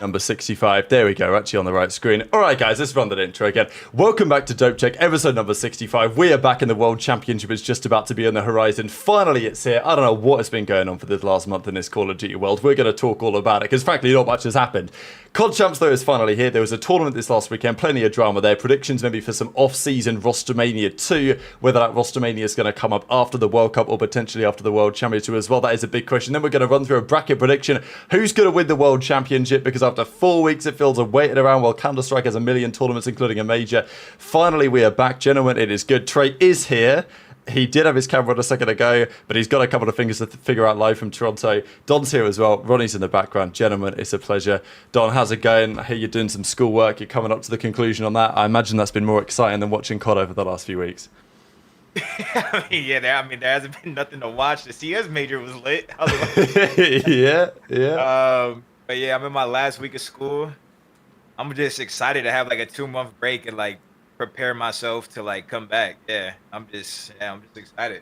Number 65. There we go, actually on the right screen. All right, guys, let's run that intro again. Welcome back to Dope Check, episode number 65. We are back in the World Championship. It's just about to be on the horizon. Finally, it's here. I don't know what has been going on for this last month in this Call of Duty world. We're going to talk all about it because, frankly, not much has happened. COD Champs, though, is finally here. There was a tournament this last weekend. Plenty of drama there. Predictions maybe for some off-season Rostermania 2. Whether that Rostermania is going to come up after the World Cup or potentially after the World Championship as well. That is a big question. Then we're going to run through a bracket prediction. Who's going to win the World Championship? Because after 4 weeks, it feels a waiting around while Counter-Strike has a million tournaments, including a major. Finally, we are back. Gentlemen, it is good. Trey is here. He did have his camera on a second ago, but he's got a couple of fingers to figure out live from Toronto. Don's here as well. Ronnie's in the background. Gentlemen, it's a pleasure. Don, how's it going? I hear you're doing some schoolwork. You're coming up to the conclusion on that. I imagine that's been more exciting than watching COD over the last few weeks. Yeah, there hasn't been nothing to watch. The CS major was lit. Yeah. But yeah, I'm in my last week of school. I'm just excited to have like a 2-month break and like prepare myself to like come back. I'm just excited.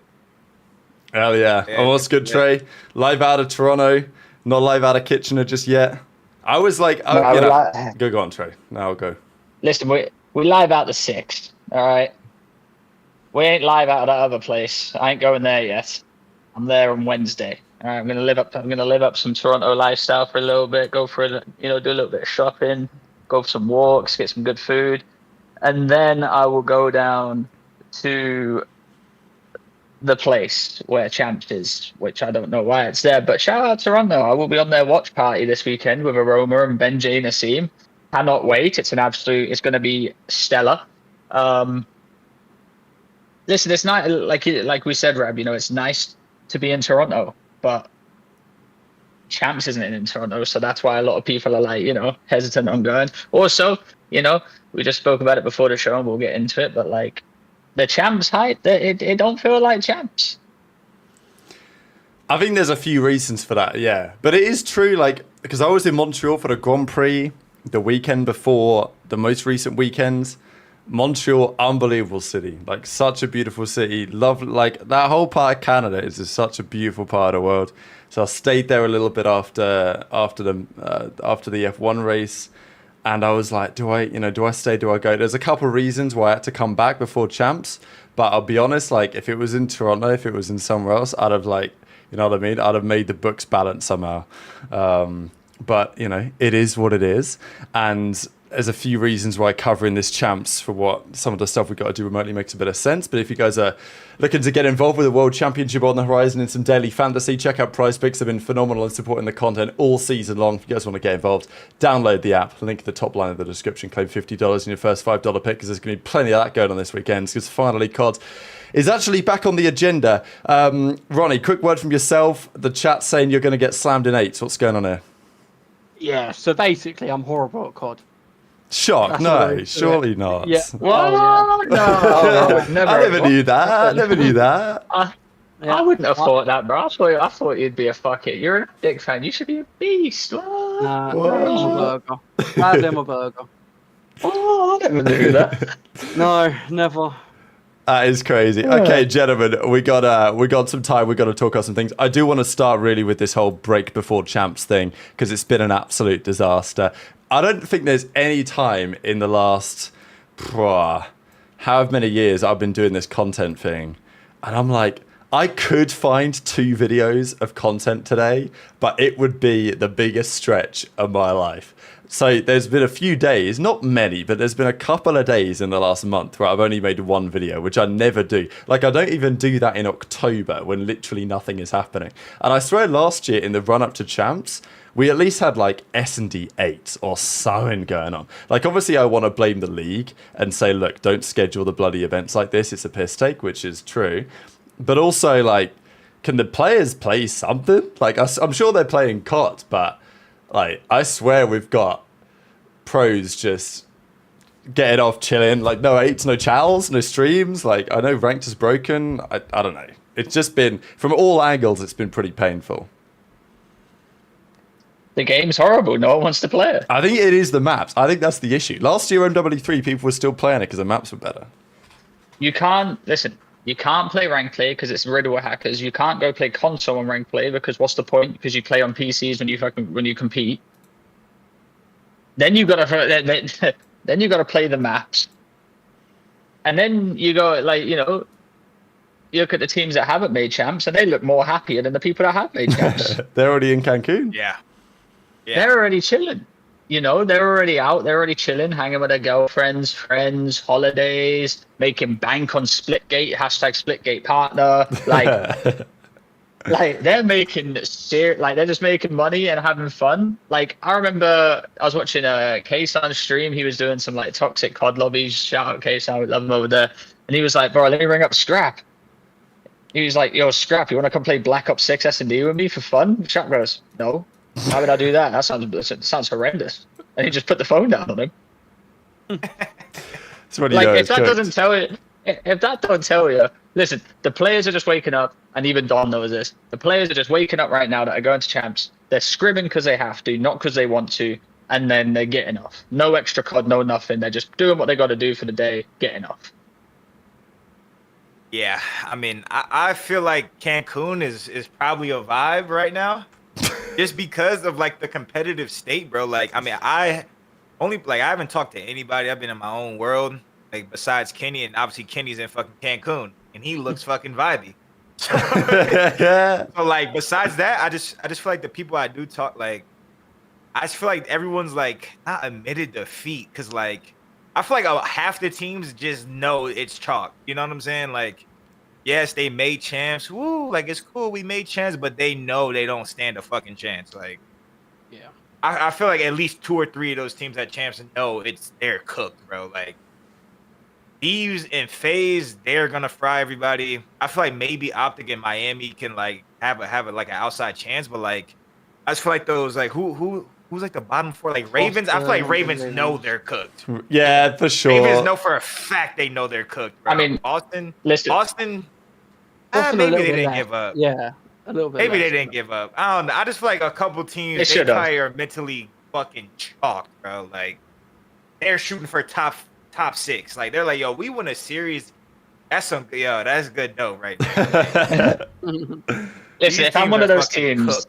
Hell yeah. Oh, what's good, Trey? Live out of Toronto, not live out of Kitchener just yet. I was like, go on, Trey. Now I'll go. Listen, we live out the 6th, all right? We ain't live out of that other place. I ain't going there yet. I'm there on Wednesday. All right, I'm gonna live up some Toronto lifestyle for a little bit. Go for do a little bit of shopping, go for some walks, get some good food, and then I will go down to the place where Champs is, which I don't know why it's there. But shout out Toronto! I will be on their watch party this weekend with Aroma and Benji and Asim. Cannot wait! It's going to be stellar. Listen, it's not like we said, Rab. It's nice to be in Toronto, but Champs isn't in Toronto, so that's why a lot of people are like, hesitant on going. Also, we just spoke about it before the show, and we'll get into it. But like, the Champs height, it don't feel like Champs. I think there's a few reasons for that, yeah. But it is true, like, because I was in Montreal for the Grand Prix the weekend before the most recent weekends. Montreal, unbelievable city, like such a beautiful city. Love, like that whole part of Canada is just such a beautiful part of the world. So I stayed there a little bit after the F1 race, and I was like, do I stay? Do I go? There's a couple of reasons why I had to come back before Champs, but I'll be honest, like if it was in Toronto, if it was in somewhere else, I'd have like, you know what I mean? I'd have made the books balance somehow. But it is what it is, and there's a few reasons why covering this Champs for what some of the stuff we've got to do remotely makes a bit of sense. But if you guys are looking to get involved with the World Championship on the horizon and some daily fantasy, check out Prize Picks. They've been phenomenal in supporting the content all season long. If you guys want to get involved, download the app. Link at the top line of the description. Claim $50 in your first $5 pick, because there's going to be plenty of that going on this weekend, because finally COD is actually back on the agenda. Ronnie, quick word from yourself. The chat's saying you're going to get slammed in 8s. What's going on here? Yeah, so basically I'm horrible at COD. Shock? No, surely not. Yeah. Well, no, I would never. I never knew that. I wouldn't have thought that, bro. I thought you'd be a fuck it. You're an OpTic fan. You should be a beast. Nah, I'm a burger. I'm a burger. Oh, I never knew that. No, never. That is crazy. Okay, gentlemen, we got some time. We got to talk about some things. I do want to start really with this whole break before Champs thing, because it's been an absolute disaster. I don't think there's any time in the last however many years I've been doing this content thing, and I'm like, I could find 2 videos of content today, but it would be the biggest stretch of my life. So there's been a few days, not many, but there's been a couple of days in the last month where I've only made 1 video, which I never do. Like, I don't even do that in October when literally nothing is happening. And I swear last year in the run-up to Champs, we at least had like S&D 8 or something going on. Like, obviously I want to blame the league and say, look, don't schedule the bloody events like this. It's a piss take, which is true. But also, like, can the players play something? Like, I'm sure they're playing COD, but like, I swear we've got pros just getting off chilling. Like, no 8s, no chows, no streams. Like, I know ranked is broken. I don't know. It's just been, from all angles, it's been pretty painful. The game's horrible. No one wants to play it. I think it is the maps. I think that's the issue. Last year, MW3, people were still playing it because the maps were better. You can't play rank play because it's riddled with hackers. You can't go play console on rank play because what's the point? Because you play on PCs when you compete. Then you got to then you got to play the maps, and then you go like you look at the teams that haven't made champs, and they look more happier than the people that have made champs. They're already in Cancun. Yeah. They're already chilling. They're already out. They're already chilling, hanging with their girlfriends, friends, holidays, making bank on Splitgate, #Splitgate partner. Like they're making they're just making money and having fun. Like I remember I was watching Case on stream. He was doing some like toxic COD lobbies. Shout out Case, I love him over there. And he was like, "Bro, let me ring up Scrap." He was like, "Yo, Scrap, you want to come play Black Ops 6 S&D with me for fun?" Scrap goes, "No. How would I do that? That sounds horrendous." And he just put the phone down on him. Like if that doesn't tell you, if that don't tell you, listen, the players are just waking up, and even Don knows this. The players are just waking up right now that are going to champs. They're scrimming because they have to, not because they want to, and then they're getting off. No extra COD, no nothing. They're just doing what they got to do for the day, getting off. Yeah, I mean, I feel like Cancun is probably a vibe right now, just because of like the competitive state, bro. Like, I mean, I haven't talked to anybody. I've been in my own world, like besides Kenny, and obviously Kenny's in fucking Cancun, and he looks fucking vibey. So like, besides that, I just feel like the people I do talk, like, I just feel like everyone's like not admitted defeat, because like I feel like half the teams just know it's chalk. You know what I'm saying? Like, yes, they made champs. Woo, like it's cool we made champs, but they know they don't stand a fucking chance. Like, Yeah. I feel like at least 2 or 3 of those teams at champs know they're cooked, bro. Like Thieves and FaZe, they're gonna fry everybody. I feel like maybe OpTic and Miami can like have a like an outside chance, but like I just feel like those like who's like the bottom 4, like Ravens. I feel like Ravens know they're cooked. Yeah, for sure. Ravens know for a fact they know they're cooked, bro. I mean, Austin, Austin maybe they didn't give up. Yeah, a little bit. Maybe they didn't give up. I don't know. I just feel like a couple teams they probably are mentally fucking chalked, bro. Like they're shooting for top 6. Like they're like, yo, we win a series. That's good dough right there. Listen, if I'm one of those teams,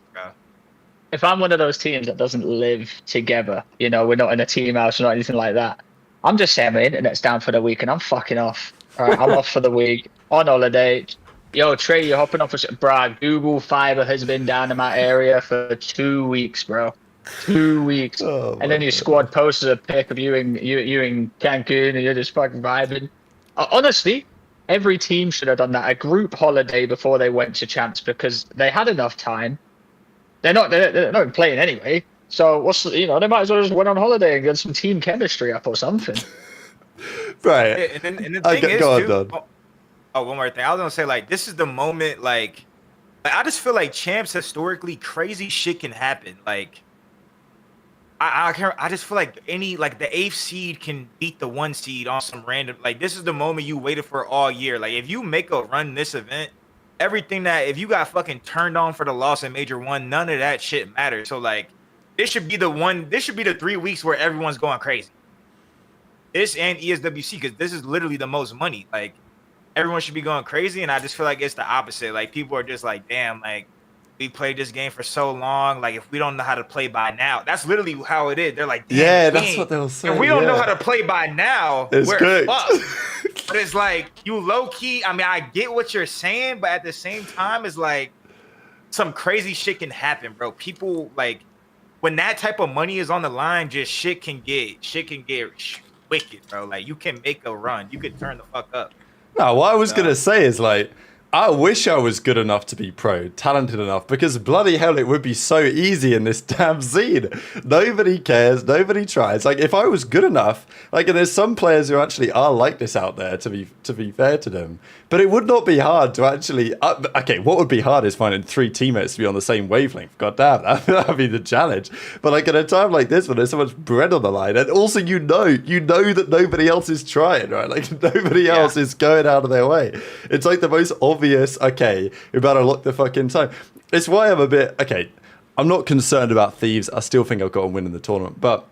if I'm one of those teams that doesn't live together, we're not in a team house or anything like that, I'm just saying my internet's down for the week and I'm fucking off. All right, I'm off for the week on holiday. Yo, Trey, you're hopping off. Bruh, Google Fiber has been down in my area for 2 weeks, bro. 2 weeks. Oh, and then your squad posted a pic of you in Cancun and you're just fucking vibing. Honestly, every team should have done that. A group holiday before they went to champs, because they had enough time. They're not playing anyway. So they might as well just went on holiday and get some team chemistry up or something. Right. And the thing is, too, one more thing. I was gonna say, like, this is the moment, like I just feel like champs historically crazy shit can happen. Like I just feel like the 8th seed can beat the 1 seed on some random, like, this is the moment you waited for all year. Like, if you make a run this event, everything that, if you got fucking turned on for the loss in Major 1, none of that shit matters. So like, this should be the 3 weeks where everyone's going crazy. This and ESWC, because this is literally the most money. Like, everyone should be going crazy, and I just feel like it's the opposite. Like, people are just like, damn, like, we played this game for so long. Like, if we don't know how to play by now, that's literally how it is. They're like, damn, yeah, that's what they'll say. If we don't know how to play by now, we're good. fucked. But it's like, you low key. I mean, I get what you're saying, but at the same time, it's like some crazy shit can happen, bro. People, like, when that type of money is on the line, just shit can get wicked, bro. Like, you can make a run. You can turn the fuck up. No, what I was going to say is, like, I wish I was good enough to be pro, talented enough, because bloody hell, it would be so easy in this damn scene. Nobody cares, nobody tries. Like, if I was good enough, like, and there's some players who actually are like this out there, to be fair to them, but it would not be hard to actually, okay, what would be hard is finding 3 teammates to be on the same wavelength. God damn, that'd be the challenge. But like, at a time like this, when there's so much bread on the line, and also you know that nobody else is trying, right? Like, nobody else is going out of their way. It's like the most obvious, okay, we better look the fucking time. It's why I'm a bit, okay, I'm not concerned about Thieves. I still think I've got to win in the tournament, but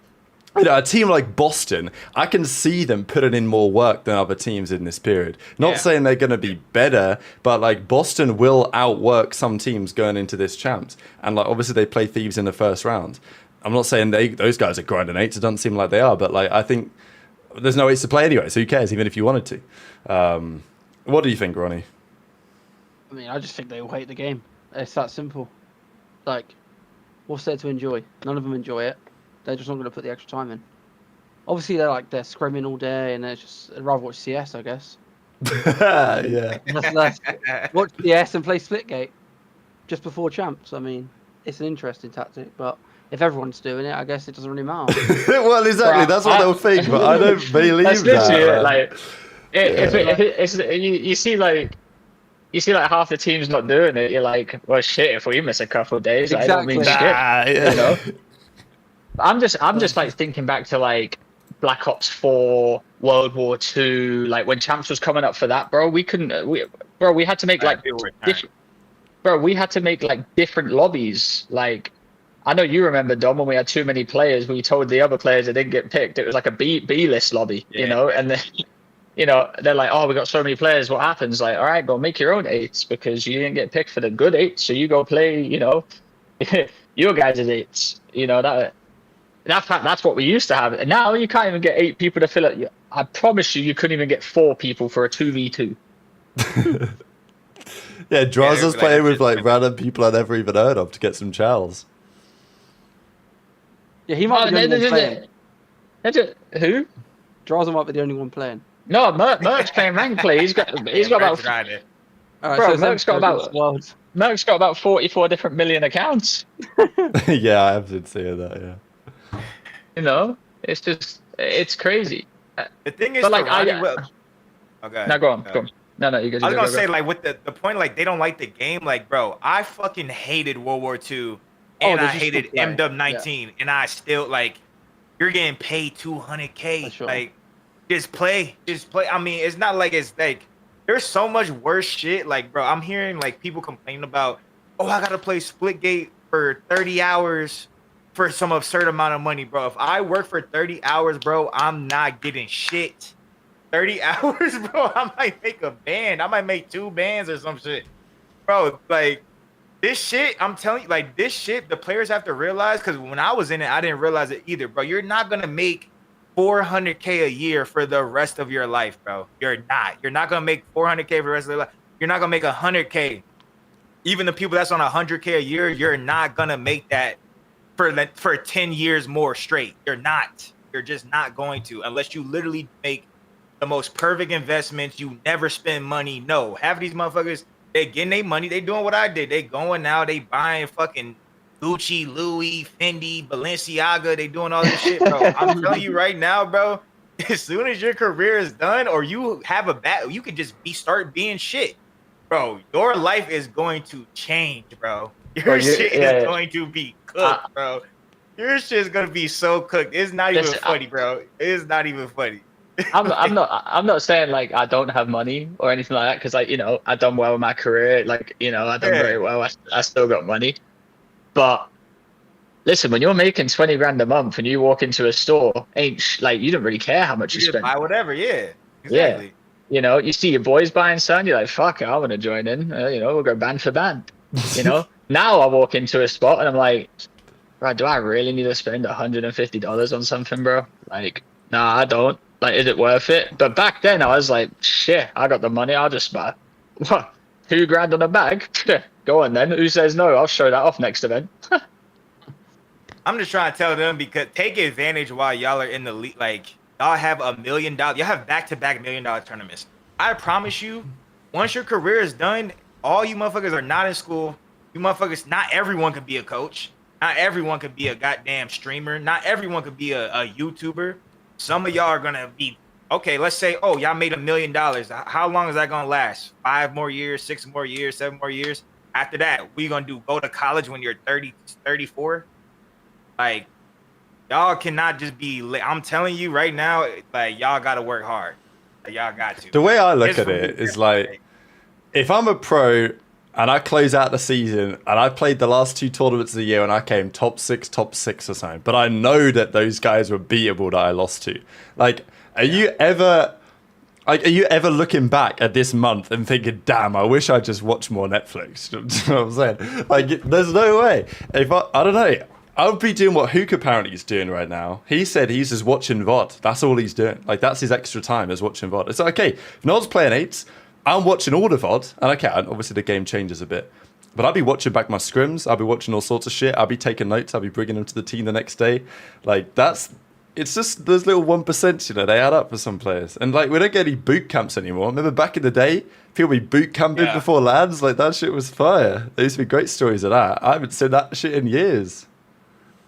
a team like Boston, I can see them putting in more work than other teams in this period. Not saying they're going to be better, but like, Boston will outwork some teams going into this champs. And like, obviously they play Thieves in the first round. I'm not saying those guys are grinding eights. It doesn't seem like they are, but like I think there's no eights to play anyway. So who cares? Even if you wanted to. What do you think, Ronnie? I mean, I just think they all hate the game. It's that simple. Like, what's there to enjoy? None of them enjoy it. They're just not going to put the extra time in. Obviously, they're scrimming all day, and they'd rather watch CS, I guess. Yeah. Watch CS and play Splitgate just before champs. I mean, it's an interesting tactic, but if everyone's doing it, I guess it doesn't really matter. Well, exactly. That's what they'll think, but I don't believe That's literally that. it. Like, you see like half the team's not doing it. You're like, well, shit. If we miss a couple of days, I don't mean shit. Yeah. You know. I'm just like thinking back to like Black Ops 4, World War 2, like when champs was coming up for that, bro. We had to make like we had to make like different lobbies. Like, I know you remember, Dom, when we had too many players, we told the other players they didn't get picked. It was like a B list lobby, you know, and then, you know, they're like, oh, we got so many players. What happens? Like, all right, go make your own eights because you didn't get picked for the good eights. So you go play, you know, your guys' eights, you know, that's what we used to have. And now you can't even get 8 people to fill it. I promise you couldn't even get 4 people for a 2v2. Yeah, Draws us playing with like random people I'd never even heard of to get some chows. Yeah, he might be the only one playing. Who? Draws might be the only one playing. No, Merc's playing rank play. He's got about. All right, Bro, so Merc's got about 44 different million accounts. Yeah, I have been seeing that. Yeah. You know, it's crazy. The thing is, but like, okay. No, go on. No, you guys. I was gonna say, like, with the point, like, they don't like the game. Like, bro, I fucking hated World War II, and I hated MW19, and I still, like, you're getting paid $200K. Sure. Like, just play. I mean, it's not like it's like there's so much worse shit. Like, bro, I'm hearing like people complaining about, oh, I gotta play Splitgate for 30 hours for some absurd amount of money, bro. If I work for 30 hours, bro, I'm not getting shit. 30 hours, bro, I might make a band. I might make 2 bands or some shit. Bro, like, this shit, I'm telling you, like, this shit, the players have to realize, because when I was in it, I didn't realize it either, bro. You're not going to make $400K a year for the rest of your life, bro. You're not. You're not going to make $400K for the rest of your life. You're not going to make $100K. Even the people that's on $100K a year, you're not going to make that for 10 years more straight. You're not. You're just not going to, unless you literally make the most perfect investments. You never spend money. No, half of these motherfuckers, they getting their money. They doing what I did. They going now. They buying fucking Gucci, Louis, Fendi, Balenciaga. They doing all this shit, bro. I'm telling you right now, bro. As soon as your career is done, or you have you can just start being shit, bro. Your life is going to change, bro. Your shit is going to be cooked, bro. Your shit is gonna be so cooked. It's not even funny, bro. It's not even funny. I'm not saying like I don't have money or anything like that, because like, you know, I done well in my career, like, you know, I done very well. I still got money, but listen, when you're making 20 grand a month and you walk into a store, like, you don't really care how much you spend. Buy whatever, yeah, exactly. Yeah, you know, you see your boys buying something, you're like, fuck it, I want to join in. You know, we'll go band for band. You know, now I walk into a spot and I'm like, right, do I really need to spend $150 on something, bro? Like, nah, I don't. Like, is it worth it? But back then, I was like, shit, I got the money. I'll just buy. What? $2,000 on a bag? Go on then. Who says no? I'll show that off next event. I'm just trying to tell them, because take advantage while y'all are in the league. Like, y'all have $1 million. Y'all have back-to-back $1 million tournaments. I promise you, once your career is done, all you motherfuckers are not in school. You motherfuckers, not everyone can be a coach. Not everyone can be a goddamn streamer. Not everyone can be a YouTuber. Some of y'all are going to be, okay, let's say, oh, y'all made $1 million. How long is that going to last? 5 more years, 6 more years, 7 more years? After that, we going to go to college when you're 30, 34? Like, y'all cannot just be, I'm telling you right now, like, y'all got to work hard. Like, y'all got to. The way I look at it is like, if I'm a pro and I close out the season and I played the last 2 tournaments of the year and I came top 6 or something, but I know that those guys were beatable that I lost to. Like, are you ever looking back at this month and thinking, damn, I wish I just watched more Netflix? You know what I'm saying? Like, there's no way. If I don't know, I would be doing what Hook apparently is doing right now. He said he's just watching VOD. That's all he's doing. Like, that's his extra time, is watching VOD. It's like, okay, if no one's playing 8s, I'm watching all the VOD. And okay, obviously the game changes a bit. But I'll be watching back my scrims. I'll be watching all sorts of shit. I'll be taking notes. I'll be bringing them to the team the next day. Like, it's just those little 1%, you know, they add up for some players. And, like, we don't get any boot camps anymore. Remember back in the day, people be boot camping before LANs? Like, that shit was fire. There used to be great stories of that. I haven't seen that shit in years.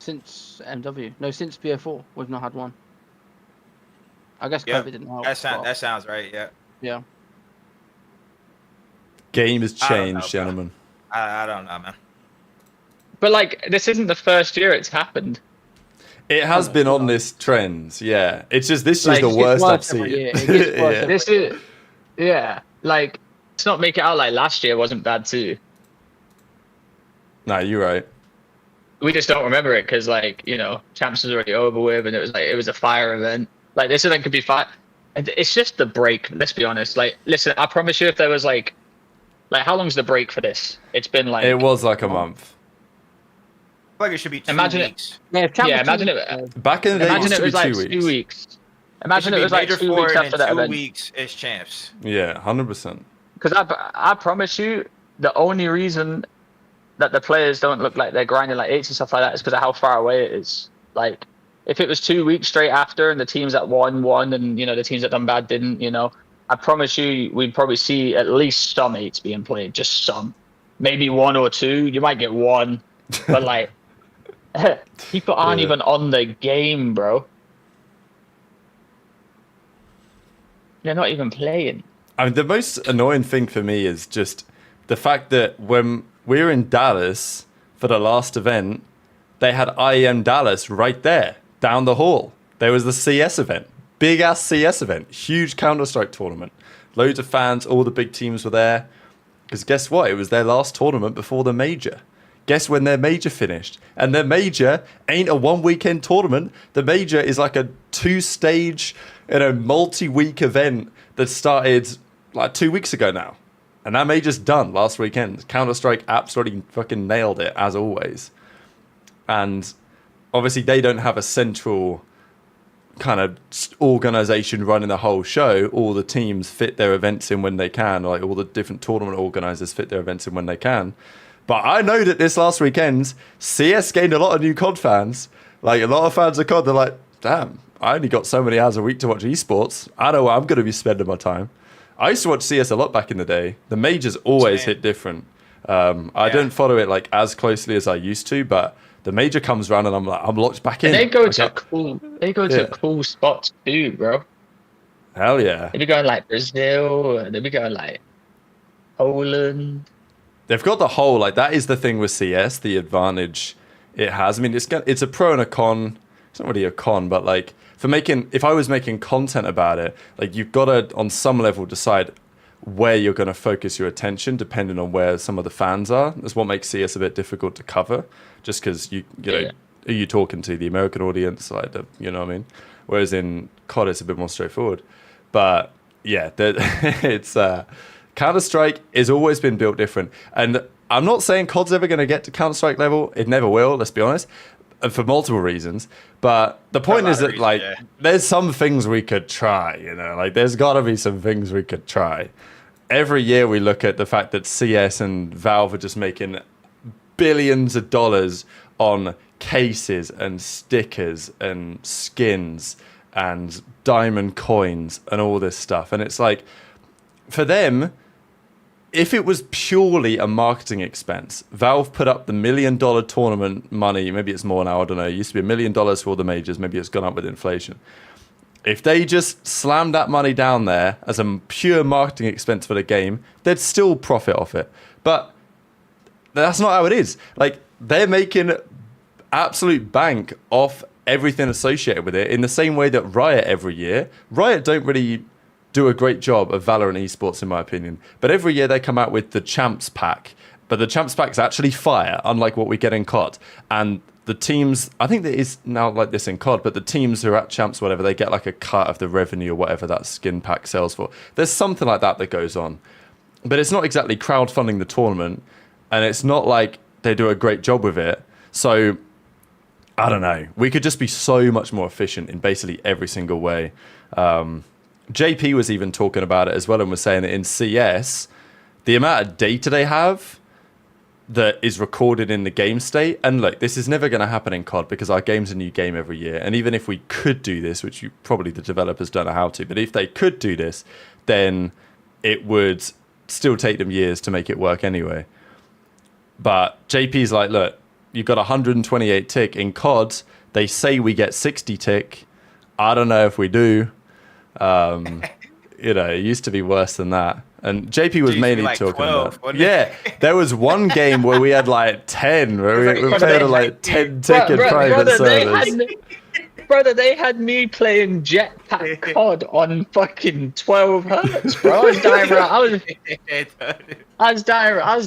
Since MW. No, since BO4, we've not had one. I guess Yeah, COVID didn't help. that sounds right. Yeah. Yeah. Game has I don't know, changed, gentlemen. I don't know, man. But like, this isn't the first year it's happened. It has been on this trend, yeah. It's just this year's Like, the it's worst I've worse every seen. year. It gets worse every This is, yeah. Like, let's not make it out like last year wasn't bad too. No, you're right. We just don't remember it because, like, you know, champs was already over with, and it was a fire event. Like, this event could be fire. And it's just the break. Let's be honest. Like, listen, I promise you, if there was like how long's the break for this? It's been like It was like a month. I feel like it should be 2 Imagine it- weeks. imagine it. Back in the day, Imagine it it used to was be like 2 weeks. 2 weeks. Imagine it was like 2 weeks after that 2 event. weeks is champs. Yeah, 100%. Because I promise you, the only reason that the players don't look like they're grinding like 8s and stuff like that is because of how far away it is. Like, if it was 2 weeks straight after and the teams that won and, you know, the teams that done bad didn't, you know, I promise you we'd probably see at least some 8s being played, just some. Maybe 1 or 2. You might get 1, but like, people aren't Yeah. even on the game, bro. They're not even playing. I mean, the most annoying thing for me is just the fact that when we were in Dallas for the last event, they had IEM Dallas right there, down the hall. There was the CS event. Big ass CS event. Huge Counter-Strike tournament. Loads of fans, all the big teams were there. Because guess what? It was their last tournament before the major. Guess when their major finished? And their major ain't a 1 weekend tournament. The major is like a 2-stage, you know, multi-week event that started like 2 weeks ago now. And that major's done last weekend. Counter-Strike absolutely fucking nailed it, as always. And obviously they don't have a central kind of organization running the whole show. All the teams fit their events in when they can. Like, all the different tournament organizers fit their events in when they can. But I know that this last weekend, CS gained a lot of new COD fans. Like, a lot of fans of COD, they're like, damn, I only got so many hours a week to watch esports. I know where I'm going to be spending my time. I used to watch CS a lot back in the day. The majors always Same. hit different. I don't follow it like as closely as I used to, but the major comes around and I'm like, I'm locked back in. And they go Okay. to cool spots too, bro. Hell yeah. They be going like Brazil, they be going like Poland. They've got the whole, like, that is the thing with CS, the advantage it has. I mean, it's a pro and a con. It's not really a con, but like, if I was making content about it, like, you've got to, on some level, decide where you're going to focus your attention, depending on where some of the fans are. That's what makes CS a bit difficult to cover, just because you know, are you talking to the American audience, like, you know what I mean? Whereas in COD, it's a bit more straightforward. But yeah, it's Counter-Strike has always been built different. And I'm not saying COD's ever going to get to Counter-Strike level. It never will, let's be honest, for multiple reasons. But the point is that, like, there's some things we could try, you know? Like, there's got to be some things we could try. Every year we look at the fact that CS and Valve are just making billions of dollars on cases and stickers and skins and diamond coins and all this stuff. And it's like, for them, if it was purely a marketing expense, Valve put up the $1 million tournament money. Maybe it's more now, I don't know. It used to be $1 million for all the majors. Maybe it's gone up with inflation. If they just slammed that money down there as a pure marketing expense for the game, they'd still profit off it. But that's not how it is. Like, they're making absolute bank off everything associated with it in the same way that Riot every year. Riot don't really do a great job of Valorant esports, in my opinion. But every year they come out with the Champs Pack. But the Champs Pack's actually fire, unlike what we get in COD. And the teams, I think there is now like this in COD, but the teams who are at Champs, whatever, they get like a cut of the revenue or whatever that skin pack sells for. There's something like that goes on. But it's not exactly crowdfunding the tournament. And it's not like they do a great job with it. So I don't know. We could just be so much more efficient in basically every single way. JP was even talking about it as well and was saying that in CS, the amount of data they have that is recorded in the game state, and look, this is never going to happen in COD because our game's a new game every year, and even if we could do this, which probably the developers don't know how to, but if they could do this, then it would still take them years to make it work anyway. But JP's like, look, you've got 128 tick. In COD, they say we get 60 tick. I don't know if we do. It used to be worse than that. And JP was mainly like talking 12, about... Yeah, there was one game where we had like 10, where we played at like 10 tick in private servers. Brother, they had me playing Jetpack COD on fucking 12 hertz, bro. I was dying around. I was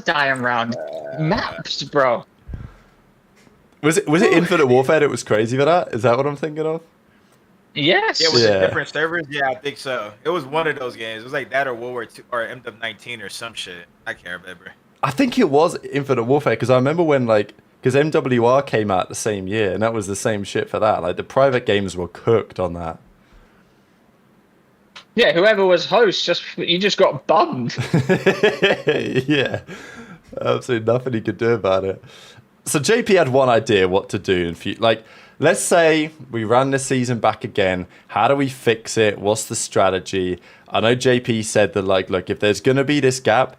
dying around maps, bro. Was it Infinite Warfare that was crazy for that? Is that what I'm thinking of? Yes. Yeah, was it different servers? Yeah, I think so. It was one of those games. It was like that or World War II or MW19 or some shit. I can't remember. I think it was Infinite Warfare because I remember when because MWR came out the same year and that was the same shit for that. Like the private games were cooked on that. Yeah, whoever was host you just got bummed. Yeah, absolutely nothing he could do about it. So JP had one idea what to do in future. Like, let's say we run this season back again. How do we fix it? What's the strategy? I know JP said that, like, look, if there's going to be this gap,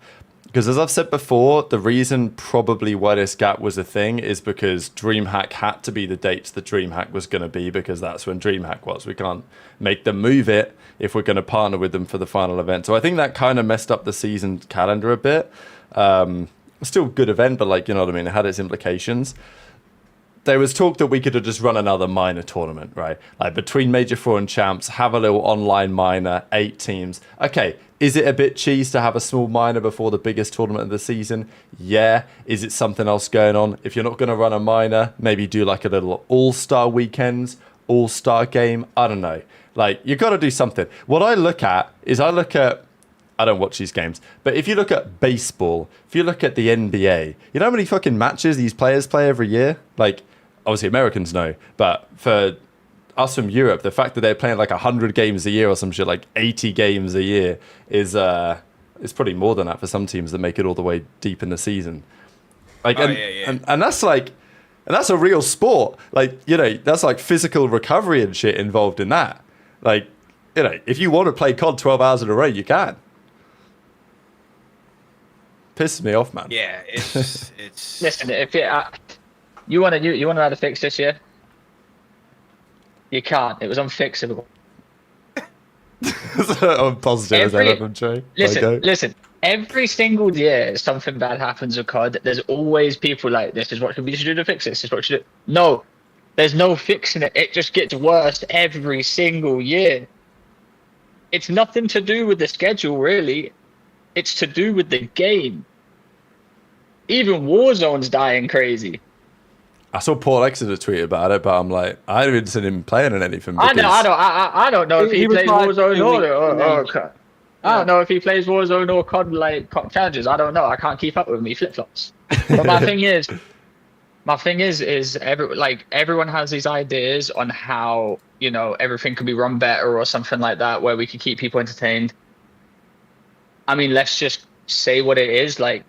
because as I've said before, the reason probably why this gap was a thing is because DreamHack had to be the dates that DreamHack was going to be, because that's when DreamHack was. We can't make them move it if we're going to partner with them for the final event. So I think that kind of messed up the season calendar a bit. Still a good event, but like, you know what I mean? It had its implications. There was talk that we could have just run another minor tournament, right? Like between Major 4 and Champs, have a little online minor, 8 teams. Okay, is it a bit cheese to have a small minor before the biggest tournament of the season? Yeah. Is it something else going on? If you're not going to run a minor, maybe do like a little all-star weekends, all-star game. I don't know. Like, you got to do something. What I look at is I don't watch these games, but if you look at baseball, if you look at the NBA, you know how many fucking matches these players play every year? Like, obviously Americans know, but for us from Europe, the fact that they're playing like 100 games a year or some shit, like 80 games a year is probably more than that for some teams that make it all the way deep in the season. Like, and that's like, and that's a real sport. Like, you know, that's like physical recovery and shit involved in that. Like, you know, if you want to play COD 12 hours in a row, you can. Pisses me off, man. Yeah, it's. Listen, if you want to know how to fix this year, you can't. It was unfixable. I'm positive as ever, Trey. Listen. Every single year, something bad happens with COD. There's always people like, this is what we should do to fix this. This is what we should do. No, there's no fixing it. It just gets worse every single year. It's nothing to do with the schedule, really. It's to do with the game. Even Warzone's dying crazy. I saw Paul Exeter tweet about it, but I'm like, I haven't seen him playing in anything. I don't know if he plays Warzone or COD. I don't know if he plays Warzone or COD like COD challenges. I don't know. I can't keep up with him. He flip flops. But my thing is everyone has these ideas on how, you know, everything could be run better or something like that, where we could keep people entertained. I mean, let's just say what it is. Like,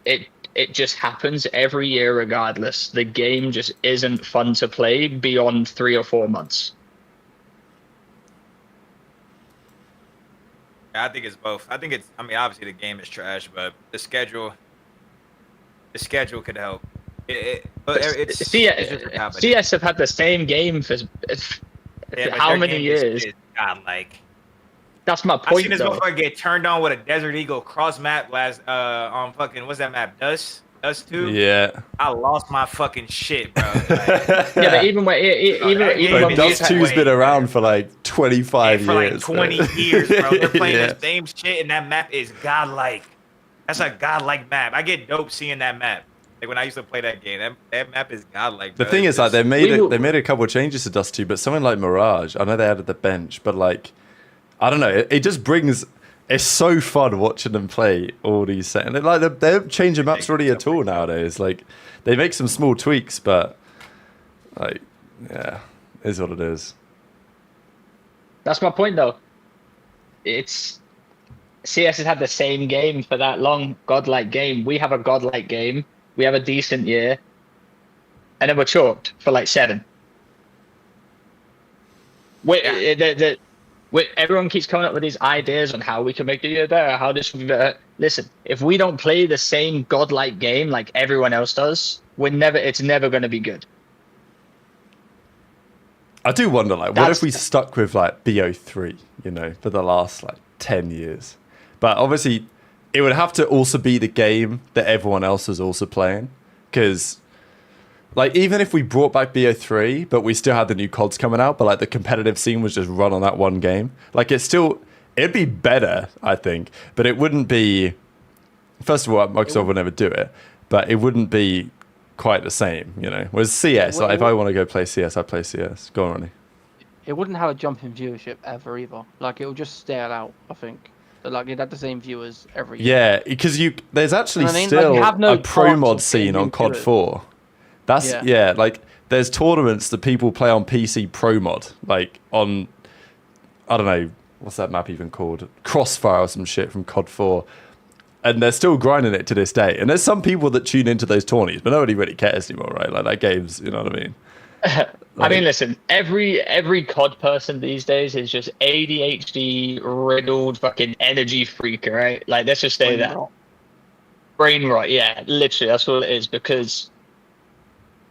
it just happens every year regardless. The game just isn't fun to play beyond 3 or 4 months. I think it's both. I mean, obviously the game is trash, but the schedule could help. CS have had the same game for how many years? Godlike. That's my point. I seen this motherfucker get turned on with a Desert Eagle cross map last on fucking, what's that map? Dust 2? Yeah. I lost my fucking shit, bro. Like, yeah, but even when Dust 2's been around for like 25 years. For like 20 years, bro. They're playing the same shit, and that map is godlike. That's a godlike map. I get dope seeing that map. Like when I used to play that game, that map is godlike. The thing is, like, they made a couple of changes to Dust 2, but something like Mirage, I know they added the bench, but like, I don't know. It just brings. It's so fun watching them play all these settings. Like they don't change the maps really at all nowadays. Like they make some small tweaks, but Like, yeah, is what it is. That's my point, though. It's CS has had the same game for that long, godlike game. We have a godlike game. We have a decent year, and then we're chalked for like 7. Everyone keeps coming up with these ideas on how we can make the year better, how this will be better. Listen, if we don't play the same godlike game like everyone else does, it's never going to be good. I do wonder, like, what if we stuck with like BO3, you know, for the last like 10 years? But obviously, it would have to also be the game that everyone else is also playing. Because, like, even if we brought back BO3, but we still had the new CODs coming out, but like the competitive scene was just run on that one game, like it'd be better, I think, but it wouldn't be. First of all, Microsoft would never do it, but it wouldn't be quite the same, you know. Whereas CS, like if I want to go play CS, I play CS. Go on, Ronnie. It wouldn't have a jump in viewership ever either. Like, it will just stale out, I think. Like, it'd have the same viewers every year. Yeah, because there's actually still a pro mod scene on COD 4. That's like there's tournaments that people play on PC pro mod, like on, I don't know, what's that map even called? Crossfire or some shit from COD 4. And they're still grinding it to this day. And there's some people that tune into those tourneys, but nobody really cares anymore, right? Like that game's, you know what I mean? I mean, listen, every COD person these days is just ADHD riddled fucking energy freak, right? Like, let's just say that. Brain rot, yeah, literally, that's what it is. Because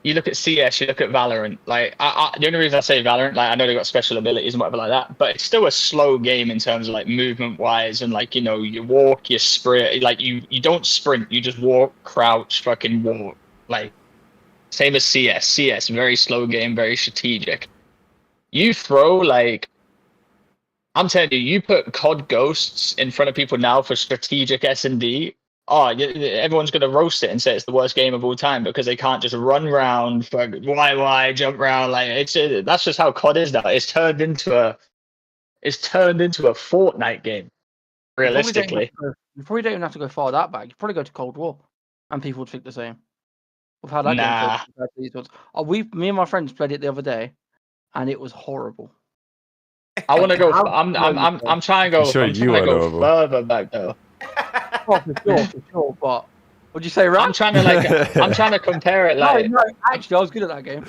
you look at CS, you look at Valorant. Like, the only reason I say Valorant, like, I know they got special abilities and whatever like that, but it's still a slow game in terms of like movement wise, and like, you know, you walk, you sprint, like you don't sprint, you just walk, crouch, fucking walk, like. Same as CS. CS, very slow game, very strategic. You throw, like, I'm telling you, you put COD Ghosts in front of people now for strategic S&D, everyone's going to roast it and say it's the worst game of all time because they can't just run around, jump around. Like, that's just how COD is now. It's turned into a Fortnite game, realistically. You probably don't even have to go far that back. You probably go to Cold War, and people would think the same. We've had that game compared to these ones. Me and my friends played it the other day, and it was horrible. I want to go. I'm trying to go. Sure, I'm trying to go further back though. Oh, for sure. But what'd you say, Rap? I'm trying to compare it. Like, no, actually, I was good at that game.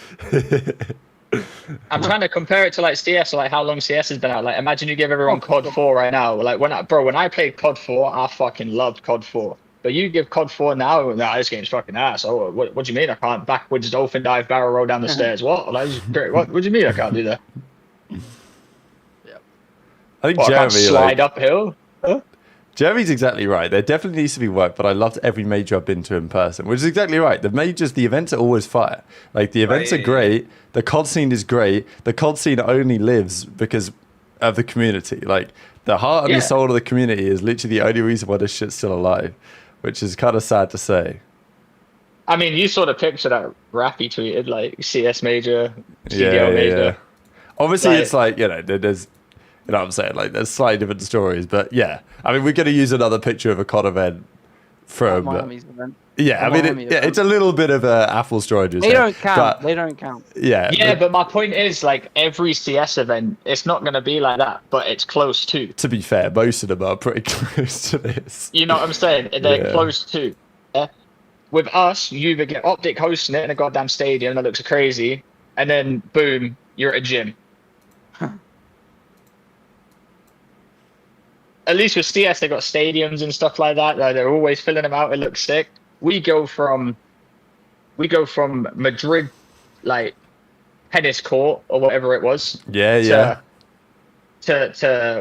I'm trying to compare it to like CS, like how long CS has been out. Like, imagine you give everyone COD 4 right now. Like when I played COD 4, I fucking loved COD 4. But you give COD 4 now, this game's fucking ass. Oh, what do you mean I can't backwards dolphin dive, barrel roll down the stairs? What? Like, what do you mean I can't do that? Yeah. I think Jeremy, I can't slide uphill. Huh? Jeremy's exactly right. There definitely needs to be work, but I loved every major I've been to in person, which is exactly right. The events are always fire. Like, the events are great. The COD scene is great. The COD scene only lives because of the community. Like, the heart and the soul of the community is literally the only reason why this shit's still alive, which is kind of sad to say. I mean, you saw the picture that Rappy tweeted, like, CS major, CDL major. Yeah. Obviously, it's like, you know, there's, you know what I'm saying? Like, there's slightly different stories, but yeah. I mean, we're going to use another picture of a COD event from Miami's event. Yeah, I mean, it's a little bit of a Apple story. They don't count. They don't count. Yeah. Yeah, but my point is, like, every CS event, it's not going to be like that, but it's close to. To be fair, most of them are pretty close to this. You know what I'm saying? They're close to. Yeah? With us, you either get OpTic hosting it in a goddamn stadium that looks crazy, and then, boom, you're at a gym. At least with CS, they got stadiums and stuff like that. They're always filling them out. It looks sick. We go from Madrid, like, tennis court or whatever it was. To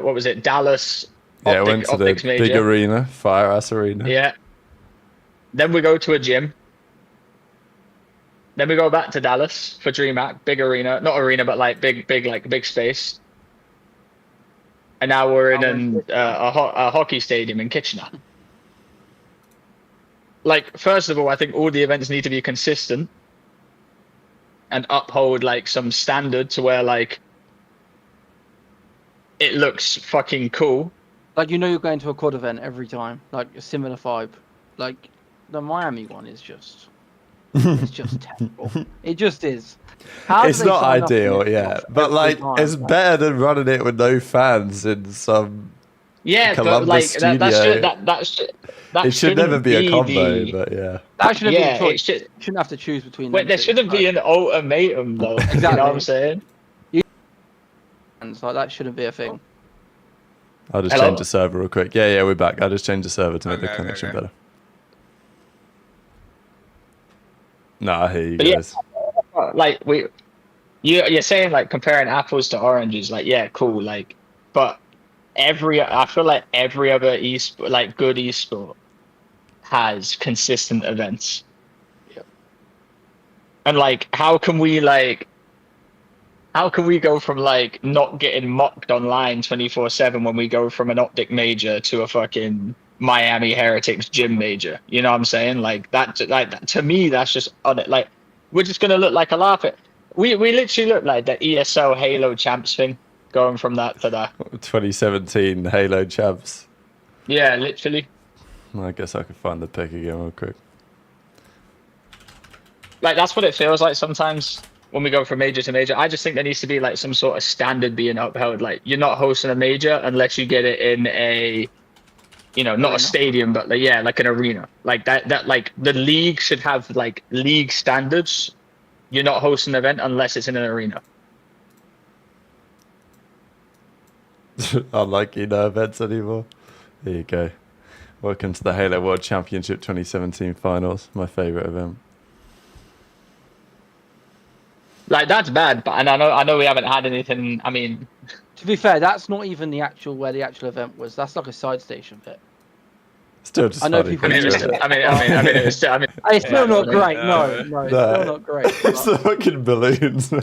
what was it? Dallas. Yeah, went to the big arena, fire ass arena. Yeah. Then we go to a gym. Then we go back to Dallas for DreamHack, big arena, not arena, but like big space. And now we're in a hockey stadium in Kitchener. Like, first of all, I think all the events need to be consistent and uphold like some standard to where like it looks fucking cool. Like, you know, you're going to a COD event every time, like a similar vibe. Like the Miami one is just It's just terrible. It just is. How do It's they not sign up ideal, for it yeah. off But every like, time? it's better than running it with no fans in some Yeah, but Columbus like studio. that It should never shouldn't be a combo, the but yeah. That shouldn't be yeah, a it choice. should. You shouldn't have to choose between Wait, them there two. shouldn't be an ultimatum though. You know what Exactly. I'm saying? Like that shouldn't be a thing. I'll just Hello? change the server real quick. Yeah, we're back. I'll just change the server to make the Okay, connection okay. better. No, I hear you But yeah, guys. like you're saying like comparing apples to oranges, like yeah, cool, like, but I feel like every other like good esport has consistent events. Yep. And like, how can we go from like not getting mocked online 24/7 when we go from an OpTic major to a fucking Miami Heretics gym major? You know what I'm saying? Like that to me, that's just on it. Like we're just gonna look like a laugh at. We literally look like the ESL Halo champs thing, going from that to that. 2017 Halo champs. Yeah, literally. I guess I could find the pick again real quick. Like that's what it feels like sometimes when we go from major to major. I just think there needs to be like some sort of standard being upheld. Like you're not hosting a major unless you get it in a, not Arena. a stadium, but like, yeah, like an arena. Like that like the league should have like league standards. You're not hosting an event unless it's in an arena. Unlikely no events anymore. There you go. Welcome to the Halo World Championship 2017 finals. My favourite event. Like that's bad, but and I know we haven't had anything. I mean, To be fair, that's not even where the actual event was. That's like a side station bit. Still just I know funny. people it was used still, to- it was still, It's still not great. No, yeah. it's No. still not great. It's the fucking balloons, man.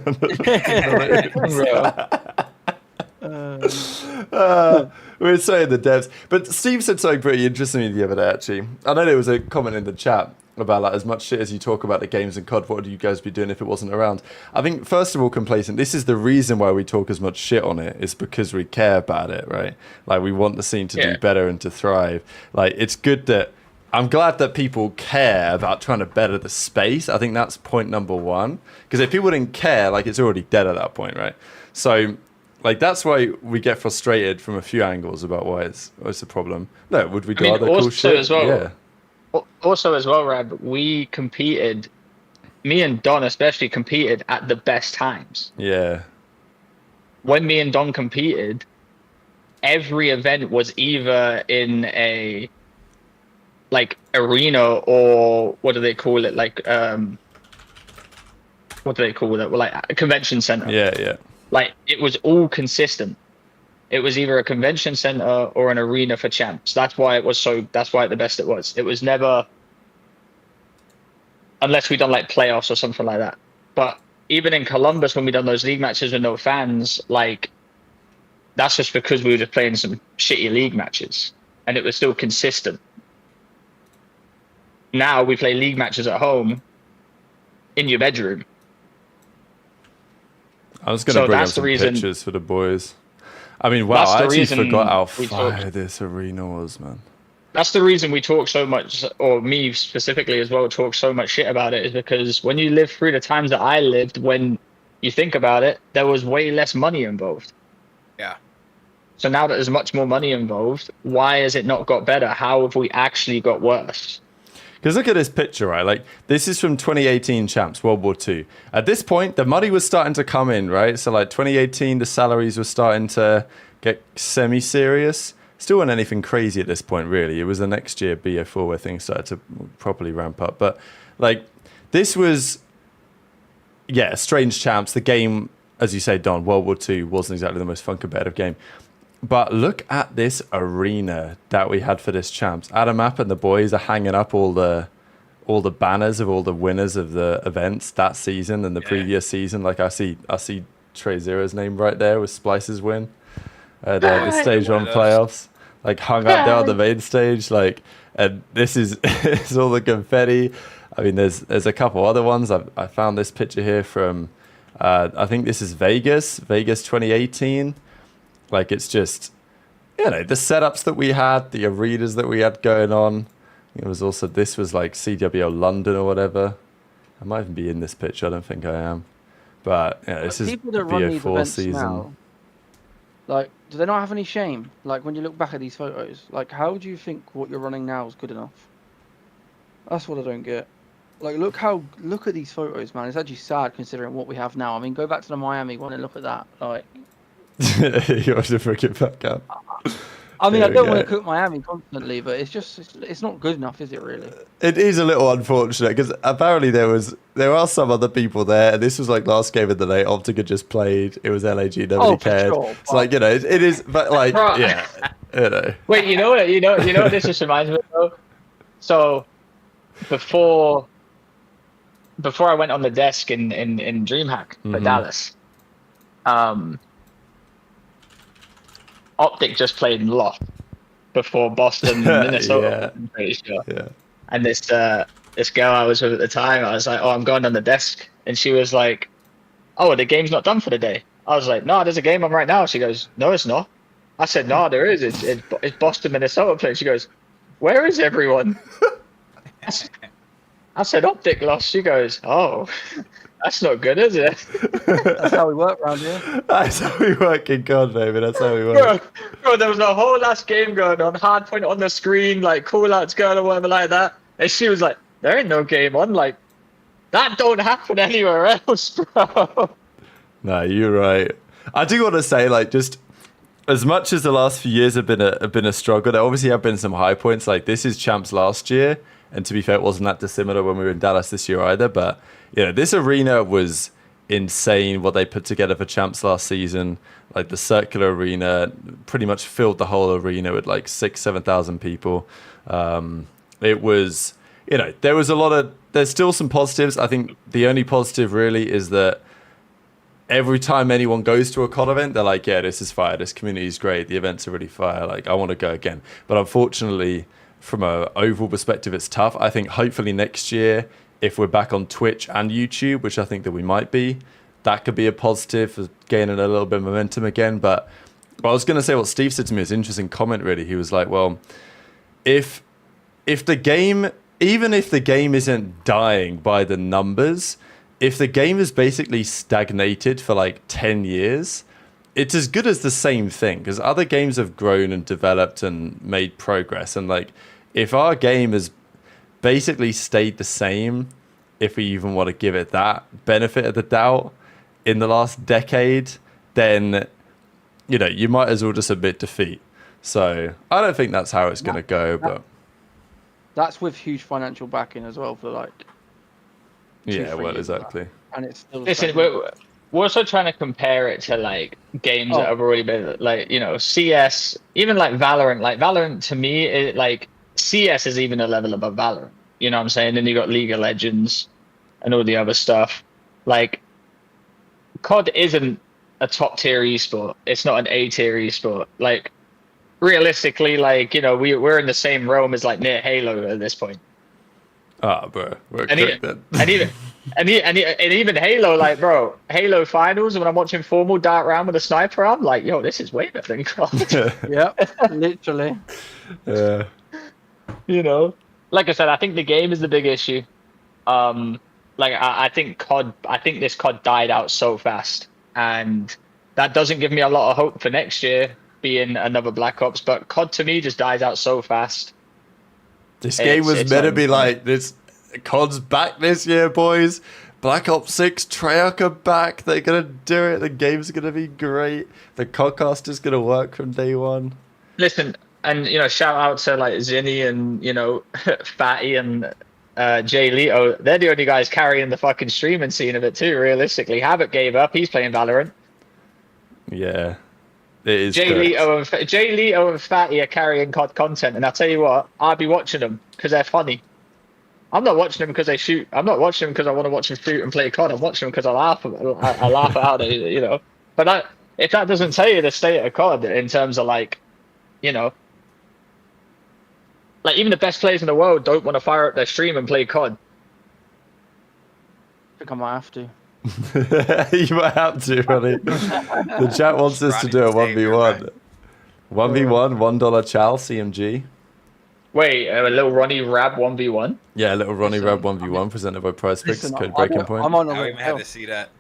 We're saying the devs, but Steve said something pretty interesting the other day. Actually, I know there was a comment in the chat about like as much shit as you talk about the games and COD. What would you guys be doing if it wasn't around? I think first of all, complacent. This is the reason why we talk as much shit on it. Is because we care about it, right? Like we want the scene to do better and to thrive. Like it's good that. I'm glad that people care about trying to better the space. I think that's point number one. Because if people didn't care, like it's already dead at that point, right? So, like that's why we get frustrated from a few angles about why it's a problem. No, would we do other cool shit? As well, yeah. Also as well, Rab, we competed. Me and Don especially competed at the best times. Yeah. When me and Don competed, every event was either in a like arena or what do they call it? Like what do they call it? Well, like a convention center. Yeah. Like it was all consistent. It was either a convention center or an arena for champs. That's why it was that's why the best it was. It was never, unless we done like playoffs or something like that. But even in Columbus, when we done those league matches with no fans, like that's just because we were just playing some shitty league matches and it was still consistent. Now we play league matches at home in your bedroom. I was going to bring up some pictures for the boys. I mean, wow, I actually forgot how fire this arena was, man. That's the reason we talk so much, or me specifically as well, talk so much shit about it, is because when you live through the times that I lived, when you think about it, there was way less money involved. Yeah. So now that there's much more money involved, why has it not got better? How have we actually got worse? Because look at this picture, right? Like, this is from 2018 champs, World War II. At this point, the money was starting to come in, right? So, like, 2018, the salaries were starting to get semi-serious. Still wasn't anything crazy at this point, really. It was the next year, BO4, where things started to properly ramp up. But, like, this was, yeah, strange champs. The game, as you say, Don, World War II wasn't exactly the most fun competitive game. But look at this arena that we had for this champs. Adam App and the boys are hanging up all the banners of all the winners of the events that season and the previous season. Like I see Trey Zero's name right there with Splice's win at the stage one playoffs. Like hung up there on the main stage. Like, and this is it's all the confetti. I mean, there's a couple other ones. I found this picture here from I think this is Vegas 2018. Like, it's just, the setups that we had, the arenas that we had going on. It was also, this was like CWO London or whatever. I might even be in this picture. I don't think I am. But yeah, this is people that run these BO4 events season. now, like, do they not have any shame? Like, when you look back at these photos, like, how do you think what you're running now is good enough? That's what I don't get. Like, look at these photos, man. It's actually sad considering what we have now. I mean, go back to the Miami one and look at that. Like, You have to bring it back up. I mean, There I we don't want go. to cook Miami constantly, but it's not good enough, is it really? It is a little unfortunate because apparently there are some other people there, and this was like last game of the night. OpTic had just played. It was LAG. Nobody Oh, for cared. sure. It's like, you know, it is, but like, Right. yeah, you know. Wait, you know what this just reminds me of though? So before I went on the desk in DreamHack for Dallas, OpTic just played Loft before Boston, Minnesota. I'm pretty sure. Yeah. And this girl I was with at the time, I was like, "Oh, I'm going on the desk," and she was like, "Oh, the game's not done for the day." I was like, "No, there's a game on right now." She goes, "No, it's not." I said, "No, there is. It's Boston, Minnesota playing." She goes, "Where is everyone?" I said, "OpTic lost." She goes, "Oh, that's not good, is it?" That's how we work around here. That's how we work in COD, baby. That's how we work. Bro, there was a whole last game going on, hard point on the screen, like call outs going or whatever like that. And she was like, "There ain't no game on." Like, that don't happen anywhere else, bro. No, you're right. I do want to say, like, just as much as the last few years have been a struggle, there obviously have been some high points. Like, this is Champs last year, and to be fair, it wasn't that dissimilar when we were in Dallas this year either. But you know, this arena was insane. What they put together for Champs last season, like the circular arena, pretty much filled the whole arena with like 6,000-7,000 people. It was, you know, there was a lot of. There's still some positives. I think the only positive really is that every time anyone goes to a COD event, they're like, yeah, this is fire. This community is great. The events are really fire. Like, I want to go again. But unfortunately, from an overall perspective, it's tough. I think hopefully next year, if we're back on Twitch and YouTube, which I think that we might be, that could be a positive for gaining a little bit of momentum again. But I was going to say what Steve said to me was an interesting comment, really. He was like, well, if the game, even if the game isn't dying by the numbers, if the game is basically stagnated for like 10 years, it's as good as the same thing because other games have grown and developed and made progress. And like, if our game has basically stayed the same, if we even want to give it that benefit of the doubt in the last decade, then, you know, you might as well just admit defeat. So I don't think that's how it's going to go, but That's with huge financial backing as well for like. yeah, 2-3 well, years exactly. And it's still. Listen, we're also trying to compare it to like games that have already been like, you know, CS, even like Valorant. Like Valorant to me, it, like CS is even a level above Valorant. You know what I'm saying? Then you got League of Legends and all the other stuff. Like COD isn't a top tier esport. It's not an A tier esport. Like realistically, like, you know, we're in the same realm as like near Halo at this point. Ah, bro, we're And quick even, then. and even Halo, like, bro, Halo finals, when I'm watching Formal dart around with a sniper, I'm like, yo, this is way better than COD. Yep, literally. Yeah. You know, like I said, I think the game is the big issue. Like I think this COD died out so fast, and that doesn't give me a lot of hope for next year being another Black Ops. But COD to me just dies out so fast. This game was meant to be like this. COD's back this year, boys. Black Ops 6, Treyarch are back. They're gonna do it. The game's gonna be great. The CODcast is gonna work from day one. Listen, and you know, shout out to like Zinni and, you know, Fatty and Jay Leto. They're the only guys carrying the fucking streaming scene of it too. Realistically, Havoc gave up. He's playing Valorant. Yeah, it is. Jay Leto and Fatty are carrying COD content, and I'll tell you what, I'll be watching them because they're funny. I'm not watching them because they shoot. I'm not watching them because I want to watch them shoot and play COD. I'm watching them because I laugh at how they, you know. But if that doesn't tell you the state of COD in terms of like, you know, like even the best players in the world don't want to fire up their stream and play COD. I think I might have to. You might have to, buddy. The chat wants us to do a 1v1. 1v1, $1 Chal, CMG. Wait, a little Ronnie Rab 1v1? Yeah, a little Ronnie Listen, Rab 1v1 presented by PrizePicks, Listen, code Breaking I Point. might not I get even had the to see that.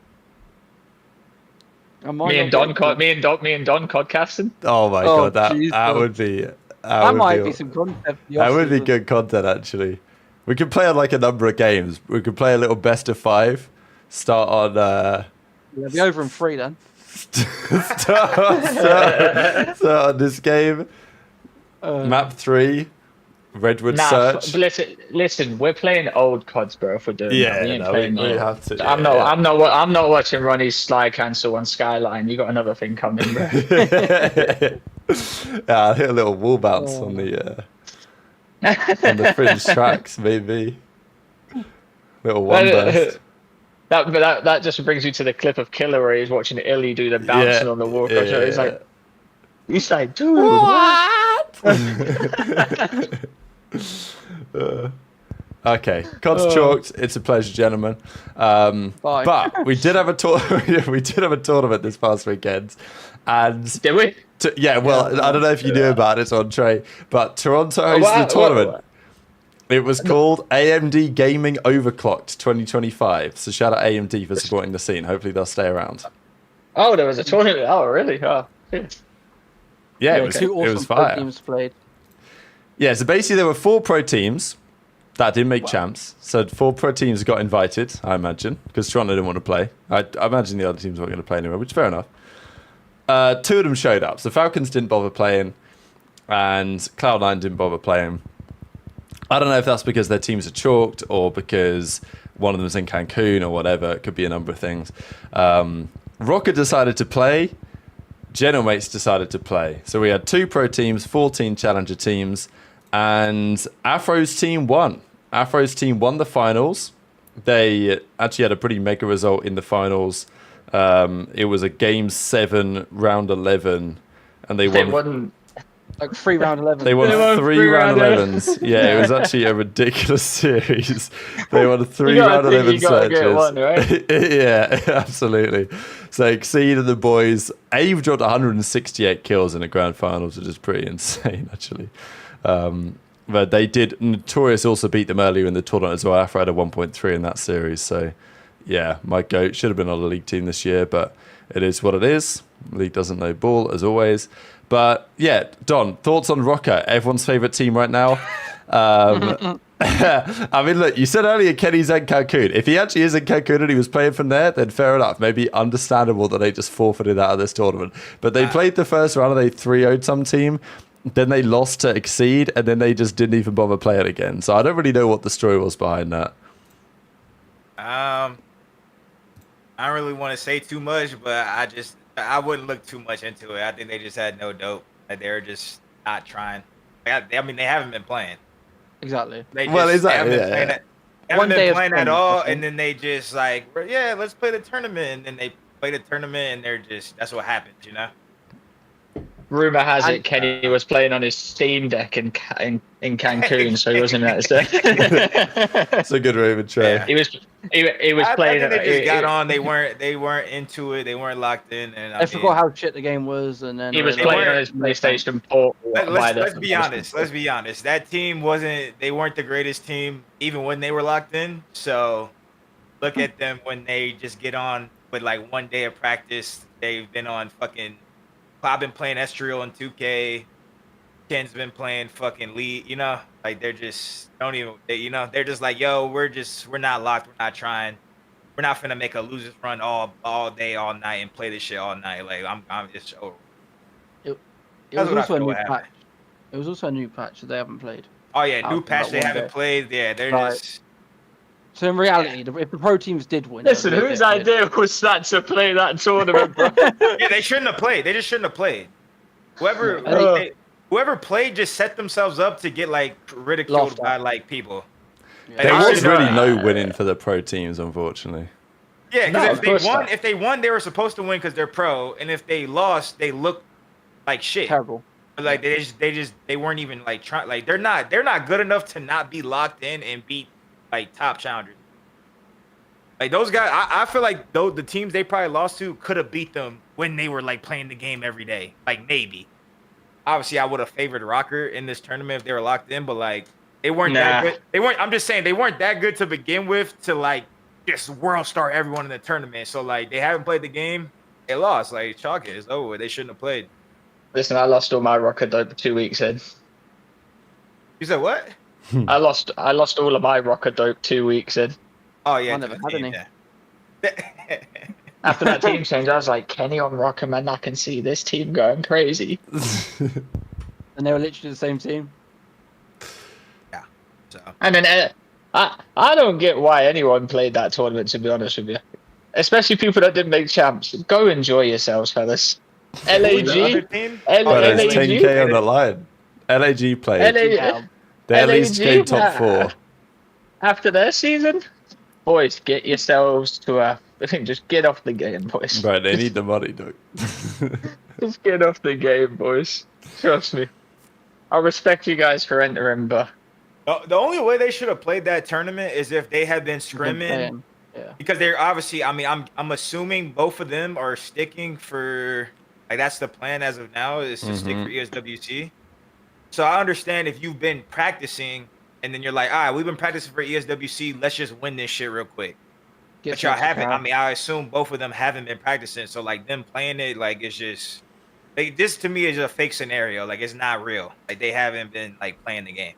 I might Me not and get Don, the kill. me and Don podcasting. Oh my Oh, god, that Jesus. would be That might be some content. For the that would be off-season. good content actually. We could play on like a number of games. We could play a little best of 5. Start on It'll be over in 3 then. start on this game. Map 3. Redwood Search. Listen, we're playing old CODs, bro. If we're doing that, we ain't playing we new. have to. I'm not watching Ronnie's slide cancel on Skyline. You got another thing coming, bro. Yeah, I hit a little wall bounce on the fringe tracks, maybe. Little one burst. That just brings you to the clip of Killer where he's watching Illy do the bouncing on the wall. Yeah. He's like, dude, what? Okay, COD's chalked. It's a pleasure, gentlemen. Bye. But we did have a tournament this past weekend, and Did we? yeah. Well, I don't know if you knew about it on Trey, but Toronto hosted the tournament. It was called AMD Gaming Overclocked 2025. So shout out AMD for supporting the scene. Hopefully they'll stay around. Oh, there was a tournament. Oh, really? Oh, shit. Yeah, Okay. Two it awesome was pro fire. teams played. Yeah, so basically there were 4 pro teams that didn't make champs. So 4 pro teams got invited, I imagine, because Toronto didn't want to play. I imagine the other teams weren't going to play anyway, which is fair enough. 2 of them showed up. So Falcons didn't bother playing, and Cloud9 didn't bother playing. I don't know if that's because their teams are chalked or because one of them's in Cancun or whatever. It could be a number of things. Rocket decided to play. Genomates decided to play. So we had 2 pro teams, 14 challenger teams, and Afro's team won. Afro's team won the finals. They actually had a pretty mega result in the finals. It was a game 7, round 11, and they won. Like 3 round 11. They won They won 3 3 round round 11s. Yeah, it was actually a ridiculous series. They won 3 You gotta round think 11 you gotta get searches. one, right? Yeah, absolutely. So Exceed and the boys, Ave dropped 168 kills in the grand finals, which is pretty insane, actually. But they did. Notorious also beat them earlier in the tournament as well. Afro had a 1.3 in that series. So, yeah, my GOAT should have been on the league team this year, but it is what it is. League doesn't know ball, as always. But yeah, Don, thoughts on Rocker, everyone's favorite team right now? I mean, look, you said earlier Kenny's in Cancun. If he actually is in Cancun and he was playing from there, then fair enough. Maybe understandable that they just forfeited out of this tournament. But they played the first round and they 3-0'd some team. Then they lost to Exceed, and then they just didn't even bother playing again. So I don't really know what the story was behind that. I don't really want to say too much, but I wouldn't look too much into it. I think they just had no dope. Like, they're just not trying. I mean, they haven't been playing. Exactly. They Well, just exactly, haven't been yeah, playing yeah. it. They haven't been playing at all, training, and then they just like, yeah, let's play the tournament. And then they play the tournament, and that's what happens, you know? Rumor has it Kenny was playing on his Steam Deck in Cancun, so he wasn't at his deck. It's a good rumor, Trey. Yeah. He was playing. I think they just got on. They weren't into it. They wereren't locked in. And I forgot how shit the game was, and then He was playing on his PlayStation 4. Let's be honest. Let's be honest. That team they weren't the greatest team even when they were locked in. So look at them when they just get on with like 1 day of practice. They've been on fucking. I've been playing Estriel and 2K. Ken's been playing fucking League. You know, like they're just they're just like, yo, we're not locked. We're not trying. We're not finna make a losers run all day, all night, and play this shit all night. Like I'm just over. It was also a new patch. It was also a new patch that they haven't played. Oh yeah, new patch they haven't played. Yeah, they're just. So in reality, if the pro teams did win, Listen, whose idea was that to play that tournament, bro? Yeah, they shouldn't have played. They just shouldn't have played. Whoever played just set themselves up to get like ridiculed by like people. Yeah. There was really no winning for the pro teams, unfortunately. Yeah, because No, if they won, they were supposed to win because they're pro, and if they lost, they looked like shit. Terrible. Like they weren't even like trying. Like they're not good enough to not be locked in and beat like top challengers. Like those guys, I feel like the teams they probably lost to could have beat them when they were like playing the game every day. Like maybe. obviously I would have favored Rocker in this tournament if they were locked in, but like they weren't Nah. that good. They weren't. I'm just saying they weren't that good to begin with to like just world star everyone in the tournament. So like they haven't played the game. They lost. Like chalk it. It's over. They shouldn't have played. Listen, I lost all my rocket dope 2 weeks in. You said what? I lost all of my rocket dope 2 weeks in. Oh yeah. I never had any. Yeah. After that team change, I was like, Kenny on rocket, man, I can see this team going crazy. And they were literally the same team. Yeah. So And then I don't get why anyone played that tournament, to be honest with you. Especially people that didn't make champs. Go enjoy yourselves, fellas. The other LAG. team? But there's LAG. 10k on the line. LAG played. LAG. They at least LAG, came top 4. After their season, boys, get yourselves to a. Just get off the game, boys. Right, they need the money, dude. Just get off the game, boys. Trust me. I respect you guys for entering, but The only way they should have played that tournament is if they had been scrimming. Yeah. Because they're obviously, I mean, I'm assuming both of them are sticking for, like, that's the plan as of now is to stick for ESWC. So I understand if you've been practicing and then you're like, all right, we've been practicing for ESWC, let's just win this shit real quick. But y'all haven't. I mean, I assume both of them haven't been practicing. So like them playing it, like it's just, like this to me is a fake scenario. Like it's not real. Like they haven't been like playing the game.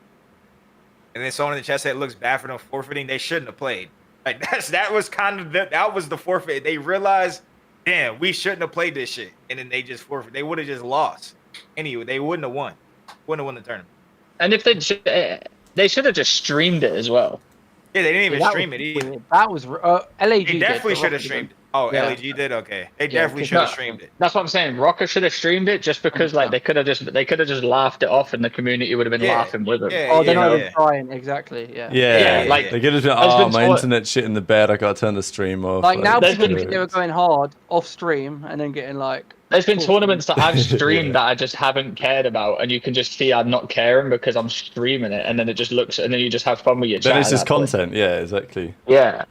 And then someone in the chat said it looks bad for them forfeiting. They shouldn't have played. Like that was kind of that was the forfeit. They realized, damn, we shouldn't have played this shit, and then they just forfeit. They would have just lost. Anyway, they wouldn't have won. Wouldn't have won the tournament. and if they should have just streamed it as well. Yeah, they didn't even That stream was it either. weird. That was LAG. They did, definitely but should have Rocky streamed it. didn't. Oh, Yeah. LAG did. Okay, they Yeah, definitely 'cause should have no, streamed it. That's what I'm saying. Rocker should have streamed it just because like they could have just laughed it off and the community would have been Yeah, laughing with them. yeah. Oh, they're not yeah. even trying. Exactly. Yeah. Yeah, Yeah, like yeah. they could have been, There's oh, been my taught- internet shit in the bed, I gotta turn the stream off. Like now, There's people been- think they were going hard off stream and then getting like. There's been Cool. tournaments that I've streamed Yeah. that I just haven't cared about, and you can just see I'm not caring because I'm streaming it, and then it just looks, and then you just have fun with your chat. Then it's at just that point. content, yeah, exactly. Yeah.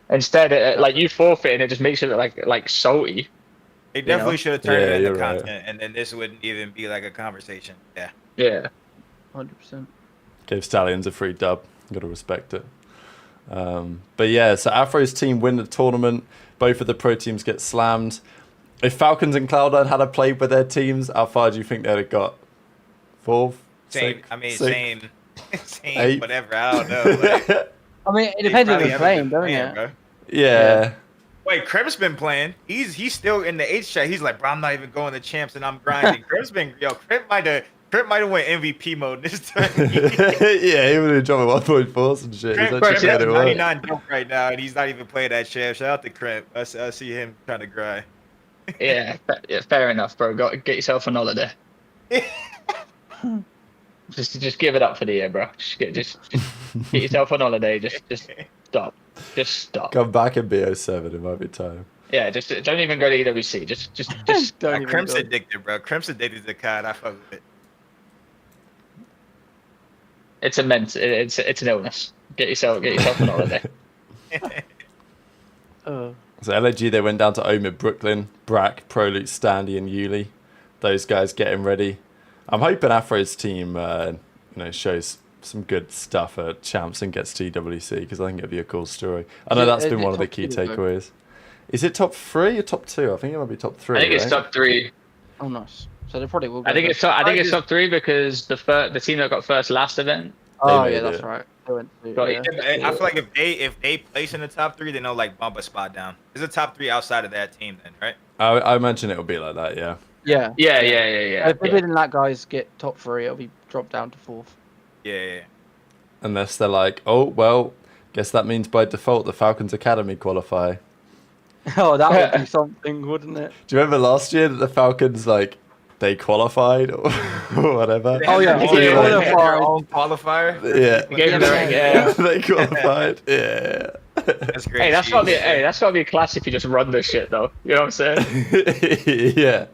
Instead, like you forfeit, and it just makes it look like salty. They definitely should have turned Yeah, it into you're right. content, and then this wouldn't even be like a conversation. Yeah. Yeah. 100%. Gave Stallions a free dub. Gotta respect it. But yeah, so Afro's team win the tournament. Both of the pro teams get slammed. If Falcons and Cloud9 had played with their teams, how far do you think they'd have got? 4th? Same. 6th, I mean, 6th? same, 8th? whatever. I don't know. Like, I mean, it they depends on probably the haven't playing, been don't playing, it? bro. Yeah. Wait, Kreb's been playing. He's still in the H chat. He's like, bro, I'm not even going to champs and I'm grinding. Kreb's been Kreb might have went MVP mode this time. Yeah, he would have dropped 1.4 and shit. He's Kreb actually has made it work. 99 jump right now, and he's not even playing that champ. Shout out to Kreb. I see him trying to grind. Yeah. Fair enough, bro. Get yourself an holiday. Just give it up for the year, bro. Just get yourself on holiday. Just stop. Just stop. Come back and be 07, it might be time. Yeah, just don't even go to EWC. Just Don't even Krem's go. addicted, bro. Krem's addicted to COD. I fuck with it. it's immense. It's an illness. Get yourself on holiday. So LAG, they went down to Omid, Brooklyn, Brack, Prolute, Standy, and Yuli. Those guys getting ready. I'm hoping Afro's team, shows some good stuff at champs and gets to EWC because I think it'd be a cool story. I know Yeah, that's is been it one of the top key 2 though? takeaways. Is it top 3 or top 2? I think it might be top 3. I think it's right? top 3. Oh, nice. So they probably will. Go I think there. it's top 3 because the team that got first last event. Oh made yeah, that's it. right. They went to, Got yeah. it. I feel like if they place in the top 3, then they'll like bump a spot down. There's a top 3 outside of that team, then, right? I imagine it'll be like that, yeah. Yeah. Yeah. If they didn't let guys get top 3, it'll be dropped down to 4th. Yeah. Unless they're like, oh, well, guess that means by default the Falcons Academy qualify. Oh, that would be something, wouldn't it? Do you remember last year that the Falcons, like, they qualified or whatever? Oh, yeah. They Yeah. had their Qualifier. own qualifier. Yeah. Gave them the- yeah. They qualified. Yeah. That's great. Hey, that's gotta be a class if you just run this shit though. You know what I'm saying? Yeah.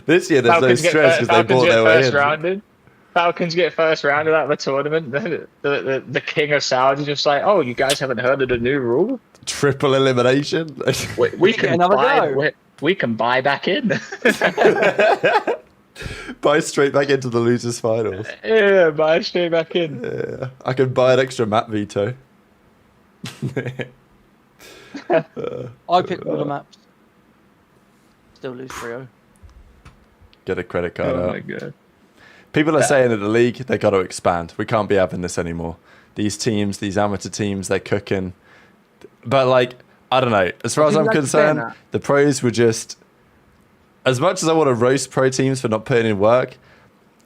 This year there's no stress because they bought their way in. rounded. Falcons get first rounded out of the tournament. The king of Saudi just like, oh, you guys haven't heard of the new rule? Triple elimination. We get can another buy. go. We can buy back in. Buy straight back into the losers finals. Yeah, buy straight back in. Yeah, I could buy an extra map veto. I picked all the maps. Still lose 3-0. Get a credit card Oh out. my god. People are saying at the league they got to expand. We can't be having this anymore. These teams, these amateur teams, they're cooking. But like, I don't know. As far as I'm concerned, the pros were just. As much as I want to roast pro teams for not putting in work,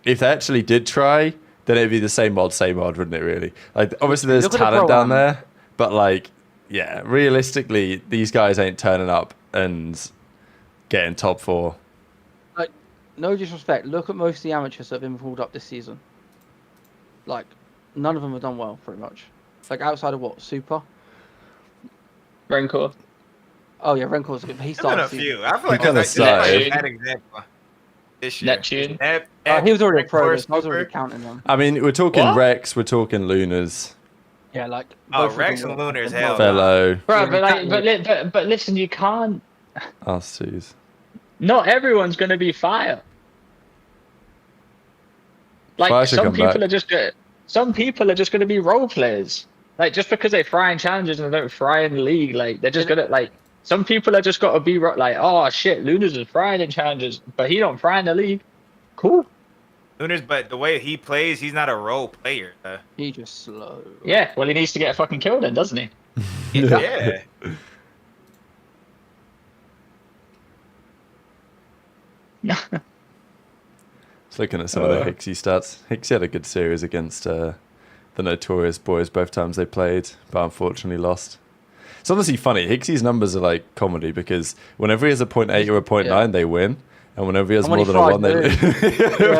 if they actually did try, then it'd be the same odd, wouldn't it? Really? Like, obviously there's talent down there, but like, yeah, realistically, these guys ain't turning up and getting top 4. Like, no disrespect. Look at most of the amateurs that have been pulled up this season. Like, none of them have done well, pretty much. Like, outside of what? Super? Rancor. Oh, yeah, Renkor's good. He There's been started a the few. season. I feel like kinda that's started. a bad example. This year. Neptune. He was already a pro. I Rancor, was already Super. counting them. I mean, we're talking What? Rex, we're talking Lunars, Yeah, like. Oh, both of Rex them and were- Lunars, hell. Fellow, Bro, Yeah, but like, exactly. but listen, you can't. us twos. Not everyone's gonna be fire. Like Fire should some come people back. are just good. Some people are just gonna be role players. Like just because they fry in challenges and don't fry in the league, like they're just gonna like. Some people are just gotta be like, oh shit, Lunas is frying in challenges, but he don't fry in the league. Cool. Lunars, but the way he plays, he's not a role player. He just slow. Yeah. Well, he needs to get fucking killed then, doesn't he? Yeah. Just looking at some of the Hixie stats. Hixie had a good series against the Notorious Boys both times they played, but unfortunately lost. It's honestly funny. Hixie's numbers are like comedy because whenever he has a 0.8 or a 0.9, they win. And whenever he has And when more he than a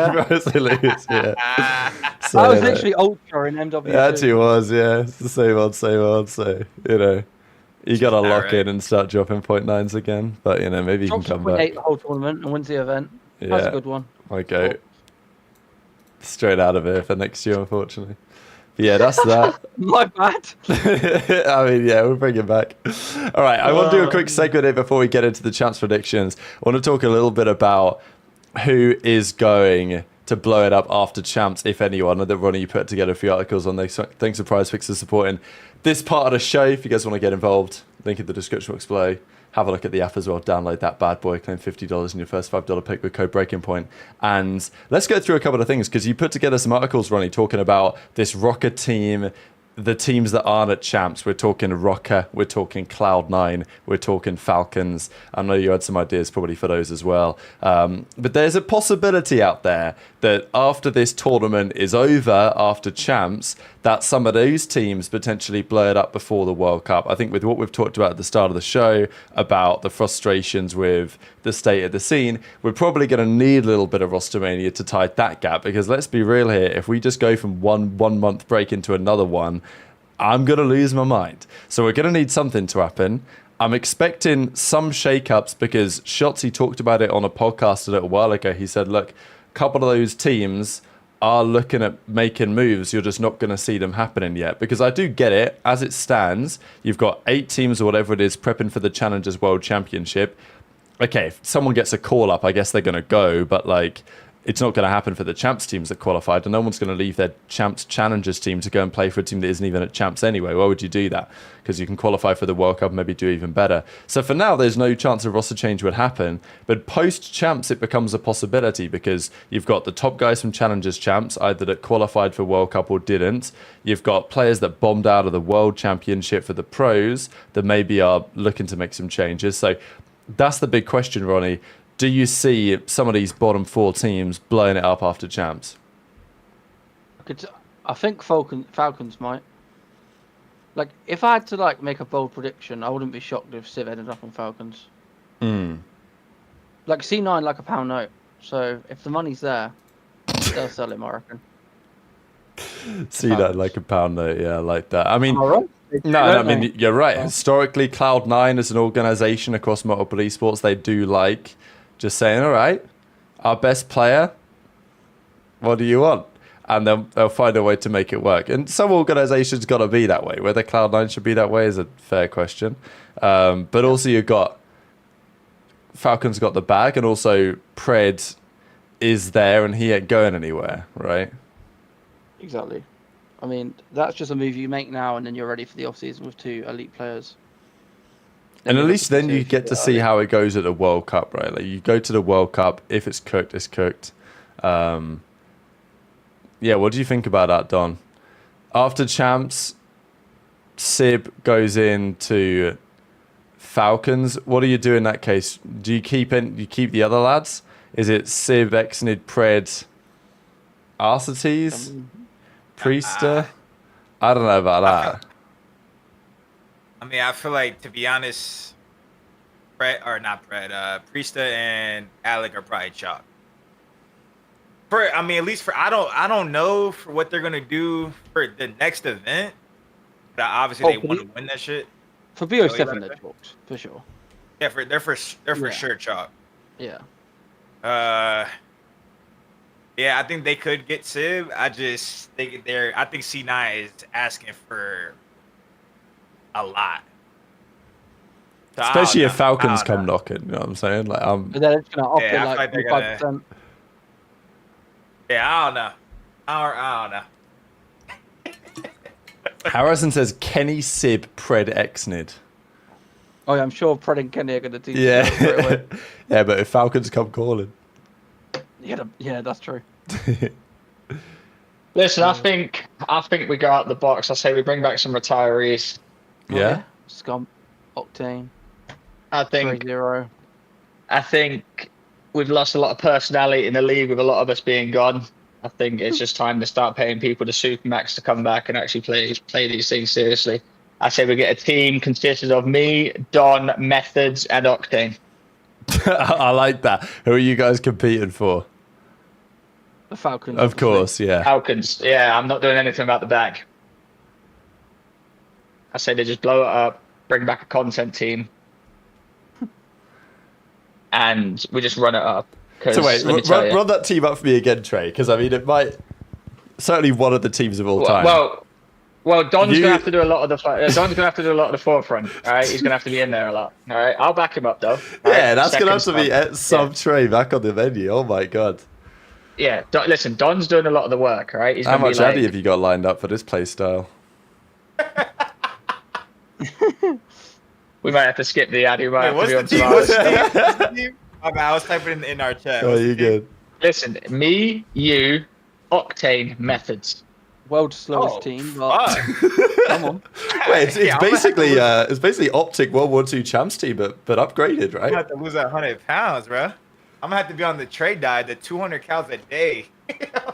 1, fries, they lose. Yeah. They lose, yeah. So, I was literally ultra in MW. It actually was, yeah. It's the same old. So, you know, you got to lock right. in and start dropping 0.9s again. But, you know, maybe you can Drops come back. the whole tournament and wins the event. Yeah. That's a good one. My goat. Straight out of here for next year, unfortunately. But yeah, that's that. My bad. I mean, yeah, we'll bring it back. All right, I want to do a quick segment here before we get into the champs predictions. I want to talk a little bit about who is going to blow it up after champs, if anyone. I know that Ronnie, you put together a few articles on this. Thanks for Prize Picks for supporting this part of the show. If you guys want to get involved, link in the description box below. Have a look at the app as well. Download that bad boy. Claim $50 in your first $5 pick with code Breaking Point. And let's go through a couple of things because you put together some articles, Ronnie, talking about this Rocker team, the teams that aren't at champs. We're talking Rocker, we're talking Cloud9, we're talking Falcons. I know you had some ideas probably for those as well. But there's a possibility out there that after this tournament is over, after champs, that some of those teams potentially blow it up before the World Cup. I think with what we've talked about at the start of the show, about the frustrations with the state of the scene, we're probably going to need a little bit of Rostermania to tide that gap. Because let's be real here, if we just go from one month break into another one, I'm going to lose my mind. So we're going to need something to happen. I'm expecting some shake-ups because Shotzi talked about it on a podcast a little while ago. He said, look, a couple of those teams are looking at making moves. You're just not going to see them happening yet. Because I do get it. As it stands, you've got 8 teams or whatever it is prepping for the Challengers World Championship. Okay, if someone gets a call-up, I guess they're going to go. But, like, it's not going to happen for the champs teams that qualified, and no one's going to leave their champs challengers team to go and play for a team that isn't even at champs anyway. Why would you do that? Because you can qualify for the World Cup and maybe do even better. So for now, there's no chance of roster change would happen, but post champs it becomes a possibility because you've got the top guys from challengers champs either that qualified for World Cup or didn't. You've got players that bombed out of the World Championship for the pros that maybe are looking to make some changes. So that's the big question, Ronnie. Do you see some of these bottom 4 teams blowing it up after champs? I think Falcons might. Like, if I had to like make a bold prediction, I wouldn't be shocked if Civ ended up on Falcons. Like C9, like a pound note. So if the money's there, they'll sell him, I reckon. See that like a pound note, yeah, I like that. I mean, Am I wrong? no, I mean, you're right. Historically, Cloud9 as an organization across multiple esports, they do like just saying, all right, our best player, what do you want? And then they'll find a way to make it work. And some organizations got to be that way. Whether Cloud9 should be that way is a fair question. But also you've got Falcons got the bag, and also Pred is there and he ain't going anywhere, right? Exactly. I mean, that's just a move you make now, and then you're ready for the off season with 2 elite players. And at you're least looking then to you see get if to you're see early. how it goes at the World Cup, right? Like you go to the World Cup, if it's cooked, it's cooked. Yeah, what do you think about that, Don? After champs, Sib goes into Falcons. What do you do in that case? Do you keep the other lads? Is it Sib, Exnid, Pred, Arcetes, Priester? I don't know about that. I mean, I feel like, to be honest, Priesta and Alec are probably chalk. I mean, at least I don't know for what they're gonna do for the next event. But obviously they want to win that shit. For BO7, they're chalked, for sure. Yeah, they're for sure chalk. Yeah. Yeah, I think they could get Civ. I think C9 is asking for a lot. So Especially if Falcons come knocking, you know what I'm saying? Like, But they're just gonna up it I like feel like 5%. Yeah, I don't know. I don't know. Harrison says Kenny, Sib, Pred, Exnid. Oh yeah, I'm sure Pred and Kenny are gonna do Yeah. straight away. Yeah, but if Falcons come calling. Yeah, that's true. Listen, I think we go out the box. I say we bring back some retirees. Yeah. Scump, Octane, I think 0. I think we've lost a lot of personality in the league with a lot of us being gone. I think it's just time to start paying people to supermax to come back and actually play these things seriously. I say we get a team consisted of me, Don, Methods, and Octane. I like that. Who are you guys competing for? The Falcons. Of course, yeah. Falcons. Yeah, I'm not doing anything about the bag. I say they just blow it up, bring back a content team, and we just run it up. So wait, run that team up for me again, Trey, because I mean, it might certainly one of the teams of all time. Well, Don's gonna have to do a lot of the forefront. All right, he's gonna have to be in there a lot. All right, I'll back him up though. Yeah, that's gonna have to be sub Trey back on the menu. Oh my god. Yeah, listen, Don's doing a lot of the work. All right, he's how much Addy have you got lined up for this play style? We might have to skip the Addy. What's the team? I was typing in our chat. Oh, you good? Listen, me, you, Octane, Methods. World's slowest team. But come on. Wait, it's basically OpTic World War II champs team, but upgraded, right? I'm gonna have to lose 100 pounds, bro. I'm gonna have to be on the trade diet, the 200 calories a day.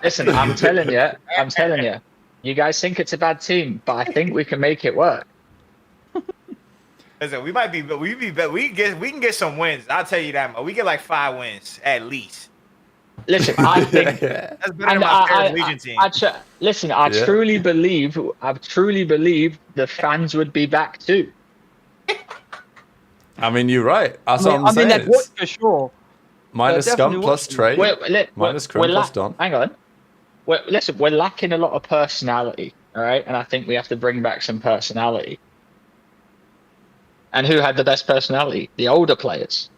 Listen, I'm telling you. You guys think it's a bad team, but I think we can make it work. Listen, we can get some wins. I'll tell you that, man. We get like 5 wins at least. Listen, I think that's better than my Paris Legion team. I truly believe the fans would be back too. I mean, you're right. That's what I'm saying. I mean, that for sure. Minus Scum plus Trey, minus Chrome plus Don. Hang on. Listen, we're lacking a lot of personality, all right? And I think we have to bring back some personality. And who had the best personality? The older players.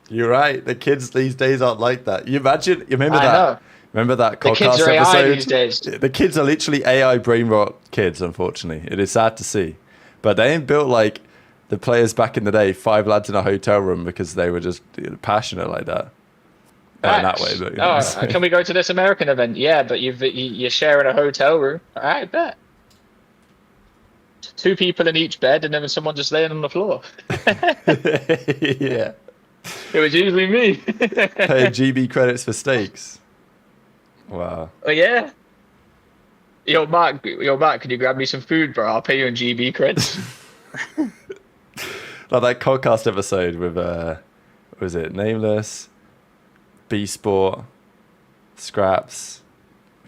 You're right. The kids these days aren't like that. You remember that? Know. Remember that the kids podcast are AI episode? these days. The kids are literally AI brain rot kids, unfortunately. It is sad to see. But they ain't built like the players back in the day, 5 lads in a hotel room because they were just passionate like that. Not in that way, but can we go to this American event? Yeah, but you're sharing a hotel room. All right, bet. 2 people in each bed, and then someone just laying on the floor. Yeah. It was usually me. Paying GB credits for steaks. Wow. Oh yeah. Yo, Mark, can you grab me some food, bro? I'll pay you in GB credits. Like that podcast episode with was it Nameless, B Sport, Scraps,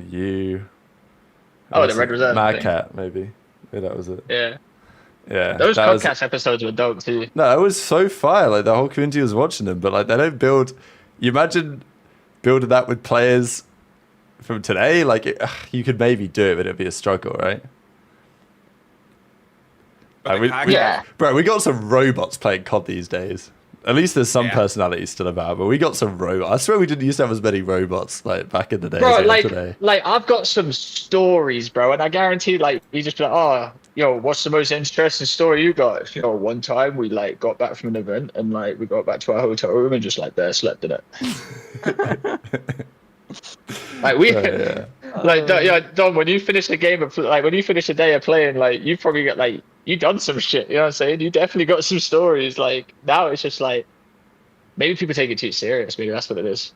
you. Oh, the Red Reserve Mad thing. Cat, maybe. Yeah, that was it. Yeah. Yeah. Those podcast episodes were dope too. No, it was so fire. Like the whole community was watching them, but like they don't build. You imagine building that with players from today. Like you could maybe do it, but it'd be a struggle, right? Like, Yeah. Bro, we got some robots playing COD these days. At least there's some Yeah. personality still about, but we got some robots. I swear we didn't used to have as many robots like back in the day Bro, as we have like, today. like I've got some stories, bro, and I guarantee, like, you just be like, oh, yo, what's the most interesting story you got? You know, one time we like got back from an event and like we got back to our hotel room and just like there slept in it. Like we, Yeah. like, yeah, Dom, when you finish a game of like when you finish a day of playing, like you probably got like you done some shit. You know what I'm saying? You definitely got some stories. Like now it's just like maybe people take it too serious. Maybe that's what it is.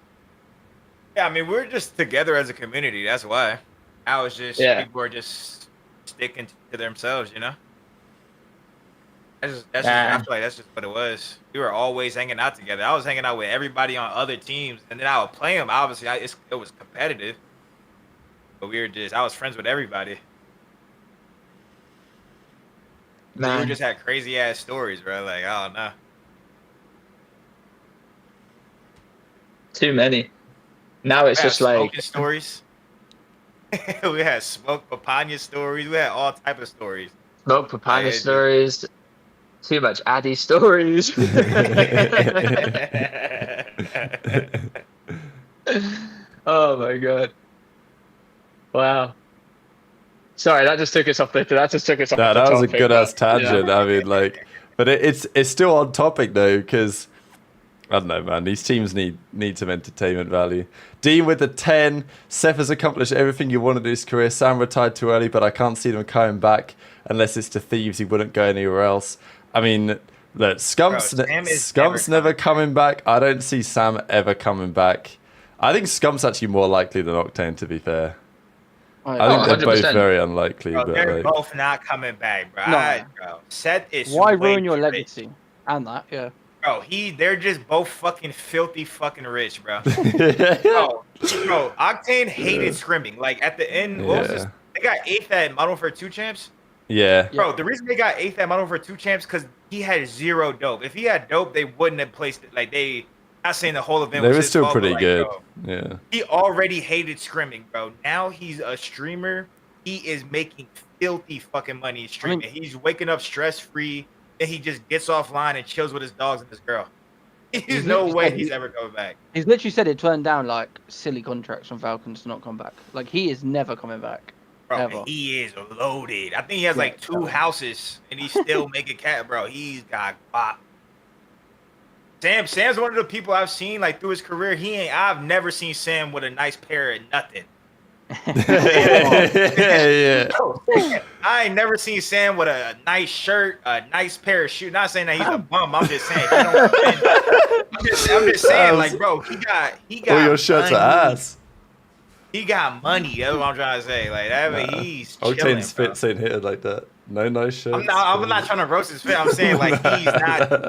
Yeah, I mean, we're just together as a community. That's why. Now it's just Yeah. people are just sticking to themselves, you know. That's Nah. I feel like that's just what it was. We were always hanging out together. I was hanging out with everybody on other teams, and then I would play them. Obviously, it was competitive, but I was friends with everybody. We Man. just had crazy ass stories, bro. Like I don't know. Too many. Now it's We had just like smoking stories. We had smoke papaya stories. We had all type of stories. smoke papaya Yeah, stories. Too much Addy stories. Oh my god! Wow. Sorry, that just took us off the. That just took us off No, the that was a topic, good ass but, yeah. tangent. I mean, like, but it's still on topic though, because I don't know, man. These teams need some entertainment value. Dean with the 10. Seth has accomplished everything you wanted in his career. Sam retired too early, but I can't see them coming back unless it's to Thieves. He wouldn't go anywhere else. I mean, look, Scump's never coming back. I don't see Sam ever coming back. I think Scump's actually more likely than Octane, to be fair. I think they're both 100%. very unlikely. Bro, but they're like, both not coming back, bro. No. Bro. Seth is Why way ruin your too rich. legacy? And that, yeah. Bro, they're just both fucking filthy fucking rich, bro. Bro, Octane hated scrimming. Like at the end, what was this? Yeah. They got 8th at Modern Warfare 2 champs. yeah. Bro, the reason they got 8th at Modern Warfare 2 champs because he had 0 dope. If he had dope, they wouldn't have placed it. Like not saying the whole event They was were his still fault, but, pretty like, good. bro, Yeah. he already hated scrimming, bro. Now he's a streamer. He is making filthy fucking money streaming. He's waking up stress free, and he just gets offline and chills with his dogs and his girl. There's no way he's ever coming back. He's literally said it turned down like silly contracts from Falcons to not come back. Like he is never coming back. Bro, Ever. he is loaded. I think he has Yeah, like 2 houses, and he's still making cat, bro. He's got bop. Sam's one of the people I've seen like through his career. I've never seen Sam with a nice pair of nothing. yeah. I ain't never seen Sam with a nice shirt, a nice pair of shoes. Not saying that he's a bum. I'm just saying. I'm just saying, like, bro, he got. All your shirts money. are ass. He got money. That's what I'm trying to say. Like that, he's chilling. Octane's Bro. fits ain't here like that. No nice shirts. I'm not trying to roast his fit. I'm saying like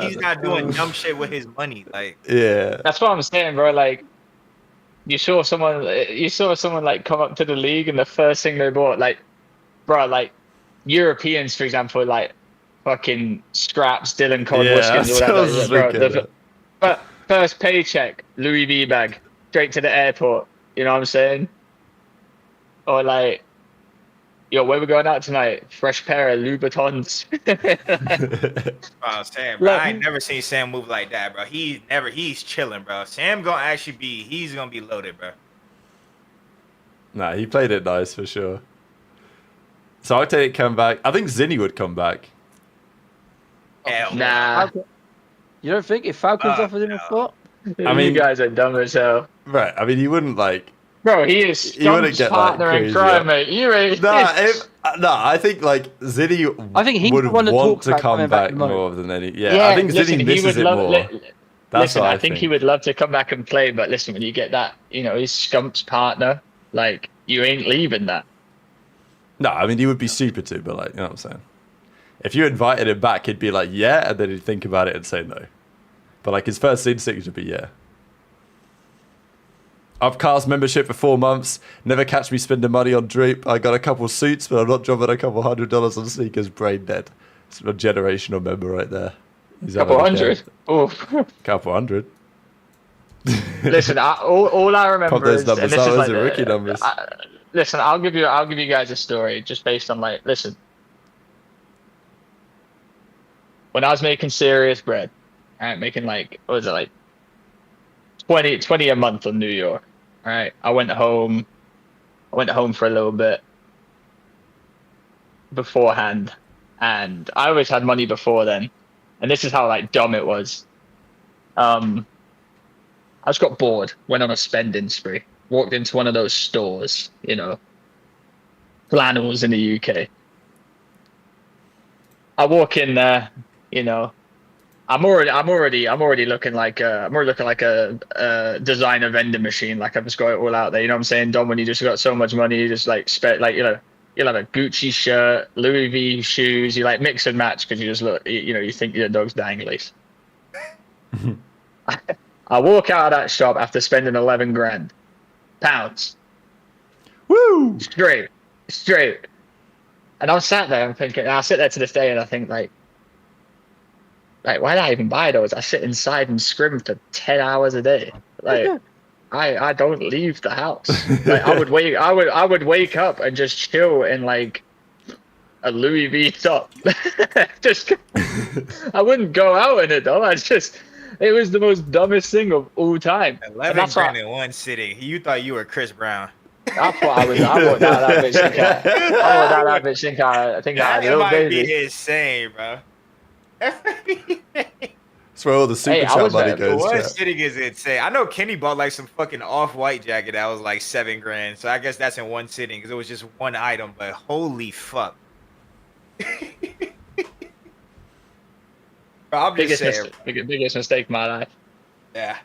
he's not doing dumb shit with his money. Like Yeah. That's what I'm saying, bro. Like, you saw someone like come up to the league, and the first thing they bought, like, bro, like Europeans, for example, like fucking Scraps, Dylan Cod, Yeah, Whiskins, all I was that, bro. thinking that. But first paycheck, Louis V bag, straight to the airport. You know what I'm saying? Or like, yo, where we going out tonight? Fresh pair of Louboutins. I'm saying, bro, I ain't never seen Sam move like that, bro. He's chilling, bro. Sam gonna actually he's gonna be loaded, bro. Nah, he played it nice for sure. So Octane come back. I think Zinni would come back. Hell Nah. You don't think if Falcons offered him a spot? I mean, you guys are dumb as hell. Right. I mean, he wouldn't like. Bro, he is You wouldn't Scump's get that partner in crazy, crime, yeah. mate. You ain't. I think like Zinni I think he's would the one that want talks to about come coming back back the most. more than any. Yeah, I think listen, Zinni he misses would it love. more. That's Listen, what I think he would love to come back and play, but listen, when you get that, you know, he's Scump's partner, like, you ain't leaving that. No, I mean, he would be stupid to, but like, you know what I'm saying? If you invited him back, he'd be like, yeah, and then he'd think about it and say no. But like, his first instinct would be yeah. Upcast membership for 4 months. Never catch me spending money on drip. I got a couple suits, but I'm not dropping a couple $100 on sneakers. Brain dead. It's a generational member right there. He's Couple having a hundred. Oh, couple hundred. listen, all I remember Pop those is, numbers. and this That is was like the rookie numbers. listen, I'll give you guys a story just based on like, listen. When I was making serious bread, All right, making like what was it like 20 a month on New York. All right, I went home for a little bit beforehand, and I always had money before then. And this is how like dumb it was. I just got bored, went on a spending spree, walked into one of those stores, flannels in the UK. I walk in there, you know, I'm already looking like a designer vending machine. Like I've just got it all out there. You know what I'm saying? Dom, when you just got so much money, you just like spend like, you'll have a Gucci shirt, Louis V shoes, you like mix and match because you just look, you think your dog's dying at least. I walk out of that shop after spending 11 grand pounds. Woo! Straight. And I'm sat there, I'm thinking, and I sit there to this day and I think like, why did I even buy those? I sit inside and scrim for 10 hours a day. Like, I don't leave the house. Like, I would wake up and just chill in like a Louis V top. Just, I wouldn't go out in it though. It was the most dumbest thing of all time. 11 grand in one sitting. You thought you were Chris Brown. That's what I was. I walked out of that bitch thinking. I walked out of that bitch thinking. I think I had a little baby. That might be insane, bro. That's where all the super chat money goes. One sitting is insane. I know Kenny bought like some fucking off-white jacket that was like 7 grand. So I guess that's in one sitting because it was just one item. But holy fuck. Bro, I'm just saying. Biggest mistake of my life. Yeah.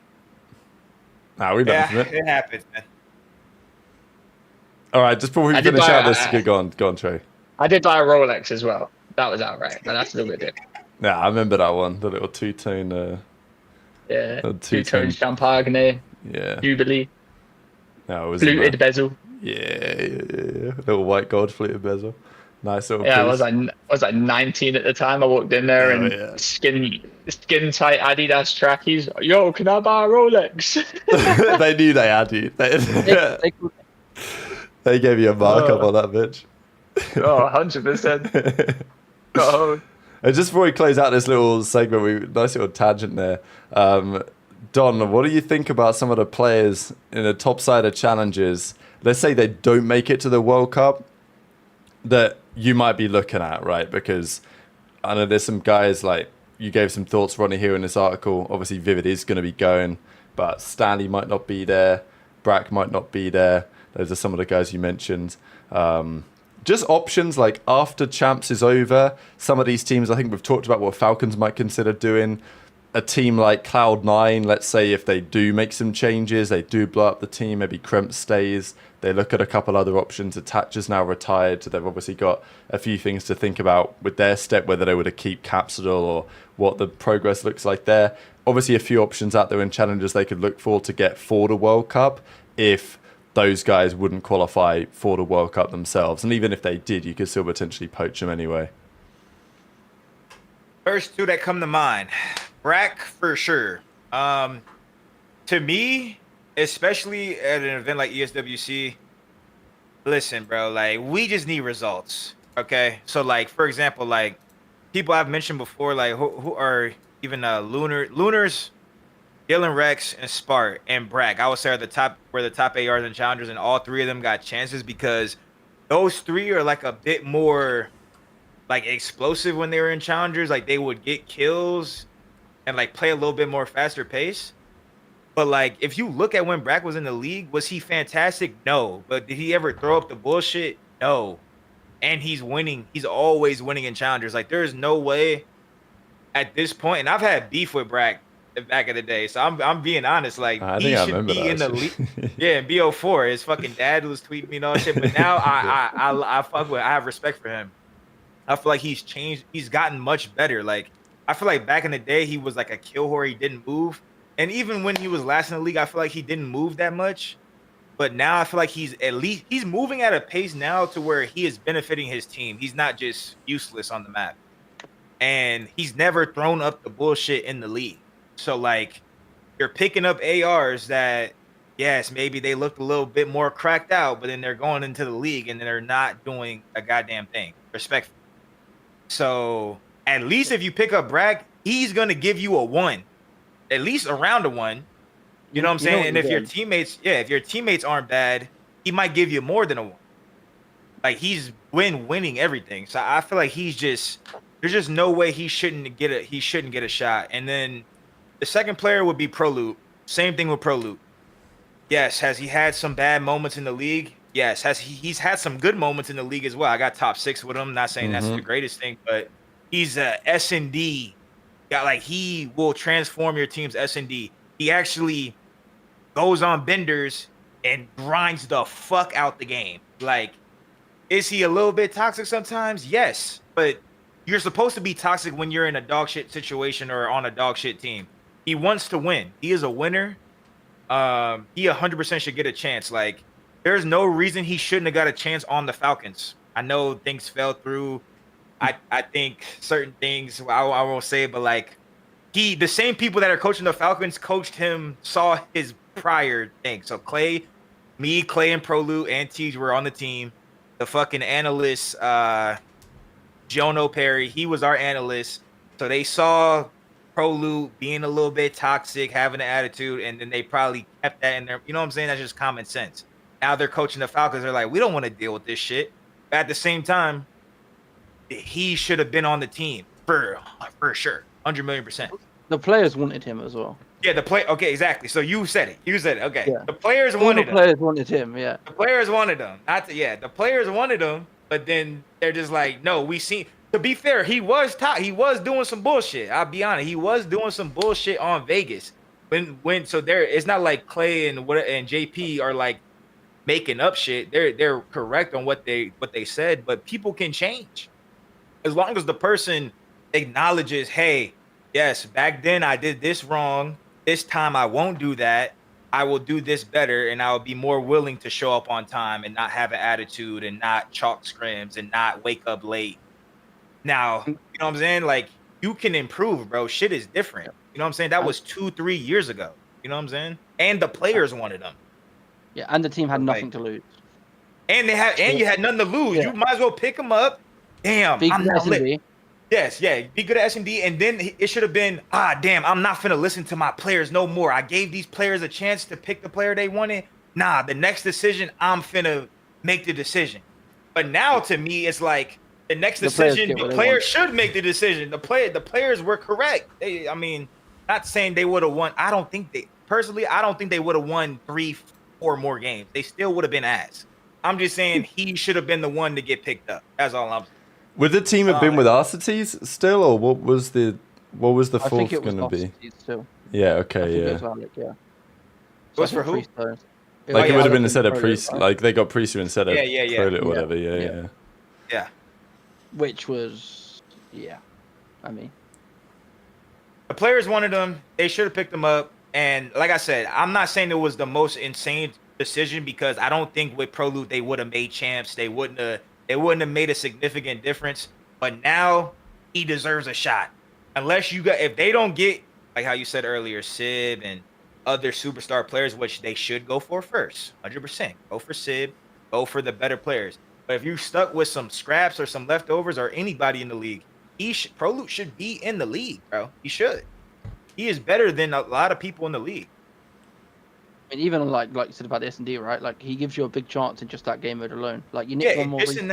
Nah, we done from it. It happens, man. All right, just before we finish out this, go on, Trey. I did buy a Rolex as well. That was outright, but that's a little bit different. Yeah, I remember that one, the little two-tone. Two-tone champagne. Yeah. Jubilee. No, it was fluted bezel. Yeah. Little white gold fluted bezel. Nice little piece. I was like 19 at the time. I walked in there skin tight Adidas trackies. Yo, can I buy a Rolex? They knew they had you. They gave you a markup on that bitch. 100%. And just before we close out this little segment, nice little tangent there. Don, what do you think about some of the players in the top side of challenges? Let's say they don't make it to the World Cup that you might be looking at, right? Because I know there's some guys like you gave some thoughts, Ronnie, here in this article. Obviously, Vivid is going to be going, but Stanley might not be there. Brack might not be there. Those are some of the guys you mentioned. Just options like after Champs is over, some of these teams, I think we've talked about what Falcons might consider doing. A team like Cloud9, let's say if they do make some changes, they do blow up the team, maybe Kremp stays, they look at a couple other options. Attach now retired, so they've obviously got a few things to think about with their step, whether they were to keep Capsidal or what the progress looks like there. Obviously a few options out there in challenges they could look for to get for the World Cup if those guys wouldn't qualify for the World Cup themselves. And even if they did, you could still potentially poach them anyway. First two that come to mind. Brack, for sure. To me, especially at an event like ESWC, listen, bro, like, we just need results, okay? So, like, for example, like, people I've mentioned before, like, who are even Lunars, Dylan Rex, and Spart, and Brack, I would say are the top ARs and challengers, and all three of them got chances because those three are, like, a bit more, like, explosive when they were in challengers. Like, they would get kills and, like, play a little bit more faster pace. But, like, if you look at when Brack was in the league, was he fantastic? No. But did he ever throw up the bullshit? No. And he's winning. He's always winning in challengers. Like, there is no way at this point. And I've had beef with Brack back in the day. So I'm being honest. Like, he should be in the league. Yeah, in BO4. His fucking dad was tweeting me and all that shit. But now I fuck with. I have respect for him. I feel like he's changed. He's gotten much better. Like, I feel like back in the day, he was like a kill whore. He didn't move. And even when he was last in the league, I feel like he didn't move that much. But now I feel like he's moving at a pace now to where he is benefiting his team. He's not just useless on the map. And he's never thrown up the bullshit in the league. So, like, you're picking up ARs that, yes, maybe they look a little bit more cracked out, but then they're going into the league and they're not doing a goddamn thing. Respectfully. So, at least if you pick up Brack, he's going to give you a 1. at least around a 1. You know what I'm saying? And if your teammates aren't bad, he might give you more than a 1. Like he's winning everything. So I feel like there's just no way he shouldn't get a shot. And then the second player would be Proloop. Same thing with Proloop. Yes, has he had some bad moments in the league? Yes. He's had some good moments in the league as well. I got top 6 with him. Not saying that's the greatest thing, but he's a S&D. Yeah, like he will transform your team's S&D. He actually goes on benders and grinds the fuck out the game. Like, is he a little bit toxic sometimes? Yes, but you're supposed to be toxic when you're in a dog shit situation or on a dog shit team. He wants to win. He is a winner. He 100% should get a chance. Like, there's no reason he shouldn't have got a chance on the Falcons. I know things fell through. I think certain things I won't say, but like the same people that are coaching the Falcons coached him, saw his prior thing. So Clay and Prolu and Tej were on the team. The fucking analyst, Jono Perry, he was our analyst. So they saw Prolu being a little bit toxic, having an attitude, and then they probably kept that in there. You know what I'm saying? That's just common sense. Now they're coaching the Falcons. They're like, we don't want to deal with this shit. But at the same time, he should have been on the team for sure, 100 million%. The players wanted him as well. Yeah, okay, exactly. So you said it. Okay. Yeah. The players All wanted the players wanted him, yeah. The players wanted him. The players wanted him, but then they're just like, no, to be fair, he was doing some bullshit. I'll be honest. He was doing some bullshit on Vegas. It's not like Clay and JP are like making up shit. They're correct on what they said, but people can change. As long as the person acknowledges, hey, yes, back then I did this wrong. This time I won't do that. I will do this better, and I will be more willing to show up on time and not have an attitude and not chalk scrims and not wake up late. Now, you know what I'm saying? Like, you can improve, bro. Shit is different. You know what I'm saying? That was 2-3 years ago. You know what I'm saying? And the players wanted them. Yeah, and the team had nothing to lose. And you had nothing to lose. Yeah. You might as well pick them up. Damn, I'm not lit. Yes, yeah, be good at S&D, and then it should have been, damn, I'm not finna listen to my players no more. I gave these players a chance to pick the player they wanted. Nah, the next decision, I'm finna make the decision. But now, to me, it's like the next decision, the players should make the decision. The players were correct. Not saying they would have won. I don't think they would have won 3-4 more games. They still would have been ass. I'm just saying he should have been the one to get picked up. That's all I'm saying. Would the team have been with Arcetes still, or what was the fourth going to be? Still. Yeah. Okay. Yeah. Yeah. What's for who? Like it would have been instead of Priest. Right? Like they got Priest instead of Prolit or whatever. Yeah. Which was the players wanted them. They should have picked them up. And like I said, I'm not saying it was the most insane decision because I don't think with Proloop they would have made champs. They wouldn't have made a significant difference. But now he deserves a shot. If they don't get, like how you said earlier, Sib and other superstar players, which they should go for first, 100%. Go for Sib, go for the better players. But if you're stuck with some scraps or some leftovers or anybody in the league, Proloop should be in the league, bro. He should. He is better than a lot of people in the league. I mean, even like you said about the S&D, right? Like he gives you a big chance in just that game mode alone. Like you need one more. Just in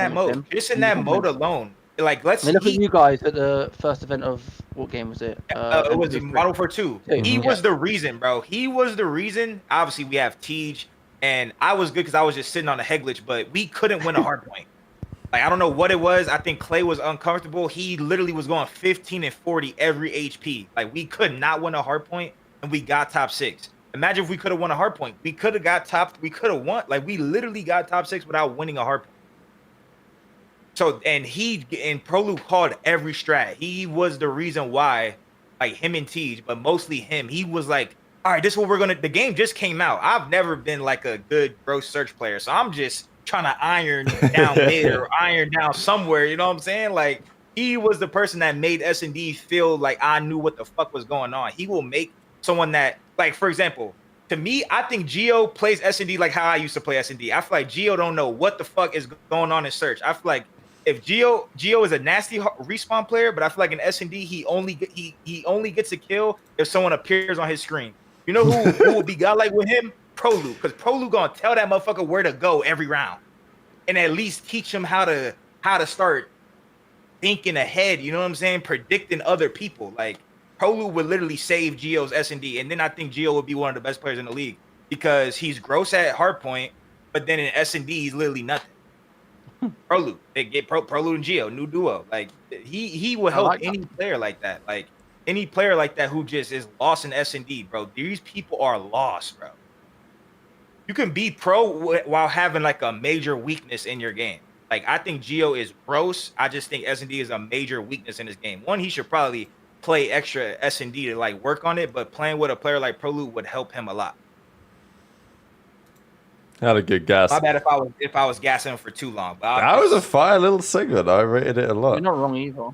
that mode alone. Like look at you guys at the first event of what game was it? It was Modern Warfare 2. He was the reason, bro. He was the reason. Obviously, we have Tej, and I was good because I was just sitting on the head glitch, but we couldn't win a hard point. Like I don't know what it was. I think Clay was uncomfortable. He literally was going 15 and 40 every HP. Like we could not win a hard point, and we got top 6. Imagine if we could have won a hard point. We could have got top. We could have won. Like we literally got top 6 without winning a hard point. So and Proloop called every strat. He was the reason why, like him and Tej, but mostly him. He was like, all right, this is what we're gonna. The game just came out. I've never been like a good gross search player, so I'm just trying to iron down mid or iron down somewhere. You know what I'm saying? Like he was the person that made S&D feel like I knew what the fuck was going on. He will make someone that. Like, for example, to me, I think Gio plays S&D like how I used to play S&D. I feel like Gio don't know what the fuck is going on in search. I feel like if Geo is a nasty respawn player, but I feel like in S&D he only gets a kill if someone appears on his screen. You know who would be godlike with him? Prolu, because Prolu gonna tell that motherfucker where to go every round, and at least teach him how to start thinking ahead. You know what I'm saying? Predicting other people. Like Prolu would literally save Geo's S&D, and then I think Geo would be one of the best players in the league because he's gross at hardpoint, but then in S&D he's literally nothing. Prolu, they get Prolu and Geo, new duo. Like he will help any player like that. Like any player like that who just is lost in S&D, bro. These people are lost, bro. You can be pro while having like a major weakness in your game. Like I think Geo is gross. I just think S&D is a major weakness in his game. One, he should probably play extra S&D to like work on it, but playing with a player like Prolu would help him a lot. Had a good gas. My bad if I was gassing him for too long. But That was a fire little segment. I rated it a lot. You're not wrong either.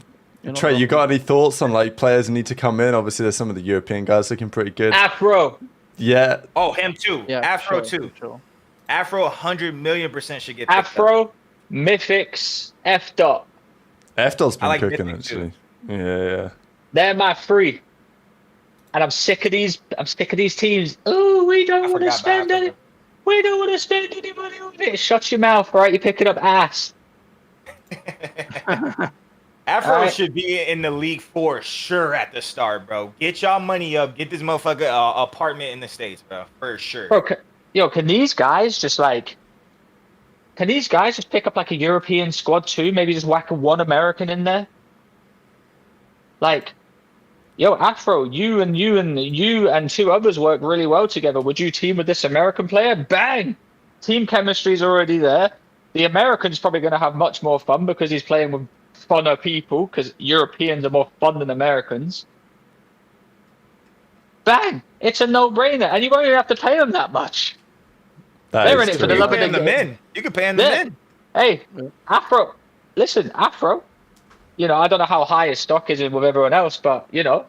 Trey, you got any thoughts on like players who need to come in? Obviously, there's some of the European guys looking pretty good. Afro. Yeah. Oh, him too. Yeah, Afro sure, too. Sure. Afro 100,000,000% should get picked Afro, up. Mythics, F dot. F-Dot's been I like cooking Mythic actually. too. Yeah. They're my three. And I'm sick of these teams. Oh, we don't want to forgot spend about any. Afro. We don't want to spend any money on it. Shut your mouth, right? You're picking up ass. Afro Alright. should be in the league for sure at the start, bro. Get y'all money up. Get this motherfucker apartment in the States, bro. For sure. Bro, can these guys just like... Can these guys just pick up like a European squad too? Maybe just whack one American in there? Like... Yo, Afro, you and two others work really well together. Would you team with this American player? Bang! Team chemistry's already there. The American's probably going to have much more fun because he's playing with funner people, because Europeans are more fun than Americans. Bang! It's a no-brainer, and you won't even have to pay them that much. They're in it for the You love can of pay the him the game. men. You can pay him the men. Hey, Afro, listen, Afro, you know, I don't know how high his stock is with everyone else, but, you know,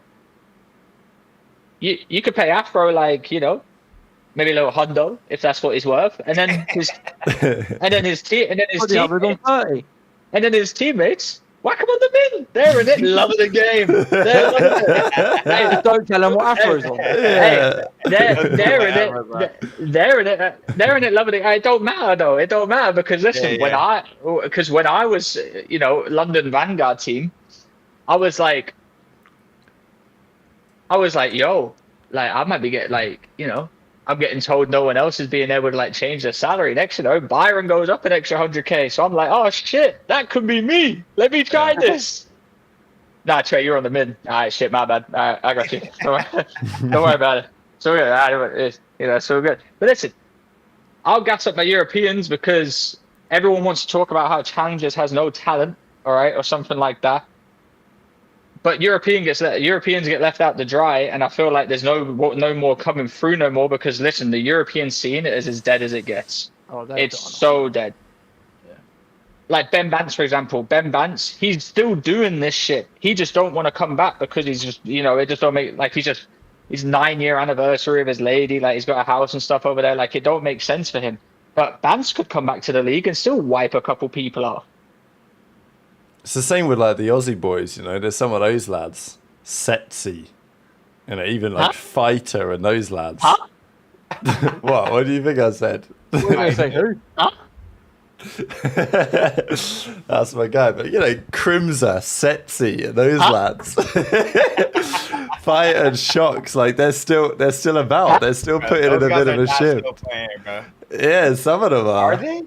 you could pay Afro, like, you know, maybe a little hundo, if that's what he's worth, and then his teammates, whack him on the mid. They're in it, loving the game. They're loving it. Hey, Don't tell them what Afro's on. hey, they're in it. They're in it, loving it. It don't matter though. It don't matter because listen, when I was, you know, London Vanguard team, I was like, yo, like I might be getting like, you know, I'm getting told no one else is being able to like change their salary. Next, you know, Byron goes up an extra 100K. So I'm like, oh shit, that could be me. Let me try this. Nah, Trey, you're on the mid. All right, shit, my bad. All right, I got you. Don't worry about it. So good. You know, so good. But listen, I'll gas up my Europeans because everyone wants to talk about how Challengers has no talent, all right, or something like that. But Europeans get left out to dry, and I feel like there's no more coming through no more because listen, the European scene is as dead as it gets. Oh, it's so dead. Yeah. Like Ben Bance, for example. Ben Bance, he's still doing this shit. He just don't want to come back because he's just, you know, it just don't make like his 9-year anniversary of his lady, like he's got a house and stuff over there. Like it don't make sense for him. But Bance could come back to the league and still wipe a couple people off. It's the same with like the Aussie boys, you know. There's some of those lads, Setsy, you know, even like Fighter and those lads. Huh? What do you think I said? What did I say? Who? Huh? That's my guy. But you know, Crimza, Setsy, and those lads. Fighter and Shocks, like they're still about. They're still putting in a bit of a shift. Yeah, some of them are. Are they?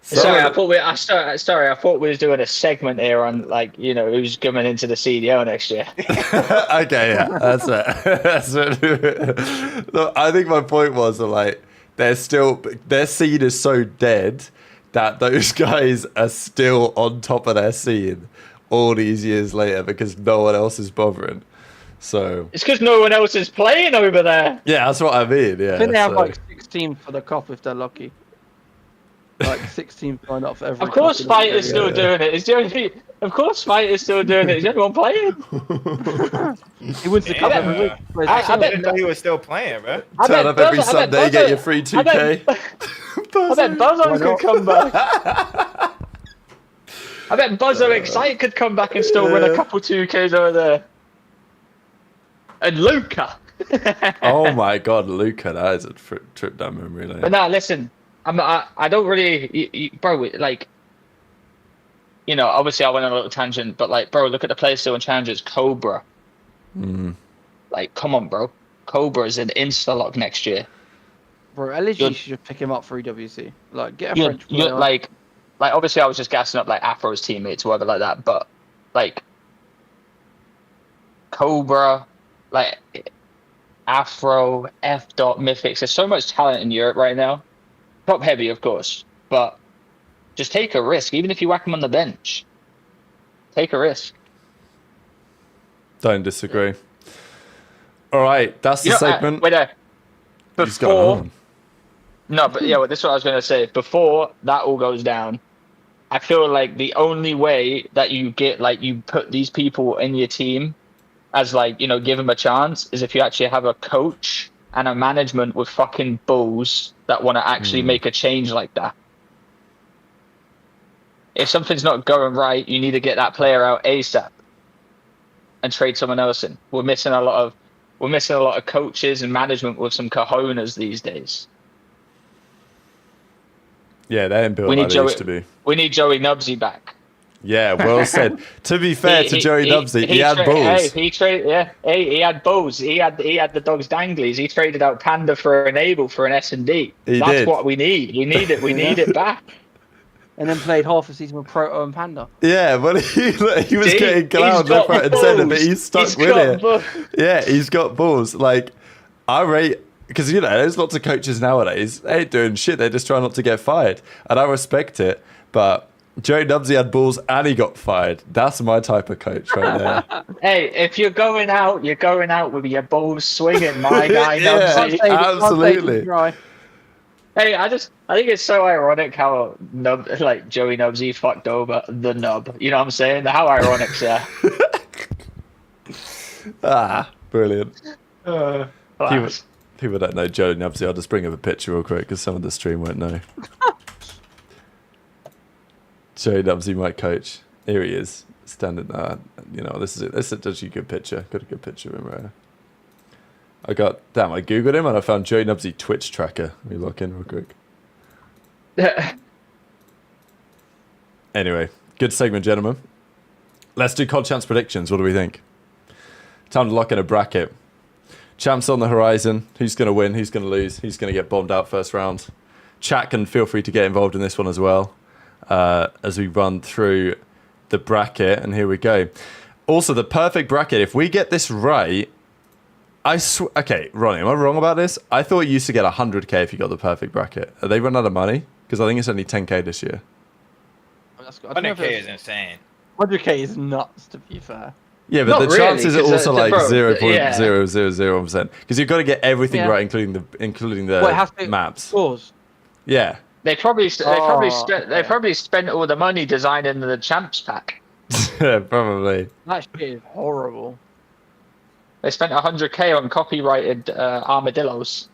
Sorry, I thought we was doing a segment here on like, you know, who's coming into the CDL next year. Okay, yeah, that's it. That's it. Look, I think my point was that, like their scene is so dead that those guys are still on top of their scene all these years later because no one else is bothering. So it's because no one else is playing over there. Yeah, that's what I mean. Yeah, I think they have like 16 for the COP if they're lucky. Like 16 sign up for every. Of course, Fighter's still doing it. It's the only. Of course, Fighter's still doing it. Is everyone playing? He wins the cup every week. I didn't know he was still playing, bro. Turn up every Sunday, get your free 2K. I bet Buzzon could come back. I bet Buzzo Excite could come back and still win a couple 2Ks over there. And Luca. Oh my God, Luca, that is a trip down memory lane. But now, listen, I don't really, bro. Like, you know, obviously I went on a little tangent, but like, bro, look at the players still in challenges. Cobra. Like, come on, bro. Cobra is an insta lock next year. Bro, I literally should just pick him up for EWC. Like, get a French player. Like, obviously I was just gassing up like Afro's teammates, whatever like that. But like, Cobra, like Afro, F. Mythics. There's so much talent in Europe right now. Top heavy, of course, but just take a risk. Even if you whack him on the bench, take a risk. Don't disagree. All right, that's the segment. Before, no, but yeah, well, this is what I was going to say. Before that all goes down, I feel like the only way that you get, like, you put these people in your team as, like, you know, give them a chance is if you actually have a coach and a management with fucking balls that want to actually make a change like that. If something's not going right, you need to get that player out ASAP and trade someone else in. We're missing a lot of coaches and management with some cojones these days. Yeah, they ain't built like they used to be. We need Joey Nubsy back. Yeah, well said. To be fair to Joey Nubsy, he had balls. Hey, he had balls. He had the dog's danglies. He traded out Panda for an Able for an S&D. That's what we need. We need it. We need it back. And then played half a season with Proto and Panda. Yeah, but he was getting clowned left, right, and centre, but he's stuck with it. Yeah, he's got balls. Like, I rate, because, you know, there's lots of coaches nowadays. They ain't doing shit. They just try not to get fired. And I respect it. But Joey Nubsy had balls and he got fired. That's my type of coach right there. Hey, if you're going out with your balls swinging, my guy. Yeah, Nubsy. Absolutely. Hey, I think it's so ironic how Joey Nubsy fucked over the nub. You know what I'm saying? How ironic's that? Brilliant. People don't know Joey Nubsy. I'll just bring up a picture real quick because some of the stream won't know. Joey Nubsy, my coach. Here he is, standing there. You know, this is it. This is actually a good picture. Got a good picture of him right here. I googled him and I found Joey Nubsy Twitch tracker. Let me look in real quick. Anyway, good segment, gentlemen. Let's do COD Champs predictions. What do we think? Time to lock in a bracket. Champs on the horizon. Who's going to win? Who's going to lose? Who's going to get bombed out first round? Chat can feel free to get involved in this one as well as we run through the bracket. And here we go. Also, the perfect bracket. If we get this right, okay, Ronnie, am I wrong about this? I thought you used to get 100k if you got the perfect bracket. Are they run out of money? Because I think it's only 10k this year. 100k is insane. 100k is nuts, to be fair. Yeah, but the chances are also like 0.0001%. Because you've got to get everything right, including the maps. Scores. Yeah. They probably spent all the money designing the champs pack. Yeah, probably. That shit is horrible. They spent 100k on copyrighted armadillos.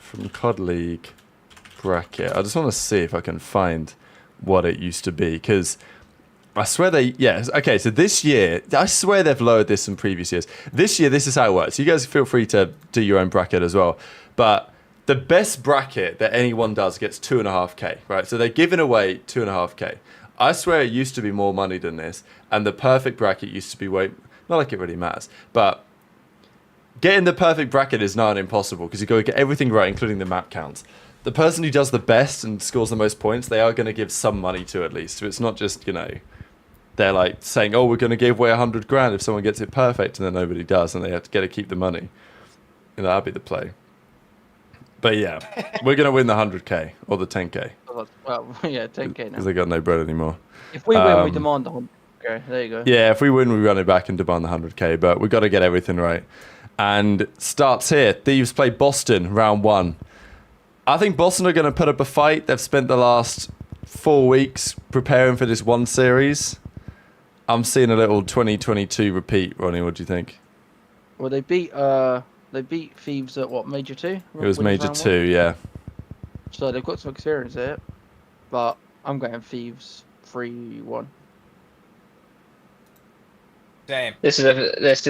From COD League bracket. I just want to see if I can find what it used to be, because I swear okay, so this year, I swear they've lowered this in previous years. This year, this is how it works. You guys feel free to do your own bracket as well. But the best bracket that anyone does gets 2.5k, right? So they're giving away 2.5k. I swear it used to be more money than this, and the perfect bracket used to be not like it really matters, but getting the perfect bracket is not impossible because you've got to get everything right, including the map counts. The person who does the best and scores the most points, they are going to give some money to at least. So it's not just, you know, they're like saying, oh, we're going to give away 100 grand if someone gets it perfect, and then nobody does, and they have to keep the money. You know, that'd be the play. But yeah, we're going to win the 100k or the 10k. Well, yeah, 10k now. Because they got no bread anymore. If we win, we demand the 100k. There you go. Yeah, if we win, we run it back and demand the 100k. But we've got to get everything right. And starts here. Thieves play Boston, round 1. I think Boston are going to put up a fight. They've spent the last 4 weeks preparing for this one series. I'm seeing a little 2022 repeat. Ronnie, what do you think? Well, they beat Thieves at what, Major 2? It was Major 2, yeah. So they've got some experience there, but I'm going Thieves 3-1. Same. This is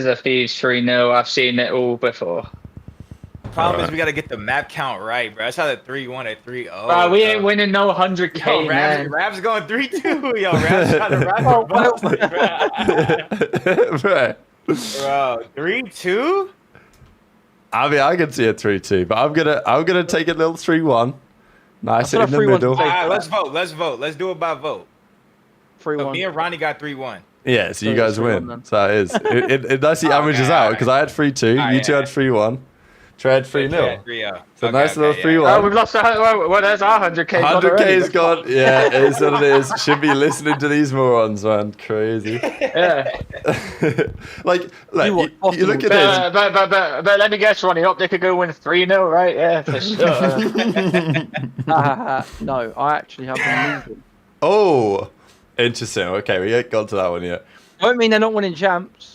a Thieves 3-0. I've seen it all before. Problem is we gotta get the map count right, bro. That's how the 3-1 at 3-0. Bro, we ain't winning no 100K, Yo, man. Rav's going 3-2. Yo, Rav's trying to wrap it Right. Bro, 3-2? I mean, I can see a 3-2, but I'm gonna take a little 3-1. Nice I in the feel a 3-1 middle. to All take. right, let's vote. Let's do it by vote. So 3-1. me and Ronnie got 3-1. Yeah, so you So guys it's 3-1 win. then. So it is. It nicely Okay, averages out alright. because I had 3-2, Alright, you two had 3-1, Trey had 3-0. 3-0. So nice little 3-1. Oh, we've lost. Well, there's our 100K. 100K is gone. Yeah, it is what it is. Should be listening to these morons, man. Crazy. Yeah. Like, look, You you look at this. But let me guess, Ronnie. Hope they could go win 3-0, right? Yeah, for sure. No, I actually have them losing. Oh, interesting. Okay, we ain't got to that one yet. Don't mean they're not winning champs.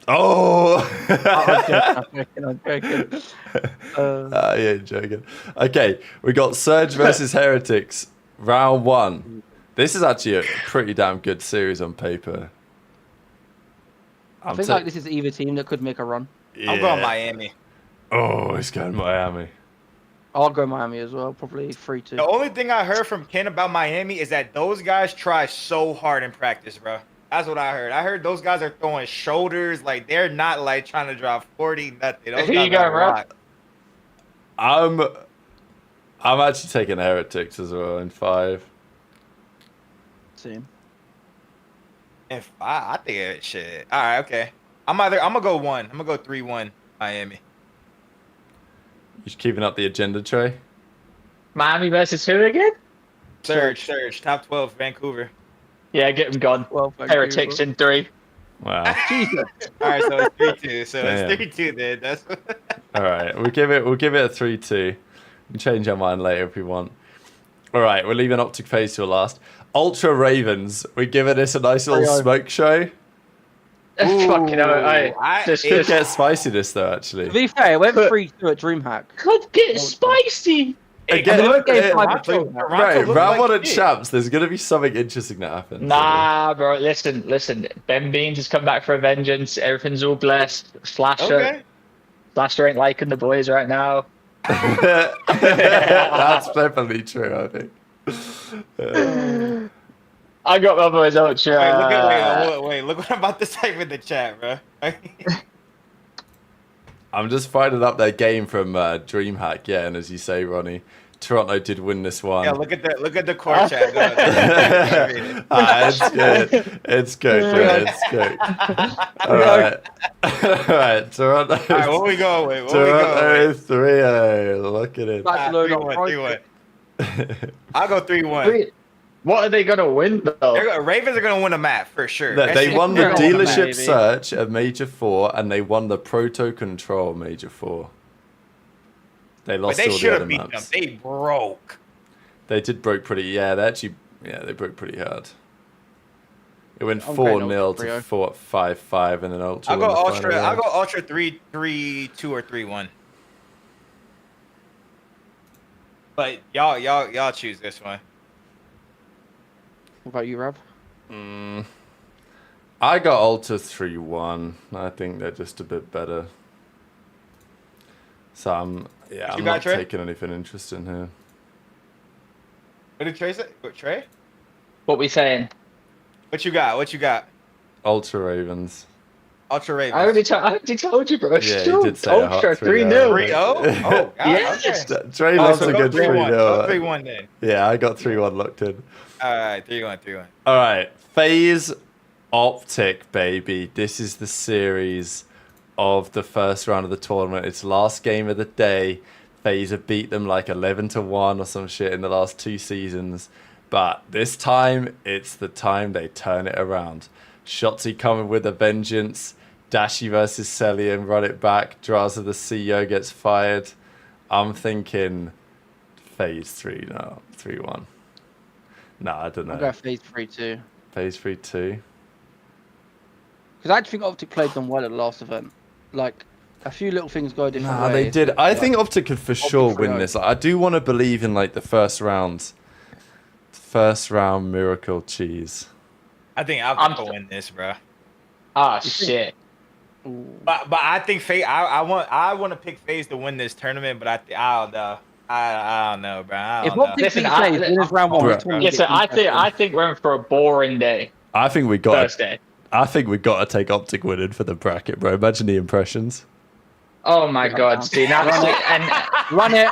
Oh. I'm joking. Yeah, joking. Okay, we got Surge versus Heretics, round 1. This is actually a pretty damn good series on paper. I think like this is either team that could make a run. I'm going Miami. Oh, he's going Miami. I'll go Miami as well, probably 3-2. The only thing I heard from Ken about Miami is that those guys try so hard in practice, bro. That's what I heard. I heard those guys are throwing shoulders, like they're not like trying to drop 40, nothing. Those Who guys you going, are Rob? locked. I'm actually taking Heretics as well in 5. Team. And 5, I think it shit. All right, okay. I'm gonna go 1. I'm gonna go 3-1 Miami. You keeping up the agenda, Trey? Miami versus who again? Surge, top 12, Vancouver. Yeah, get him gone. Well, Heretics in 3. Wow. Jesus. All right, so it's 3-2. So Damn. it's 3-2 then. That's All right, we'll give it a 3-2. We can change our mind later if we want. All right, we're leaving OpTic FaZe till last. Ultra Ravens. We're giving this a nice little 3-0. smoke show. Fucking hell, It gets spicy this though, actually. To be fair, it went 3-2 at DreamHack. could get spicy. Again, I mean, game five at Toronto- DreamHack. Toronto right, looked round like 1 at shit. Champs, there's going to be something interesting that happens. Nah, bro. Listen. Ben Beans has come back for a vengeance. Everything's all blessed. Okay. Slasher ain't liking the boys right now. That's definitely true, I think. I got my boys Ultra. Wait, look what I'm about to type in the chat, bro. I'm just finding up their game from DreamHack, yeah, and as you say, Ronnie, Toronto did win this one. Yeah, look at the core chat. Go ahead. It's good. It's good. All right. All right, Toronto. All right, what we going with? Toronto 3-0. Look at it. Barcelona 3-1. I'll go 3-1. What are they gonna win though? Ravens are gonna win a map for sure. Look, they won the they're gonna win a dealership map, search at Major 4, and they won the Proto Control Major 4. They But lost they all should the other have beat them. maps. They broke. They did broke pretty. Yeah, they broke pretty hard. It went I'm going 4-0 Ultra to 3-0. 5-5, and then Ultra. I'll won go the final Ultra. I'll round. go Ultra 3-2 or 3-1. But y'all choose this one. What about you, Rob? I got Ultra 3-1. I think they're just a bit better. So I'm got, not Trey? taking anything interesting here. What did Trey say? What, Trey? What we saying? What you got? Ultra Ravens. Ultra Ravens. I already told you, bro. Yeah, you did say a hot Ultra 3-0. 3-0. 3-0? Oh, God. Yes. Okay. Trey Oh, loves so a go good 3-1. 3-0. Go 3-1 then. Yeah, I got 3-1 locked in. All right, 3-1. All right, FaZe OpTic, baby. This is the series of the first round of the tournament. It's last game of the day. FaZe have beat them like 11-1 or some shit in the last 2 seasons. But this time, it's the time they turn it around. Shotzi coming with a vengeance. Dashi versus Celian, run it back. Draza, the CEO, gets fired. I'm thinking FaZe 3-1. No, I don't know. I'll go FaZe 3-2. FaZe 3-2. Because I actually think OpTic played them well at the last event. Like, a few little things go a different Nah, way. they did. I think OpTic could for sure win 3-0. this. Like, I do want to believe in like the first round First round miracle cheese. I think OpTic will win this, bro. Ah, shit. But I think FaZe. I want to pick FaZe to win this tournament, but I don't know. I don't know, bro. I If don't know. OpTic beat FaZe, winners round one. Bro. This tournament Listen, gets interesting. I think we're in for a boring day. I think we got. Thursday. I think we got to take OpTic winning for the bracket, bro. Imagine the impressions. Oh my God, Steve! Run it.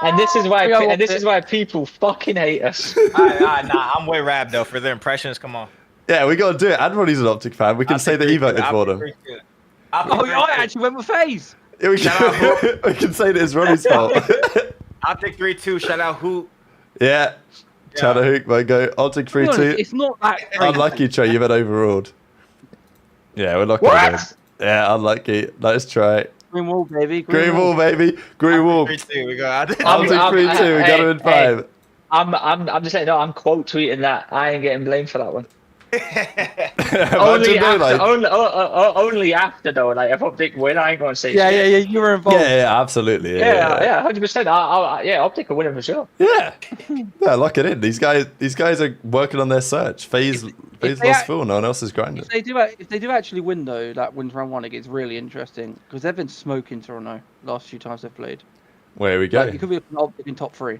And this is why. Yeah, And this is why people fucking hate us. Nah, I'm way rap though for the impressions. Come on. Yeah, we got to do it. Adron's an OpTic fan. We can say that he voted for them. Oh, I actually went with FaZe. Yeah, we can say that it's Ronnie's fault. OpTic 3-2. Shout out Hoop. Yeah. Shout out Hook, my go. OpTic 3-2. It's not that great. Unlucky, Trey. You've been overruled. Yeah, we're lucky. What? Yeah, unlucky. Nice try. Green wall, baby. Green wall, baby. Green wall. 3-2. We got. OpTic 3-2. We got him in 5. I'm just saying. No, I'm quote tweeting that. I ain't getting blamed for that one. Only after though, like if OpTic win, I ain't gonna say. Yeah, shit. yeah, you were involved. Yeah, absolutely. Yeah, 100%. Yeah, OpTic will win it for sure. Yeah, lock it in. These guys are working on their search. FaZe lost Phil. No one else is grinding. If they do actually win though, that wins round one, it gets really interesting because they've been smoking Toronto last few times they've played. Where we go? Like, you could be OpTic in top 3.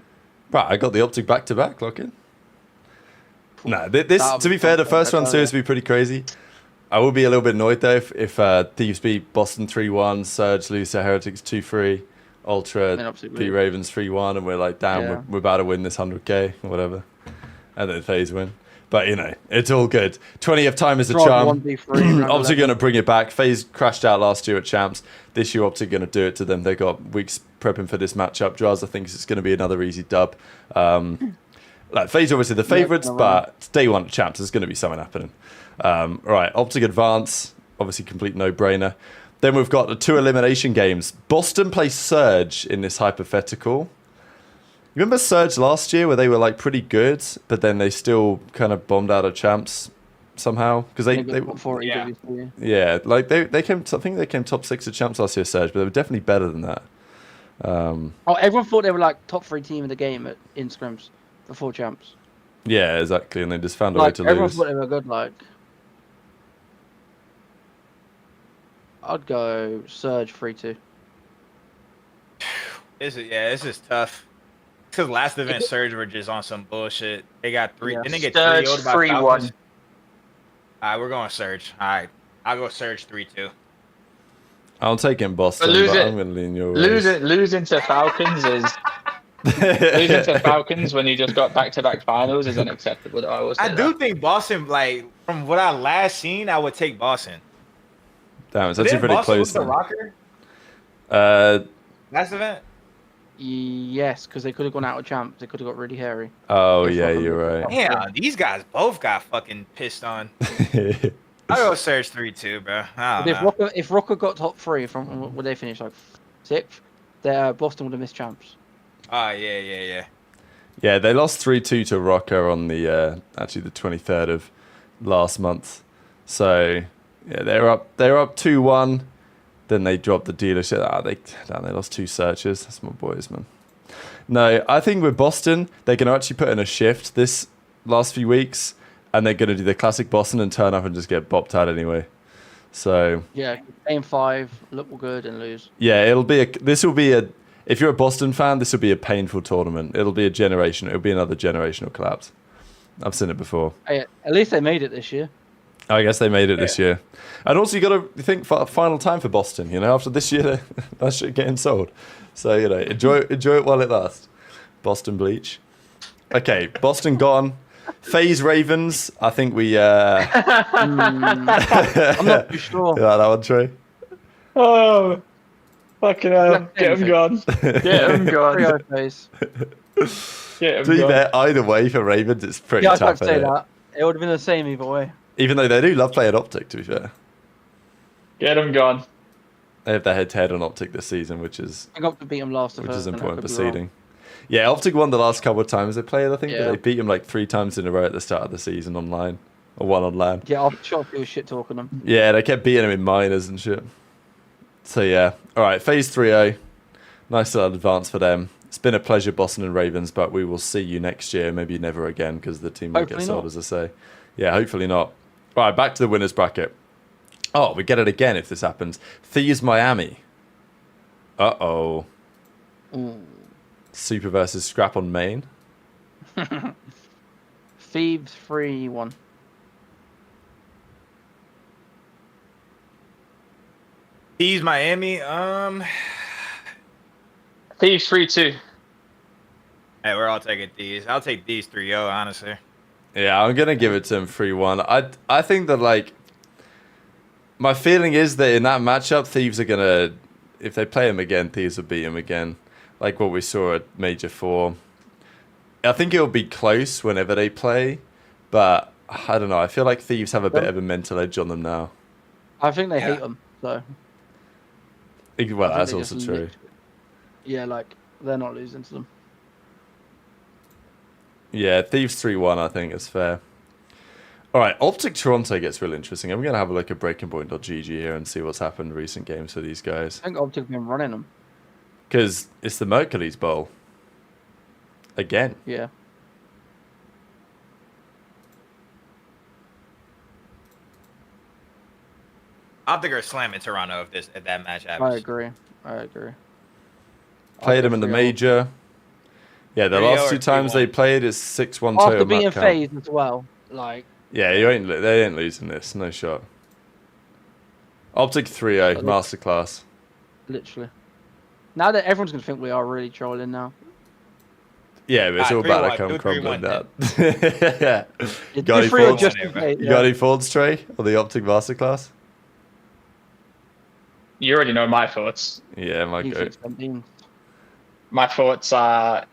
Right, I got the OpTic back-to-back. Lock in. No, this to be fair, the first round series will be pretty crazy. I will be a little bit annoyed though if Thieves beat Boston 3-1, Surge lose to Heretics 2-3, Ultra beat Ravens 3-1, and we're like, damn, we're about to win this 100k or whatever, and then FaZe win. But you know, it's all good. 20th time is a charm. OpTic going to bring it back. FaZe crashed out last year at Champs. This year, OpTic going to do it to them. They got weeks prepping for this matchup. Draz, I think it's going to be another easy dub. Like FaZe obviously the favourites, but day one at Champs there's going to be something happening. Right, OpTic advance, obviously complete no-brainer. Then we've got the 2 elimination games. Boston plays Surge in this hypothetical. You remember Surge last year where they were like pretty good, but then they still kind of bombed out of Champs somehow because they came. I think they came top 6 at Champs last year, Surge, but they were definitely better than that. Everyone thought they were like top 3 team in the game in scrims before Champs. Yeah, exactly, and they just found a way to everyone lose. thought they were good. Like, I'd go Surge 3-2. This is tough. Because last event Surge were just on some bullshit. They got 3. Didn't they get 3-0'd by Falcons? Alright, we're going Surge. Alright, I'll go Surge 3-2. I'll take in Boston, but I'm going to lean your way. Losing to Falcons is losing to Falcons when you just got back-to-back finals is unacceptable. I do think Boston, like from what I last seen, I would take Boston. Damn, it's actually pretty Boston close. The Rocker? Last event. Yes, because they could have gone out of Champs. They could have got really hairy. Oh yeah, you're right. Yeah, these guys both got fucking pissed on. I'll go Surge 3-2, bro. If Rocker got top 3 from would they finish like 6th, Boston would have missed Champs. Oh yeah. Yeah, they lost 3-2 to Rocker on the actually the 23rd of last month. So yeah, they're up 2-1. Then they dropped the dealership. They lost 2 searches. That's my boys, man. No, I think with Boston, they're going to actually put in a shift this last few weeks, and they're going to do the classic Boston and turn up and just get bopped out anyway. So yeah, aim 5, look good and lose. Yeah, if you're a Boston fan, this will be a painful tournament. It'll be another generational collapse. I've seen it before. Hey, at least they made it this year. I guess they made it this year. And also, you got to think final time for Boston. You know, after this year, that shit getting sold. So you know, enjoy it while it lasts. Boston Bleach. Okay, Boston gone. FaZe Ravens. I think we. I'm not too sure. Yeah, that one, Trey. Oh, fucking hell! Get him gone. Get him gone. To be fair, either way for Ravens, it's pretty tough. Yeah, I'd say that. It would have been the same either way. Even though they do love playing OpTic, to be fair. Get him gone. They have their head-to-head on OpTic this season, which is... I got to beat them last of which is important proceeding. Yeah, OpTic won the last couple of times they played, I think, but they beat them like 3 times in a row at the start of the season online. Or 1 on LAN. Yeah, I'm sure he was shit-talking them. Yeah, they kept beating them in minors and shit. So yeah. Alright, FaZe 3-0. Nice little advance for them. It's been a pleasure, Boston and Ravens, but we will see you next year. Maybe never again because the team will get Hopefully sold, not. as I say. Yeah, hopefully not. All right, back to the winners bracket. Oh, we get it again if this happens. Thieves Miami. Uh-oh. Super versus Scrap on main. Thieves 3-1. Thieves Miami. Thieves 3-2. Hey, we're all taking these. I'll take these 3-0, honestly. Yeah, I'm going to give it to him 3-1. I think that, like, my feeling is that in that matchup, Thieves are going to, if they play him again, Thieves will beat him again. Like what we saw at Major 4. I think it'll be close whenever they play, but I don't know. I feel like Thieves have a bit of a mental edge on them now. I think they hate them, so. Well, I that's think they also just true. Yeah, like, they're not losing to them. Yeah, Thieves 3-1, I think is fair. All right, OpTic Toronto gets real interesting. I'm going to have a look at breakingpoint.gg here and see what's happened in recent games for these guys. I think OpTic have been running them. Because it's the Mercules Bowl. Again. Yeah. OpTic are slamming Toronto if that match happens. I agree. Played them in the major. Yeah, the 3-0 last or two times 3-1. they played is 6-1 After total being map count. FaZe as well, like. Yeah, they ain't losing this. No shot. OpTic 3-0, masterclass. Literally. Now that everyone's gonna think we are really trolling now. Yeah, but it's all about to come 3-1, crumbling 3-1 down. Yeah, Got any three or thoughts? just in case, You got any thoughts, Trey, on the OpTic masterclass? You already know my thoughts. Yeah, my He's go. 17. My thoughts are,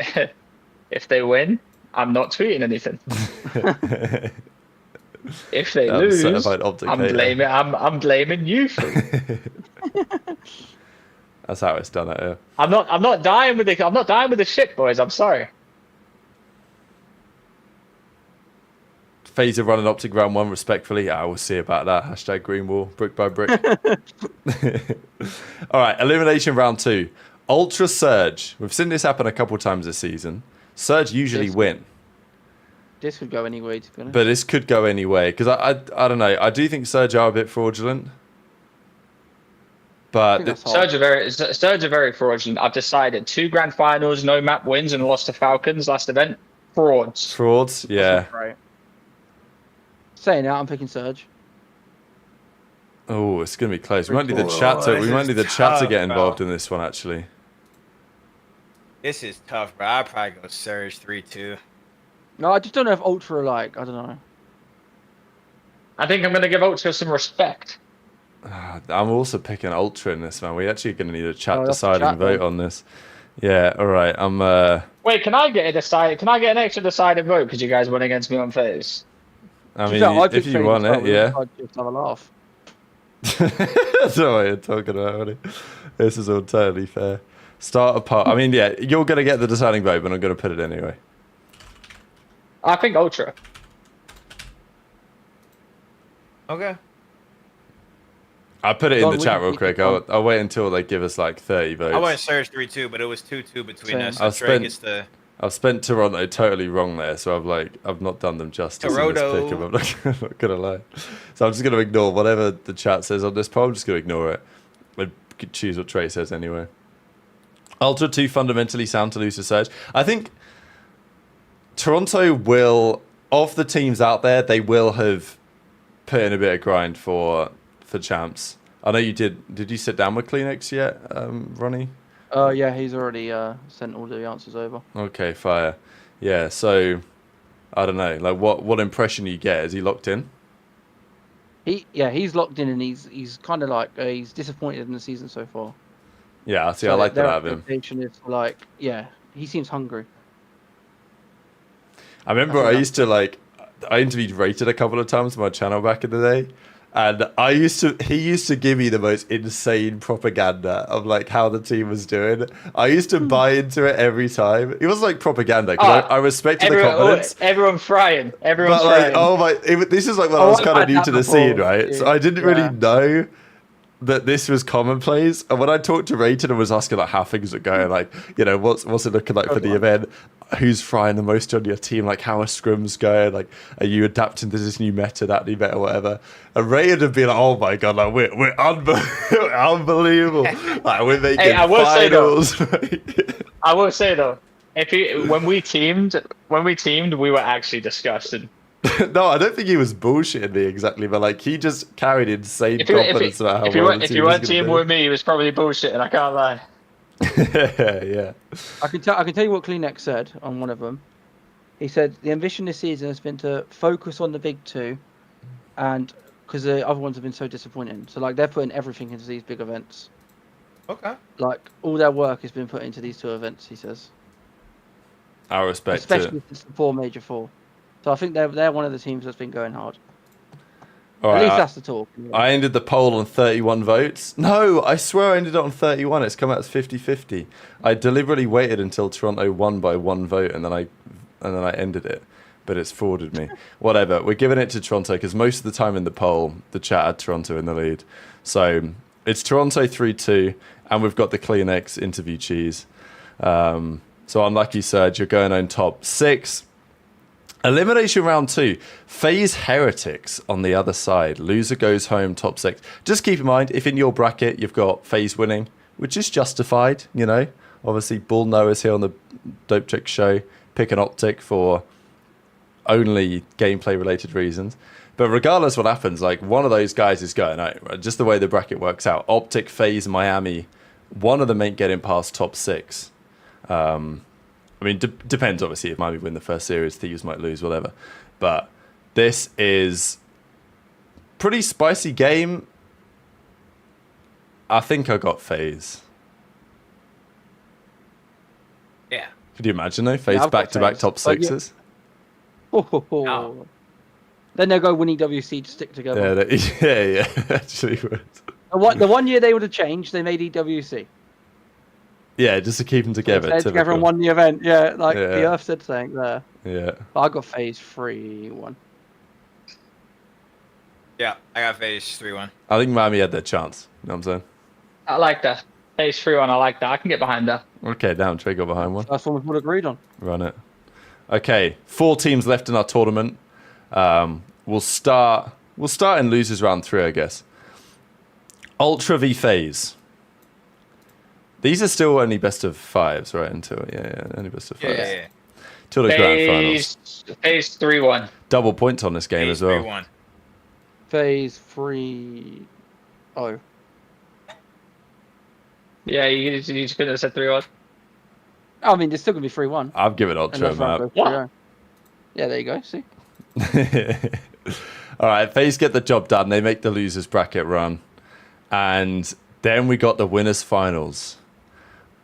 if they win, I'm not tweeting anything. If they Damn, lose, certified OpTic I'm hater. blaming you for it. That's how it's done out here. I'm not dying with the shit, boys. I'm sorry. FaZe are running OpTic round 1 respectfully. Yeah, we'll see about that. Hashtag green wall, brick by brick. All right, elimination round 2. Ultra Surge. We've seen this happen a couple times this season. Surge usually This- win, This could go any way, to be honest. but this could go any way. Because I don't know. I do think Surge are a bit fraudulent. I But think that's hard. Surge are very fraudulent. I've decided 2 grand finals, no map wins, and lost to Falcons last event. Frauds. frauds, yeah. Right. Saying that, I'm picking Surge. Oh, it's gonna be close. We might need the Oh, chat to. this We might is need the chat to tough, get involved bro. in this one. Actually, This is tough, bro. I'd probably go Surge 3-2. No, I just don't know if Ultra are like, I don't know. I think I'm going to give Ultra some respect. I'm also picking Ultra in this, man. We actually gonna need a chat Oh, that's the deciding chat vote then. on this. Yeah. All right. I'm. Wait, can I get an extra decided vote because you guys went against me on FaZe? I To be mean, fair, I if picked you FaZe want as well, it, we yeah. tried to just have a laugh. That's not what you're talking about, buddy. This is all totally fair. Start a part. I mean, yeah, you're gonna get the deciding vote, but I'm gonna put it anyway. I think Ultra. Okay. I'll put it in Don, the what chat do you real think, quick. Don? I'll wait until they give us like 30 votes. I went Surge 3-2, but it was 2-2 between Same. us. So I've Trey spent- gets the. I've spent Toronto totally wrong there, so I've not done them justice in Toronto. this pick. I'm not gonna lie. So I'm just gonna ignore whatever the chat says on this poll. I'm just gonna ignore it. I could choose what Trey says anyway. Ultra 2 fundamentally sound to lose to Surge. I think Toronto will, of the teams out there, they will have put in a bit of grind for champs. I know you did. Did you sit down with Kleenex yet, Ronnie? Yeah, he's already sent all the answers over. Okay, fire. Yeah, so I don't know. Like, what impression you get? Is he locked in? He's locked in, and he's kind of like he's disappointed in the season so far. Yeah, see, So I like that their out of him. expectation is like, yeah, he seems hungry. I remember I used to I interviewed Rated a couple of times on my channel back in the day, and he used to give me the most insane propaganda of like how the team was doing. I used to buy into it every time. It was like propaganda because I respected the confidence. Everyone's frying. Everyone's But like, frying. oh my, this is like when I was I've kind of had new that to the before, scene, right? So I didn't really know that this was commonplace. And when I talked to Rayton and was asking like how things are going, like, you know, what's it looking like for the event? Who's frying the most on your team? Like, how are scrims going? Like, are you adapting to this new meta, that new meta, whatever? And Rayton would be like, oh my god, like we're unbelievable. Like we're making finals. I will say though, when we teamed, we were actually disgusted. No, I don't think he was bullshitting me exactly, but like he just carried insane confidence about how if you weren't teaming with me, he was probably bullshitting. I can't lie. Yeah. I can tell you what Kleenex said on one of them. He said the ambition this season has been to focus on the big two, and because the other ones have been so disappointing. So like they're putting everything into these big events. Okay. Like all their work has been put into these two events. He says. I respect especially it. since the four major four. So I think they're one of the teams that's been going hard. All At right, least that's the talk. I ended the poll on 31 votes. No, I swear I ended it on 31. It's come out as 50-50. I deliberately waited until Toronto won by 1 vote and then I ended it. But it's forwarded me. Whatever. We're giving it to Toronto because most of the time in the poll, the chat had Toronto in the lead. So it's Toronto 3-2, and we've got the Kleenex interview cheese. So unlucky, Serge. You're going on top 6. Elimination round 2. FaZe Heretics on the other side. Loser goes home, top 6. Just keep in mind, if in your bracket you've got FaZe winning, which is justified, you know. Obviously, Bull Noah's here on the Dope Trick show. Pick an OpTic for only gameplay-related reasons. But regardless what happens, like one of those guys is going out. Right? Just the way the bracket works out. OpTic, FaZe, Miami. One of them ain't getting past top 6. I mean, depends, obviously. If Miami win the first series, Thieves might lose, whatever. But this is pretty spicy game. I think I got FaZe. Yeah. Could you imagine, though? FaZe back-to-back top 6s? Oh. Then they'll go winning WC to stick together. Yeah, actually would. The 1 year they would have changed, they made EWC. Yeah, just to keep them together. They together and won the event. Yeah, like Yeah. the Earth said something there. Yeah. But I got FaZe 3-1. Yeah, I got FaZe 3-1. I think Miami had their chance. You know what I'm saying? I like that. Phase 3-1, I like that. I can get behind that. Okay, down. Trey got behind one. That's one we would have agreed on. Run it. Okay, 4 teams left in our tournament. We'll start in losers round 3, I guess. Ultra v FaZe. These are still only best of 5s, right? Until only best of 5s. Yeah. Till the grand finals. Phase 3-1. Double points on this game FaZe as well. 3-1. FaZe 3-0. Yeah, you just couldn't have said 3-1. I mean, there's still going to be 3-1. I've given Ultra a map. Yeah, there you go. See? All right, FaZe get the job done. They make the losers bracket run. And then we got the winners finals.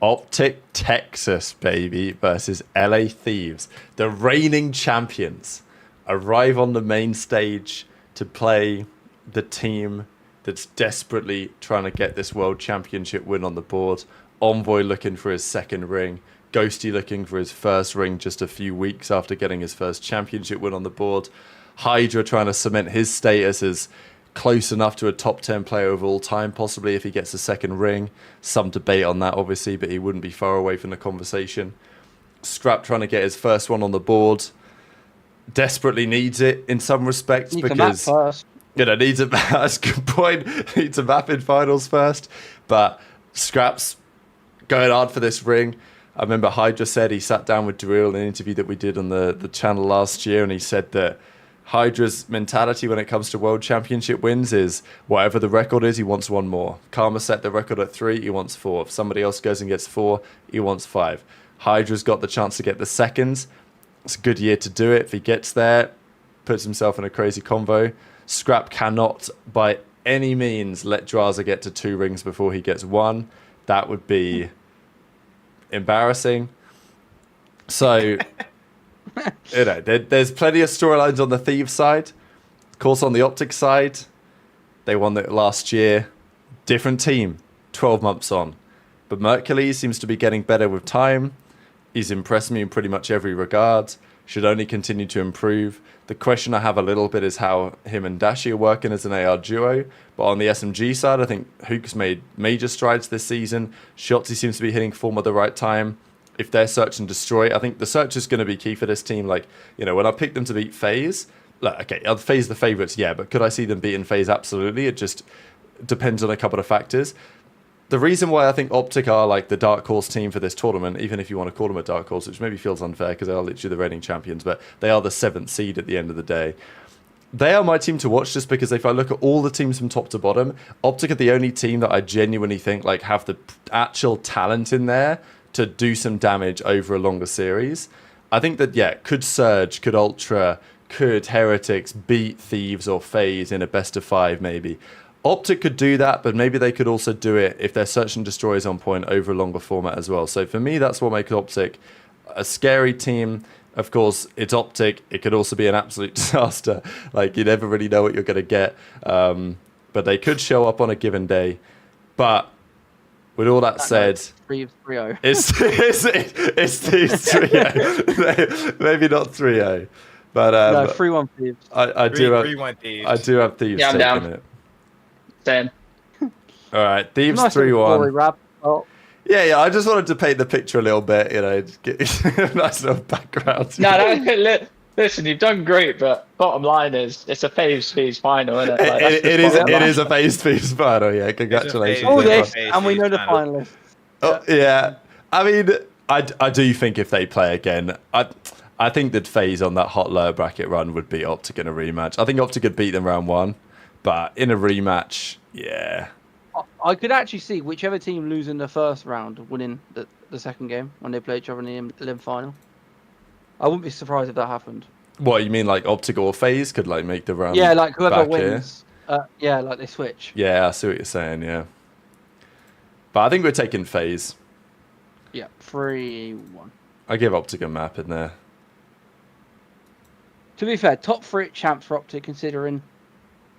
OpTic Texas, baby, versus LA Thieves. The reigning champions arrive on the main stage to play the team that's desperately trying to get this world championship win on the board. Envoy looking for his 2nd ring. Ghosty looking for his 1st ring just a few weeks after getting his 1st championship win on the board. Hydra trying to cement his status as close enough to a top 10 player of all time, possibly if he gets a 2nd ring. Some debate on that, obviously, but he wouldn't be far away from the conversation. Scrap trying to get his 1st one on the board. Desperately needs it in some respects because needs a that's a good point. Needs a map in finals first, but Scrap's going hard for this ring. I remember Hydra said he sat down with Drill in an interview that we did on the channel last year, and he said that Hydra's mentality when it comes to world championship wins is whatever the record is, he wants 1 more. Karma set the record at 3, he wants 4. If somebody else goes and gets 4, he wants 5. Hydra's got the chance to get the 2nds. It's a good year to do it. If he gets there, puts himself in a crazy convo. Scrap cannot by any means let Draza get to 2 rings before he gets 1. That would be embarrassing. So there's plenty of storylines on the Thieves side. Of course, on the OpTic side, they won it last year. Different team, 12 months on. But Mercules seems to be getting better with time. He's impressed me in pretty much every regard. should only continue to improve. The question I have a little bit is how him and Dashi are working as an AR duo. But on the SMG side, I think Hook's made major strides this season. Shotzi seems to be hitting form at the right time. If they're search and destroy, I think the search is going to be key for this team. Like, you know, when I picked them to beat FaZe, like, okay, are FaZe the favourites? Yeah, but could I see them beating FaZe? Absolutely. It just depends on a couple of factors. The reason why I think OpTic are like the dark horse team for this tournament, even if you want to call them a dark horse, which maybe feels unfair because they are literally the reigning champions, but they are the 7th seed at the end of the day. They are my team to watch just because if I look at all the teams from top to bottom, OpTic are the only team that I genuinely think like have the actual talent in there to do some damage over a longer series. I think that, yeah, could Surge, could Ultra, could Heretics beat Thieves or FaZe in a best of 5 maybe. OpTic could do that, but maybe they could also do it if their search and destroy is on point over a longer format as well. So for me, that's what makes OpTic a scary team. Of course, it's OpTic. It could also be an absolute disaster. Like, you never really know what you're going to get. But they could show up on a given day. But with all that said, 3-0. it's 3-0. Maybe not 3-0. But No, 3-1 Thieves. I do have 3-1 Thieves. I do have Thieves Yeah, I'm taking down. it. Same. All right, Thieves Nice little 3-1. story, Rab. Oh, Yeah, I just wanted to paint the picture a little bit, you know, just get a nice little background. No, listen, you've done great, but bottom line is it's a FaZe final, isn't it? Like, It is a FaZe Thieves final, yeah. Congratulations. all Yeah. this, and we know the finalists. Oh, yeah. I mean, I do think if they play again, I think that FaZe on that hot lower bracket run would beat OpTic in a rematch. I think OpTic could beat them round 1, but in a rematch, yeah. I could actually see whichever team losing the first round winning the second game when they play each other in the Elim final. I wouldn't be surprised if that happened. What, you mean like OpTic or FaZe could like make the run? Yeah, like whoever back here? wins. Yeah, like they switch. Yeah, I see what you're saying, yeah. But I think we're taking FaZe. Yeah, 3-1. I give OpTic a map in there. To be fair, top 3 champs for OpTic considering.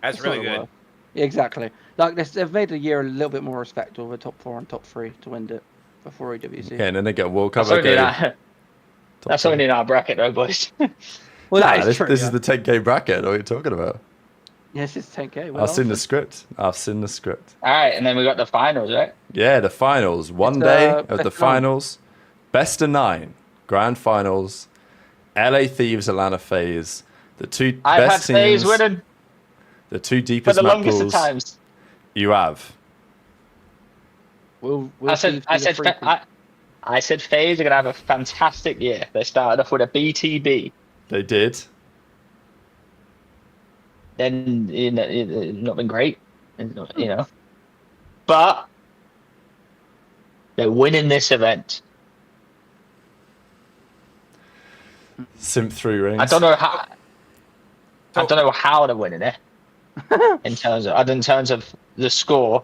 That's it's really not good. well. Yeah, exactly. Like they've made the year a little bit more respectable with top 4 and top 3 to win it before EWC. Yeah, and then they get World Cup. That's only, okay. that's only in our bracket, though, boys. Well, that Nah, is this, true. this yeah. is the 10k bracket. What are you talking about? Yes, it's 10k. Well, I've seen the script. I've seen the script. All right, and then we got the finals, right? Yeah, the finals. One It's, day best of the of 9. finals. Best of 9. Grand finals. LA Thieves, Atlanta FaZe. The two I've had best FaZe teams. winning The two for deepest the map longest of pools times. you have. We'll I said FaZe are gonna have a fantastic year. They started off with a BTB, They did. then it's not been great, it's not, you know, but they're winning this event. Simp 3 rings. I don't know how they're winning it in terms of the score.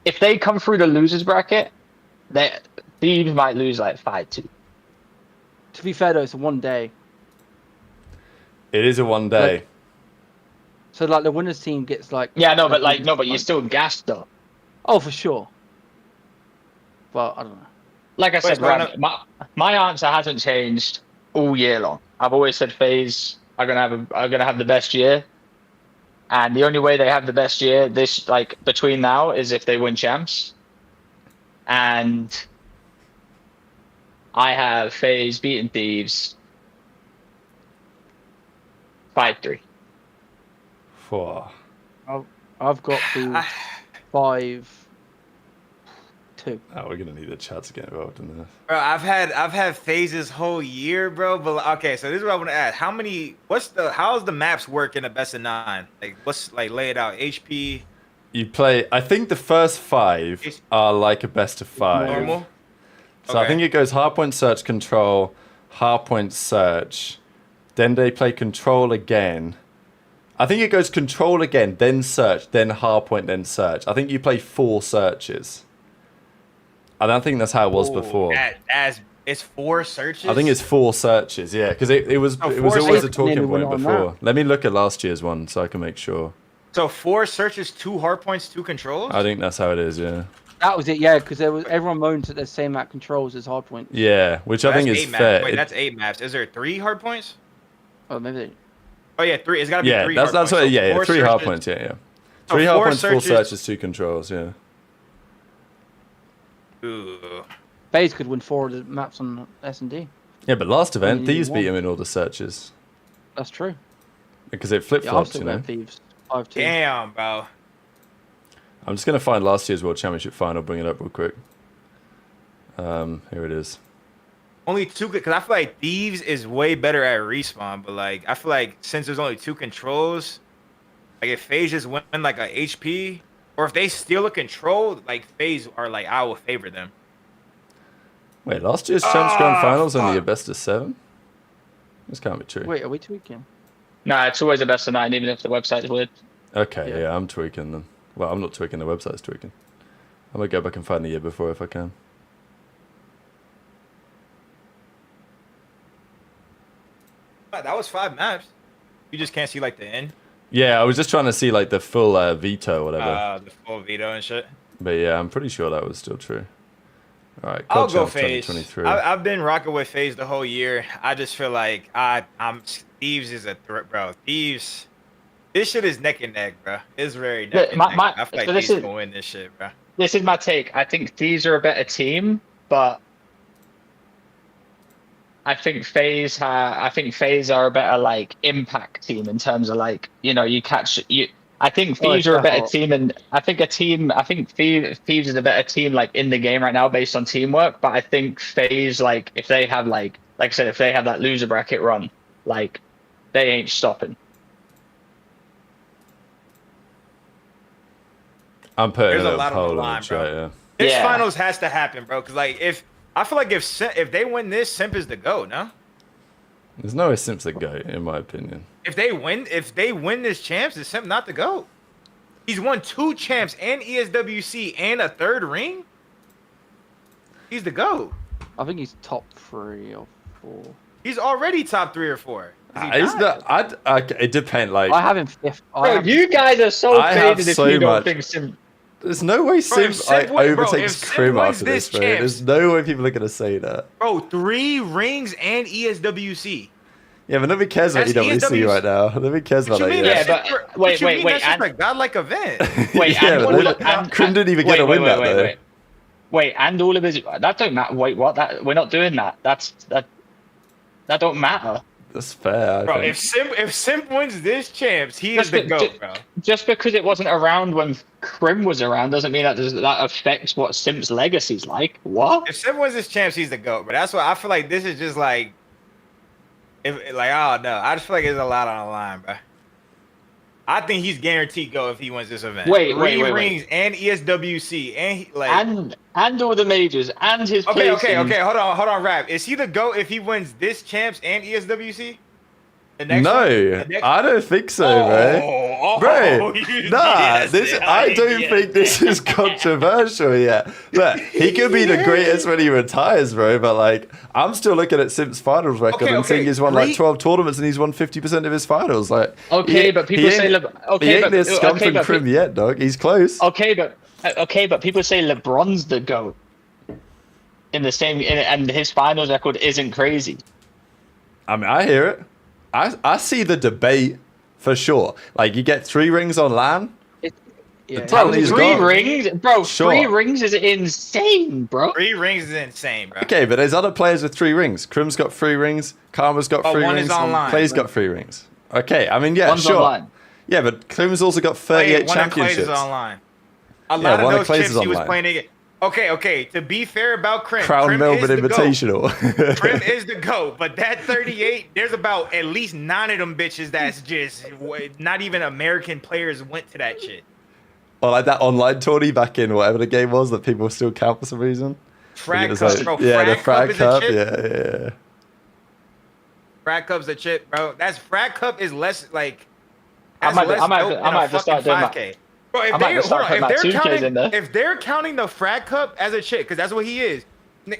If they come through the losers bracket, Thieves might lose like 5-2. To be fair though, it's a one day. It is a one day. Like- So like the winners team gets like. Yeah, no, but you're still gassed though. Oh, for sure. But I don't know. Like I said, so Rab, my answer hasn't changed all year long. I've always said FaZe are gonna have the best year, and the only way they have the best year this like between now is if they win champs. And I have FaZe beating Thieves 5-3. Four. I've got the 5-2. Oh, we're gonna need the chat to get involved in this. Bro, I've had phases whole year, bro. But okay, so this is what I want to ask: how's the maps work in a best of 9? Like, what's like lay it out? HP You play. I think the first 5 are like a best of 5. normal. So I Okay. think it goes hardpoint, search, control, hardpoint, search. Then they play control again. I think it goes control again, then search, then hardpoint, then search. I think you play 4 searches. I don't think that's how it was before. It's 4 searches. I think it's 4 searches, yeah, because it was Oh, it was 4 always a searches, talking maybe we're point not on before. that. Let me look at last year's one so I can make sure. so 4 searches, 2 hard points, 2 controls. I think that's how it is, yeah. That was it, yeah, because everyone moaned that there's same amount of controls as hardpoint. Yeah, which I think is fair. Wait, that's 8 maps. Is there 3 hard points? Oh, maybe. Oh yeah, 3. It's gotta be 3. That's hard what. points. Yeah, So 4 3 hard searches- points. Yeah. so 3 hard 4 points, 4 searches- searches, 2 controls. Yeah. Ooh. FaZe could win 4 of the maps on S&D. Yeah, but last event, Only Thieves beat one. him in all the searches That's true. because it flip Yeah, I'm flops. still You know. going Thieves. 5-2. Damn, bro. I'm just gonna find last year's World Championship final. Bring it up real quick. Here it is. Only 2, because I feel like Thieves is way better at respawn, but like I feel like since there's only 2 controls, like if FaZe just win like a HP, or if they steal a control, like FaZe are like I will favor them. Wait, last year's Champs Grand Finals only a fuck. best of 7. This can't be true. Wait, are we tweaking? Nah, it's always the best of 9, even if the website is weird. Okay, Yeah. yeah, I'm tweaking then. Well, I'm not tweaking. The website's tweaking. I'm gonna go back and find the year before if I can. That was 5 maps. You just can't see like the end, Yeah, I was just trying to see like the full veto or whatever. the full veto and shit. But yeah, I'm pretty sure that was still true. All right, I'll COD go Champs FaZe. 2023. I've been rocking with FaZe the whole year. I just feel like I'm Thieves is a threat, bro. Thieves, this shit is neck and neck, bro. It's very neck and neck. I feel like Thieves gonna win this shit, bro. This is my take. I think Thieves are a better team, but I think FaZe are a better like impact team in terms of like, you know, you catch you. I think Thieves are a better team, and I think Thieves is a better team like in the game right now based on teamwork. But I think FaZe, like if they have like I said, if they have that loser bracket run, like they ain't stopping. I'm putting There's it a up lot on the poll line, in the chat, bro. yeah. This Yeah. finals has to happen, bro. Cause like I feel like if they win this, Simp is the GOAT, no? There's no way Simps the GOAT, in my opinion. If they win this champs, is Simp not the GOAT? He's won 2 champs and ESWC and a 3rd ring. He's the GOAT. I think he's top 3 or 4. He's already top 3 or 4. Is he It's not? not, it depends. Like, I have him 5th. Bro, you guys are so I have faded if so you don't much- think Sim. there's no way Sim if like, Sim win- bro, overtakes if Sim Crim wins after this, this bro. champs- There's no way people are gonna say that. Bro, 3 rings and E ESWC. Yeah, but nobody cares about That's EWC right now. Nobody cares What about you that. mean? Yeah, That shit- but- what wait, you wait, mean? wait, That's just and- a godlike event. Wait, Yeah, and but all they- of- and- Crim didn't even wait, get to wait, win wait, that, wait, though. Wait, and all of his that don't matter. Wait, what? That we're not doing that. That don't matter. That's fair. I Bro, think. if Simp wins this champs, he is the GOAT, bro. Just because it wasn't around when Crim was around doesn't mean that affects what Simp's legacy's like. What? If Simp wins this champs, he's the GOAT, bro. That's why I feel like this is just like, I don't know. I just feel like there's a lot on the line, bro. I think he's guaranteed GOAT if he wins this event. Wait, 3 wait. rings and ESWC and And all the majors and his Okay, placings. hold on, Rap. Is he the GOAT if he wins this champs and E ESWC? The next No, one? The next- I don't think so, bro. Bro, you nah, did this it. I don't think this is controversial yet. Look, he could be the greatest when he retires, bro. But like, I'm still looking at Simp's finals record and seeing he's won like 12 tournaments and he's won 50% of his finals. Like, Okay, but people say he ain't this scum from Crim yet, dog. He's close. Okay, but people say LeBron's the GOAT in the same, and his finals record isn't crazy. I mean, I hear it. I see the debate for sure. Like, you get 3 rings on LAN. Yeah. talent he's Three got. rings, bro. Sure. 3 rings is insane, bro. 3 rings is insane, bro. Okay, but there's other players with 3 rings. Crim's got 3 rings. Karma's got 3 one rings. is online, Clay's bro. got 3 rings. Okay, I mean, yeah, One's sure. online. Yeah, but Crim's also got 38 One of Clay's championships. is online. A Yeah, lot one of of those Clay's chips is he was online. playing against. Okay. To be fair about Crim, Crown Crim Melbourne is the GOAT. Invitational. Crim is the GOAT, but that 38, there's about at least 9 of them bitches that's just not even American players went to that shit. Or like that online tourney back in whatever the game was that people still count for some reason. Frag It Cup, was bro. yeah, the Frag Frag Cup is a Cup. chip. Yeah. Frag Cup's a chip, bro. That's Frag Cup is less like. I that's might- less I might- dope I than might a have to start fucking doing that. 5K. Bro, if I might just start putting that 2Ks in there. if they're counting the Frag Cup as a chip, because that's what he is.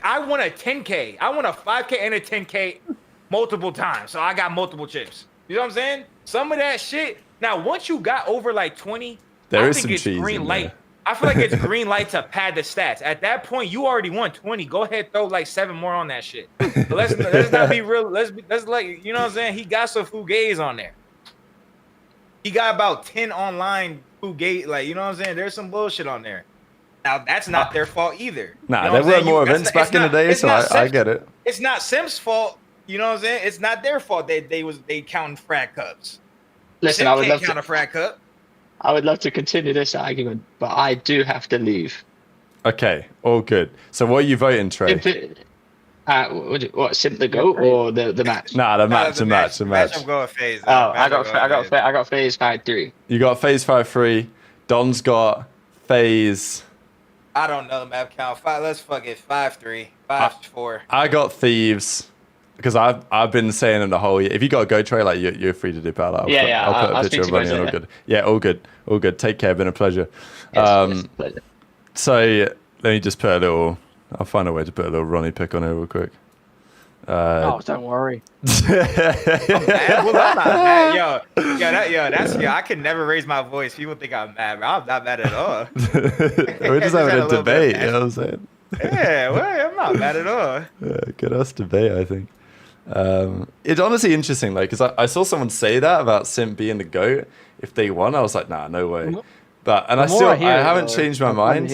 I won a 10K. I won a 5K and a 10K multiple times, so I got multiple chips. You know what I'm saying? Some of that shit. Now, once you got over like 20, There I is think some it's cheese green in light. there. I feel like it's green light to pad the stats. At that point, you already won 20. Go ahead, throw like 7 more on that shit. But let's not be real. Let's like, you know what I'm saying? He got some fugazi on there. He got about 10 online fugazi, like, you know what I'm saying? There's some bullshit on there. Now that's not their fault either. Nah, you know there what I'm were saying? more events back in the day, so I get it. It's not Simp's fault. You know what I'm saying? It's not their fault that they counting frat cups. Listen, Simp I would can't love count a to. frat cup. I would love to continue this argument, but I do have to leave. Okay, all good. So what are you voting, Trey? What? Simp the goat or the match? Nah, the match. I'm going FaZe. Oh, I got FaZe 5-3. You got FaZe 5-3. Don's got FaZe. I don't know the map count. Let's fuck it. 5-3, 5-4. I got Thieves because I've been saying in the whole year. If you got to go, Trey, like you're free to dip out. I'll put a picture of Ronnie on. All good. Yeah, all good. Take care. Been a pleasure. Yes, pleasure. So let me just put a little. I'll find a way to put a little Ronnie pick on here real quick. Oh, don't worry. Well, I'm not mad. I could never raise my voice. People think I'm mad, bro. I'm not mad at all. We're just having a debate. You know what I'm saying? Yeah, well, I'm not mad at all. Yeah, good ass debate, I think. It's honestly interesting, like, because I saw someone say that about Simp being the GOAT if they won. I was like, nah, no way. But I haven't changed my mind.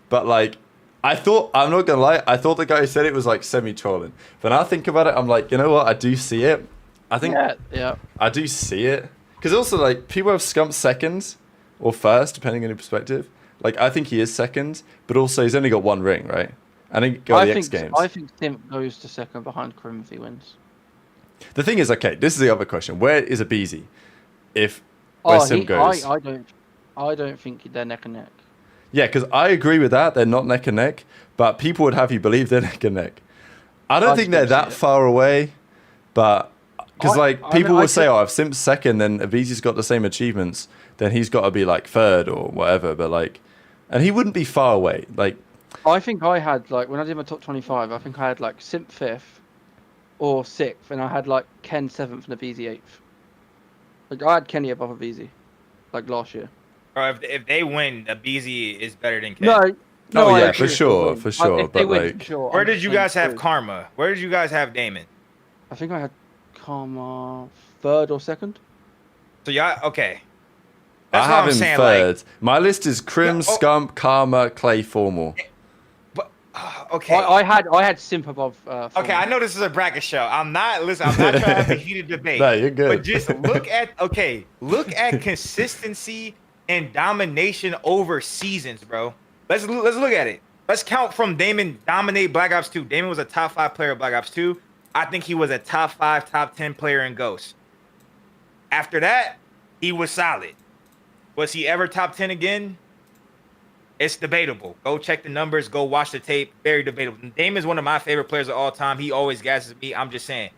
But like, I thought, I'm not gonna lie, I thought the guy who said it was like semi-trolling. But now I think about it, I'm like, you know what? I do see it. I think I do see it. Because also, like, people have Scump second or first, depending on your perspective. Like, I think he is second, but also he's only got 1 ring, right? And he got the X Games. I think Simp goes to second behind Krim if he wins. The thing is, okay, this is the other question. Where is Abizi if Simp goes? I don't think they're neck and neck. Yeah, because I agree with that. They're not neck and neck, but people would have you believe they're neck and neck. I don't think they're that far away, but because like people will say, "Oh, if Simp's second, then Abizi's got the same achievements, then he's got to be like third or whatever." But like, and he wouldn't be far away. Like, I think I had like when I did my top 25, I think I had like Simp 5th or 6th, and I had like Ken 7th and Abizi 8th. Like I had Kenny above Abizi, like last year. Or if they win, Abizi is better than Ken. No, oh yeah, for sure. But like, where did you guys have Karma? Where did you guys have Damon? I think I had Karma 3rd or 2nd. So y'all okay? That's what I'm saying. Third. Like, my list is Crim, Scump, Karma, Clay, Formal. But okay, I had Simp above. Okay, I know this is a bracket show. I'm not trying to have a heated debate. No, you're good. But just look at consistency and domination over seasons, bro. Let's look at it. Let's count from Damon dominate Black Ops 2. Damon was a top 5 player of Black Ops 2. I think he was a top 5, top 10 player in Ghost. After that, he was solid. Was he ever top 10 again? It's debatable. Go check the numbers. Go watch the tape. Very debatable. Damon is one of my favorite players of all time. He always gasses me. I'm just saying.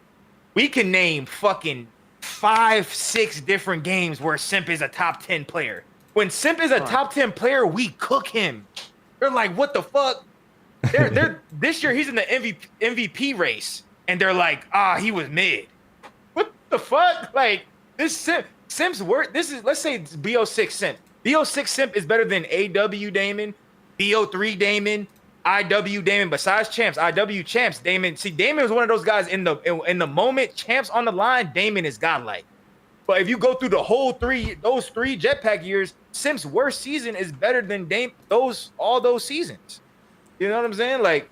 We can name fucking 5, 6 different games where Simp is a top 10 player. When Simp is a top 10 player, we cook him. They're like, what the fuck? They're this year he's in the MVP race, and they're like, he was mid. What the fuck? Like this Simp's work. This is, let's say it's BO6 Simp. BO6 Simp is better than AW Damon, BO3 Damon, IW Damon. Besides champs, IW champs, Damon. See, Damon was one of those guys in the moment champs on the line. Damon is godlike. But if you go through the whole those three jetpack years, Simp's worst season is better than all those seasons. You know what I'm saying? Like,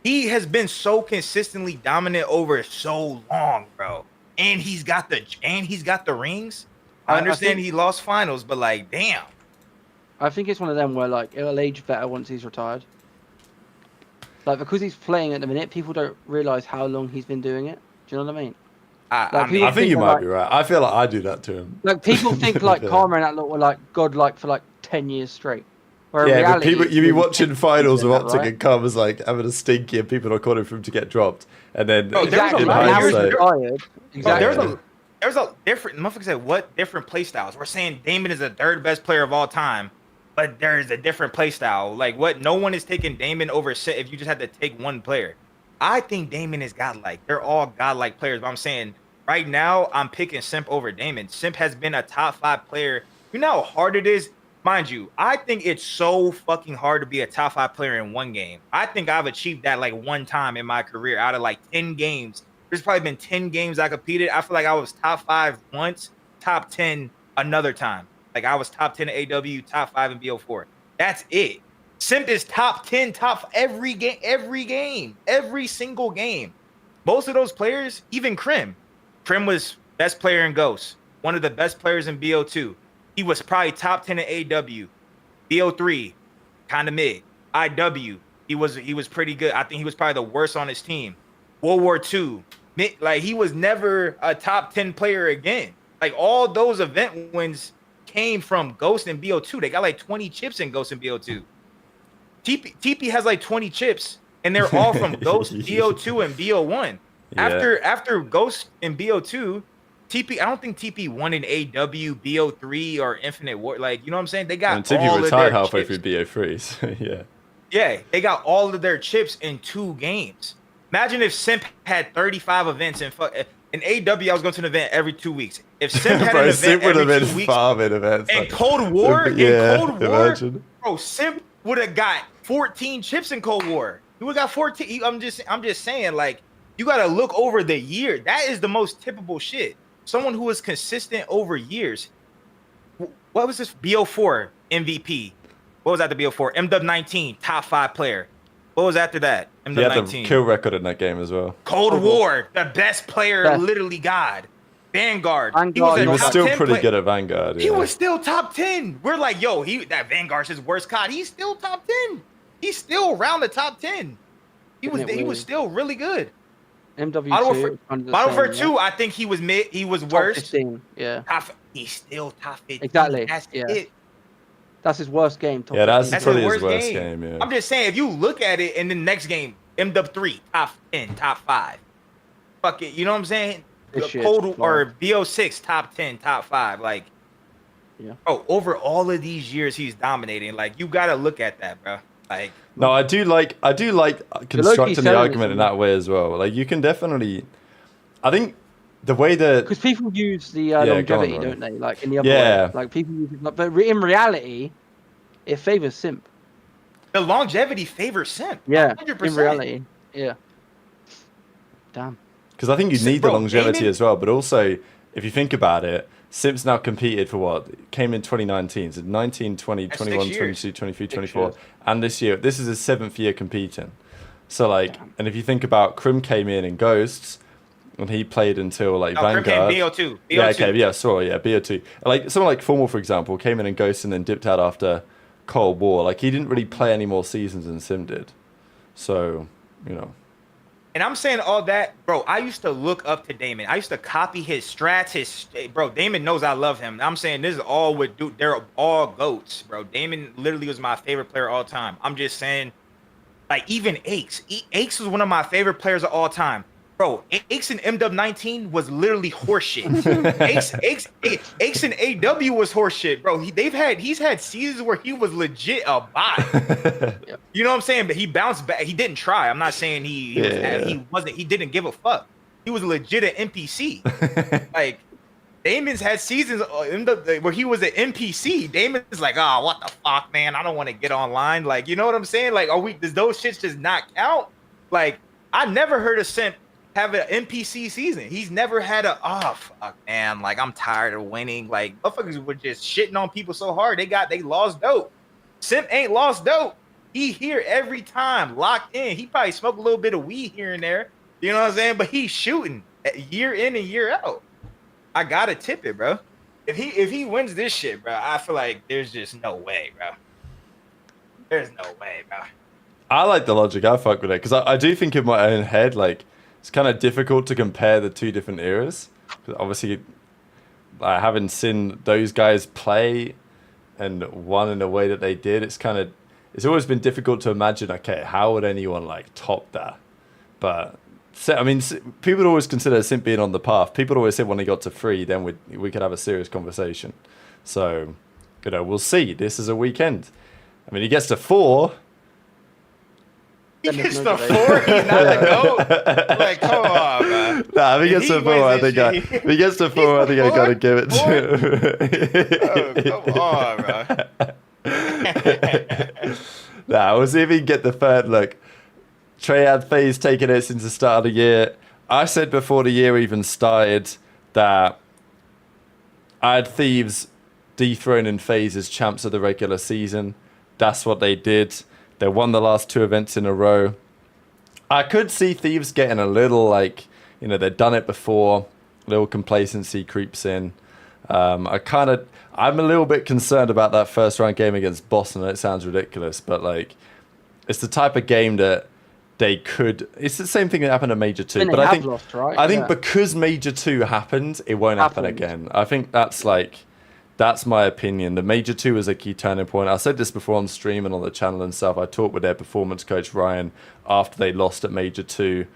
he has been so consistently dominant over so long, bro. And he's got the rings. I understand he lost finals, but like, damn. I think it's one of them where like it'll age better once he's retired. Like because he's playing at the minute, people don't realize how long he's been doing it. Do you know what I mean? I think you might be right. I feel like I do that to him. Like people think like Karma and that lot were like godlike for like 10 years straight. Where yeah, reality, but people, you be watching finals of OpTic right? and Karma's like having a stinky and people are calling for him to get dropped. And then exactly. in hindsight, exactly. There's a different, motherfucker said, what different play styles? We're saying Damon is the 3rd best player of all time, but there's a different play style. Like what? No one is taking Damon over Simp if you just had to take one player. I think Damon is godlike. They're all godlike players, but I'm saying right now I'm picking Simp over Damon. Simp has been a top 5 player. You know how hard it is mind you, I think it's so fucking hard to be a top 5 player in one game. I think I've achieved that like one time in my career out of like 10 games. There's probably been 10 games I competed. I feel like I was top 5 once, top 10 another time. Like I was top 10 in AW, top 5 in BO4. That's it. Simp is top 10, top every game, every single game. Most of those players, even Krim. Krim was best player in Ghost, one of the best players in BO2. He was probably top 10 in AW. BO3, kind of mid. IW, he was pretty good. I think he was probably the worst on his team. World War II, like he was never a top 10 player again. Like all those event wins came from Ghost and BO2. They got like 20 chips in Ghost and BO2. TP has like 20 chips, and they're all from Ghost, BO2, and BO1. Yeah. After Ghost and BO2, TP, I don't think TP won an AW, BO3, or Infinite War. Like, you know what I'm saying? They got And TP all of retired their halfway chips. through BO3, so yeah. Yeah, they got all of their chips in 2 games. Imagine if Simp had 35 events in AW. I was going to an event every 2 weeks. If Simp had an event Simp would every have 2 been weeks, farming events. in like- Cold War, imagine. bro, Simp would have got 14 chips in Cold War. He would have got 14. I'm just saying, like, you got to look over the year. That is the most typical shit. Someone who is consistent over years. What was this? BO4 MVP. What was after BO4? MW19 top 5 player. What was after that? He had the MW19 kill record in that game as well. Cold War, the best player, Best. literally God. Vanguard. Vanguard, He was top still 10 pretty player. good at Vanguard. He yeah. was still top 10. We're like, yo, that Vanguard's his worst COD. He's still top 10. He's still around the top 10. He was still really good. MW2. Modern Warfare 2, I think he was mid. He was Top worse. 15, yeah. He's still top 15. Exactly, That's yeah. it. That's his worst game. Top Yeah, that's 15. That's probably his his worst worst game. game. Yeah. I'm just saying, if you look at it in the next game, MW3, top 10, top 5. Fuck it, you know what I'm saying? This shit's Cold or fire. BO6, top 10, top 5. Like, Yeah. bro, over all of these years, he's dominating. Like, you gotta look at that, bro. Like, No, I do like constructing the selling argument it, in that way as well. Like you can definitely, I think the way that Because people use the go on, longevity, Ronnie. don't they? Like in the other Yeah. way. Like people use it, but in reality, it favors Simp. the longevity favors Simp. Yeah. 100%. In reality, yeah. Damn. because I think you need the Bro, longevity Damon- as well. But also, if you think about it, Simp's now competed for what? Came in 2019, so 19, 20, That's 21, 6 years. 22, 23, 6 24, years. and this year. This is his 7th year competing. So like, and if you think about Krim came in Ghosts, and he played until like No, Krim came Vanguard. BO2. Yeah, okay, yeah, sorry, yeah, BO2. Like someone like Formal, for example, came in Ghosts and then dipped out after Cold War. Like he didn't really play any more seasons than Sim did. So, you know. And I'm saying all that, bro. I used to look up to Damon. I used to copy his strats. Bro, Damon knows I love him. I'm saying this is all with dude. They're all goats, bro. Damon literally was my favorite player of all time. I'm just saying, like even Aches. Aches was one of my favorite players of all time. Bro, Aches in MW19 was literally horseshit. Aches in AW was horseshit, bro. He's had seasons where he was legit a bot. You know what I'm saying? But he bounced back. He didn't try. I'm not saying he didn't give a fuck. He was legit an NPC. Like Damon's had seasons where he was an NPC. Damon's like, oh, what the fuck, man? I don't want to get online. Like, you know what I'm saying? Like, does those shits just not count? Like, I never heard a Simp have an NPC season. He's never had fuck, man. Like, I'm tired of winning. Like, motherfuckers were just shitting on people so hard. They lost dope. Simp ain't lost dope. He here every time, locked in. He probably smoked a little bit of weed here and there. You know what I'm saying? But he's shooting year in and year out. I gotta tip it, bro. If he wins this shit, bro, I feel like there's just no way, bro. There's no way, bro. I like the logic. I fuck with it because I do think in my own head, like it's kind of difficult to compare the two different eras. 'Cause obviously, I haven't seen those guys play and won in the way that they did. It's always been difficult to imagine. Okay, how would anyone like top that? But I mean, people always consider Simp being on the path. People always said when he got to 3, then we could have a serious conversation. So, we'll see. This is a weekend. I mean, he gets to 4. He then gets there's the no debate. 4, he's not the GOAT. Like, come on, man. Nah, if he gets He the 4, I wins think this shit. if he gets the 4, I think I gotta give it to Oh, come on, bro. Nah, we'll see if he can get the third look. Trey had FaZe taking it since the start of the year. I said before the year even started that I had Thieves dethroning FaZe as champs of the regular season. That's what they did. They won the last 2 events in a row. I could see Thieves getting a little like, you know, they've done it before. A little complacency creeps in. I'm a little bit concerned about that first round game against Boston. It sounds ridiculous, but like, it's the type of game that they could. It's the same thing that happened at Major 2. But I think, lost, right? I think because Major 2 happened, it won't happen again. I think that's my opinion. The Major 2 was a key turning point. I said this before on stream and on the channel and stuff. I talked with their performance coach, Ryan, after they lost at Major 2.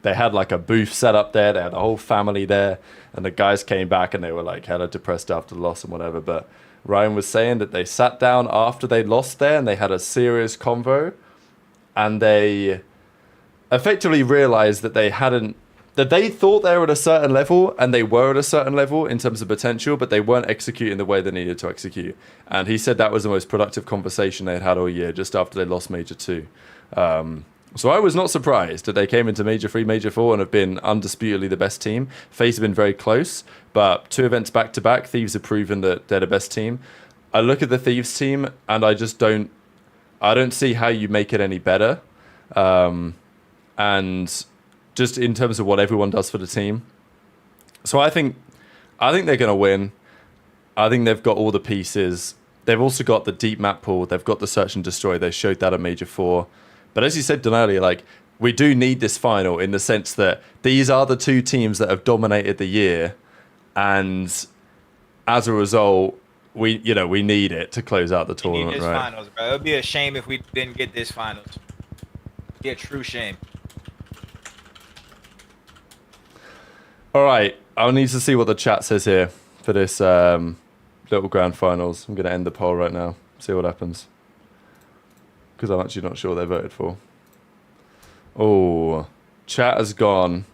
They had like a booth set up there. They had a whole family there. And the guys came back and they were like hella depressed after the loss and whatever. But Ryan was saying that they sat down after they lost there and they had a serious convo. And they effectively realized that they thought they were at a certain level, and they were at a certain level in terms of potential, but they weren't executing the way they needed to execute. And he said that was the most productive conversation they had all year, just after they lost Major 2. So I was not surprised that they came into Major 3, Major 4, and have been undisputedly the best team. FaZe have been very close, but 2 events back-to-back, Thieves have proven that they're the best team. I look at the Thieves team, and I don't see how you make it any better. And just in terms of what everyone does for the team. So I think they're going to win. I think they've got all the pieces. They've also got the deep map pool. They've got the search and destroy. They showed that at Major 4. But as you said, Don, earlier, like, we do need this final in the sense that these are the 2 teams that have dominated the year. And as a result, we need it to close out the tournament, this right? Finals, bro. It would be a shame if we didn't get this finals. It'd be a true shame. All right, I'll need to see what the chat says here for this little grand finals. I'm going to end the poll right now, see what happens. Because I'm actually not sure what they voted for. Oh, chat has gone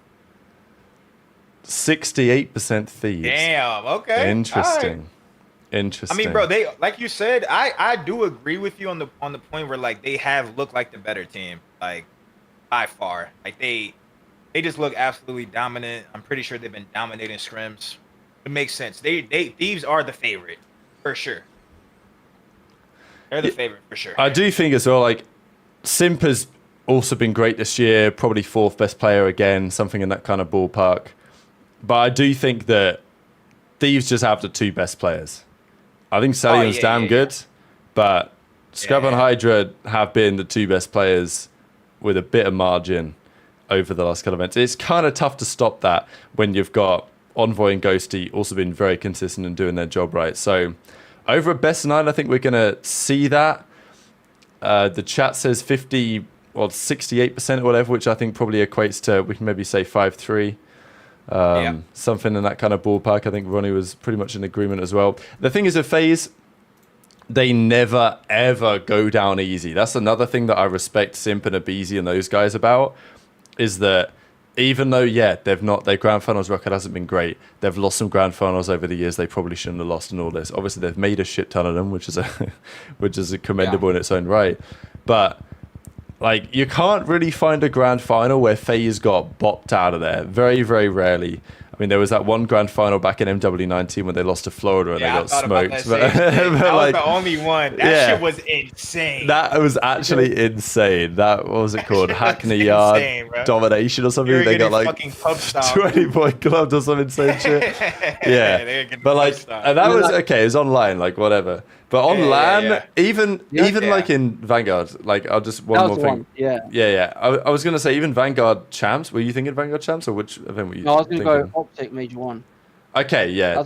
68% Thieves. Damn, okay. Interesting. Interesting. I mean, bro, they, like you said, I do agree with you on the point where like they have looked like the better team, like by far. Like they just look absolutely dominant. I'm pretty sure they've been dominating scrims. It makes sense. Thieves are the favorite for sure. They're the favorite for sure. I do think as well, like, Simp has also been great this year, probably 4th best player again, something in that kind of ballpark. But I do think that Thieves just have the 2 best players. I think Celion's damn good, but Scrub and Hydra have been the 2 best players with a bit of margin over the last couple of events. It's kind of tough to stop that when you've got Envoy and Ghosty also been very consistent in doing their job right. So over at best 9, I think we're going to see that. The chat says 68% or whatever, which I think probably equates to, we can maybe say 5-3. Something in that kind of ballpark. I think Ronnie was pretty much in agreement as well. The thing is, with FaZe, they never, ever go down easy. That's another thing that I respect Simp and Abizi and those guys about, is that even though, their grand finals record hasn't been great, they've lost some grand finals over the years they probably shouldn't have lost and all this. Obviously, they've made a shit ton of them, which is commendable in its own right. But like, you can't really find a grand final where FaZe got bopped out of there. Very, very rarely. I mean, there was that one grand final back in MW19 when they lost to Florida and they got smoked. That was the only one. That shit was insane. That was actually insane. That, what was it called? Hackney Yard domination or something. They got like 20-point clubbed or some insane shit. Yeah. But like, and that was okay. It was online, like whatever. But on LAN, even like in Vanguard, like I'll just one more thing. I was gonna say even Vanguard champs. Were you thinking Vanguard champs or which event were you? No, I was gonna go OpTic Major 1. Okay, yeah,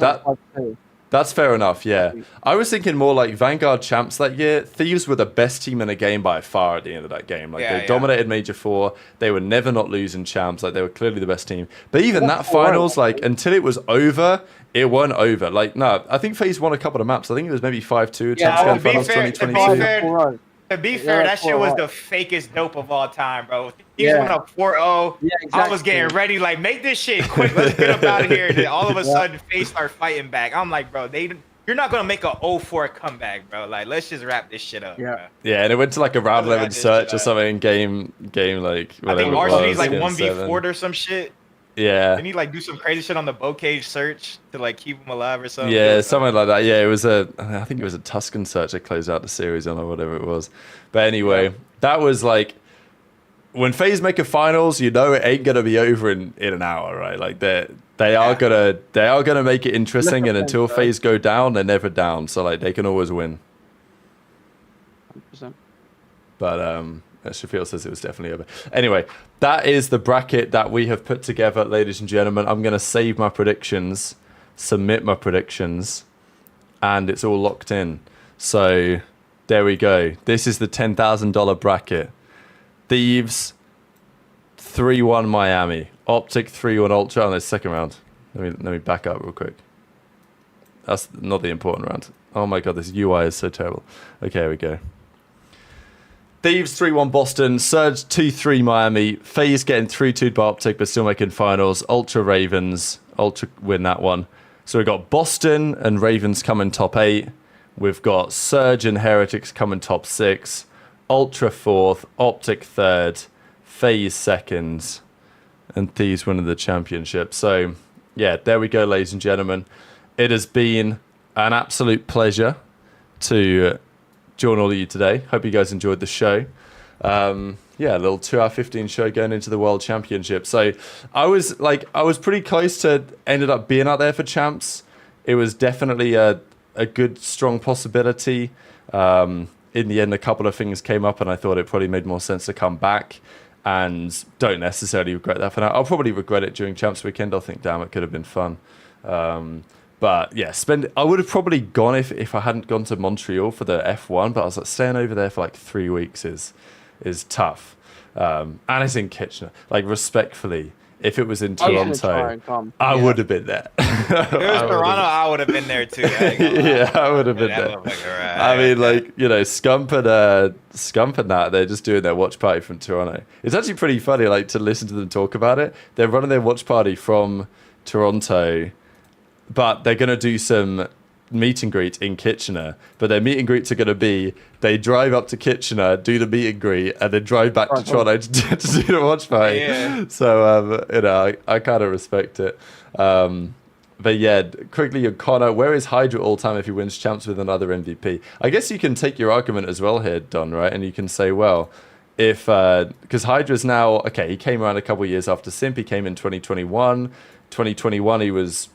that's fair enough. Yeah, I was thinking more like Vanguard champs that year. Thieves were the best team in the game by far at the end of that game. Like they dominated Major 4. They were never not losing champs. Like they were clearly the best team. But even that finals, like until it was over. It weren't over. Like, no, I think FaZe won a couple of maps. I think it was maybe 5-2 champs grand finals 2022. To be Yeah, fair, that that's shit was what- the fakest dope of all time, bro. He Yeah. went up 4-0. Yeah, I was getting exactly. ready, like, make this shit quick. Let's get up out of here. And then all of a Yeah. sudden, FaZe start fighting back. I'm like, bro, you're not gonna make a 0-4 comeback, bro. Like, let's just wrap this shit up, Yeah. bro. Yeah, and it went to like a round Other 11 than search shit, or something. Game like I think whatever it Varsity's was. like game 1v4 7. or some shit. Yeah. Didn't he like do some crazy shit on the bow cage search to like keep him alive or something? Yeah, something like that. Yeah, it was I think it was a Tuscan search that closed out the series on or whatever it was. But anyway, that was like when FaZe make a finals, you know it ain't gonna be over in an hour, right? Like they are gonna make it interesting, and until FaZe go down, they're never down. So like they can always win. 100%. But Shafiel says it was definitely over. Anyway, that is the bracket that we have put together, ladies and gentlemen. I'm going to save my predictions, submit my predictions, and it's all locked in. So there we go. This is the $10,000 bracket. Thieves 3-1 Miami. OpTic 3-1 Ultra on the second round. Let me back up real quick. That's not the important round. Oh my god, this UI is so terrible. Okay, here we go. Thieves 3-1 Boston, Surge 2-3 Miami, FaZe getting 3-2 by OpTic but still making finals, Ultra Ravens, Ultra win that one. So we've got Boston and Ravens coming top 8, we've got Surge and Heretics coming top 6, Ultra 4th, OpTic 3rd, FaZe 2nd, and Thieves winning the championship. So yeah, there we go, ladies and gentlemen. It has been an absolute pleasure to join all of you today. Hope you guys enjoyed the show. Yeah, a little 2-hour 15 show going into the World Championship. So I was pretty close to ended up being out there for champs. It was definitely a good, strong possibility. In the end, a couple of things came up, and I thought it probably made more sense to come back. And don't necessarily regret that for now. I'll probably regret it during champs weekend. I'll think, damn, it could have been fun. But yeah, I would have probably gone if I hadn't gone to Montreal for the F1, but I was like, staying over there for like 3 weeks is tough. And it's in Kitchener. Like, respectfully, if it was in Toronto, I would have been there. If it was Toronto, I would have been there too. Yeah, I would have been there. I mean, like, you know, Scump and that, they're just doing their watch party from Toronto. It's actually pretty funny, like, to listen to them talk about it. They're running their watch party from Toronto, but they're going to do some meet and greet in Kitchener. But their meet and greets are going to be, they drive up to Kitchener, do the meet and greet, and then drive back to Toronto to do the watch party. Yeah. So, you know, I kind of respect it. But yeah, quickly, Connor, where is Hydra all time if he wins champs with another MVP? I guess you can take your argument as well here, Don, right? And you can say, well, if, because Hydra's now, okay, he came around a couple of years after Simp. He came in 2021. 2021, he was...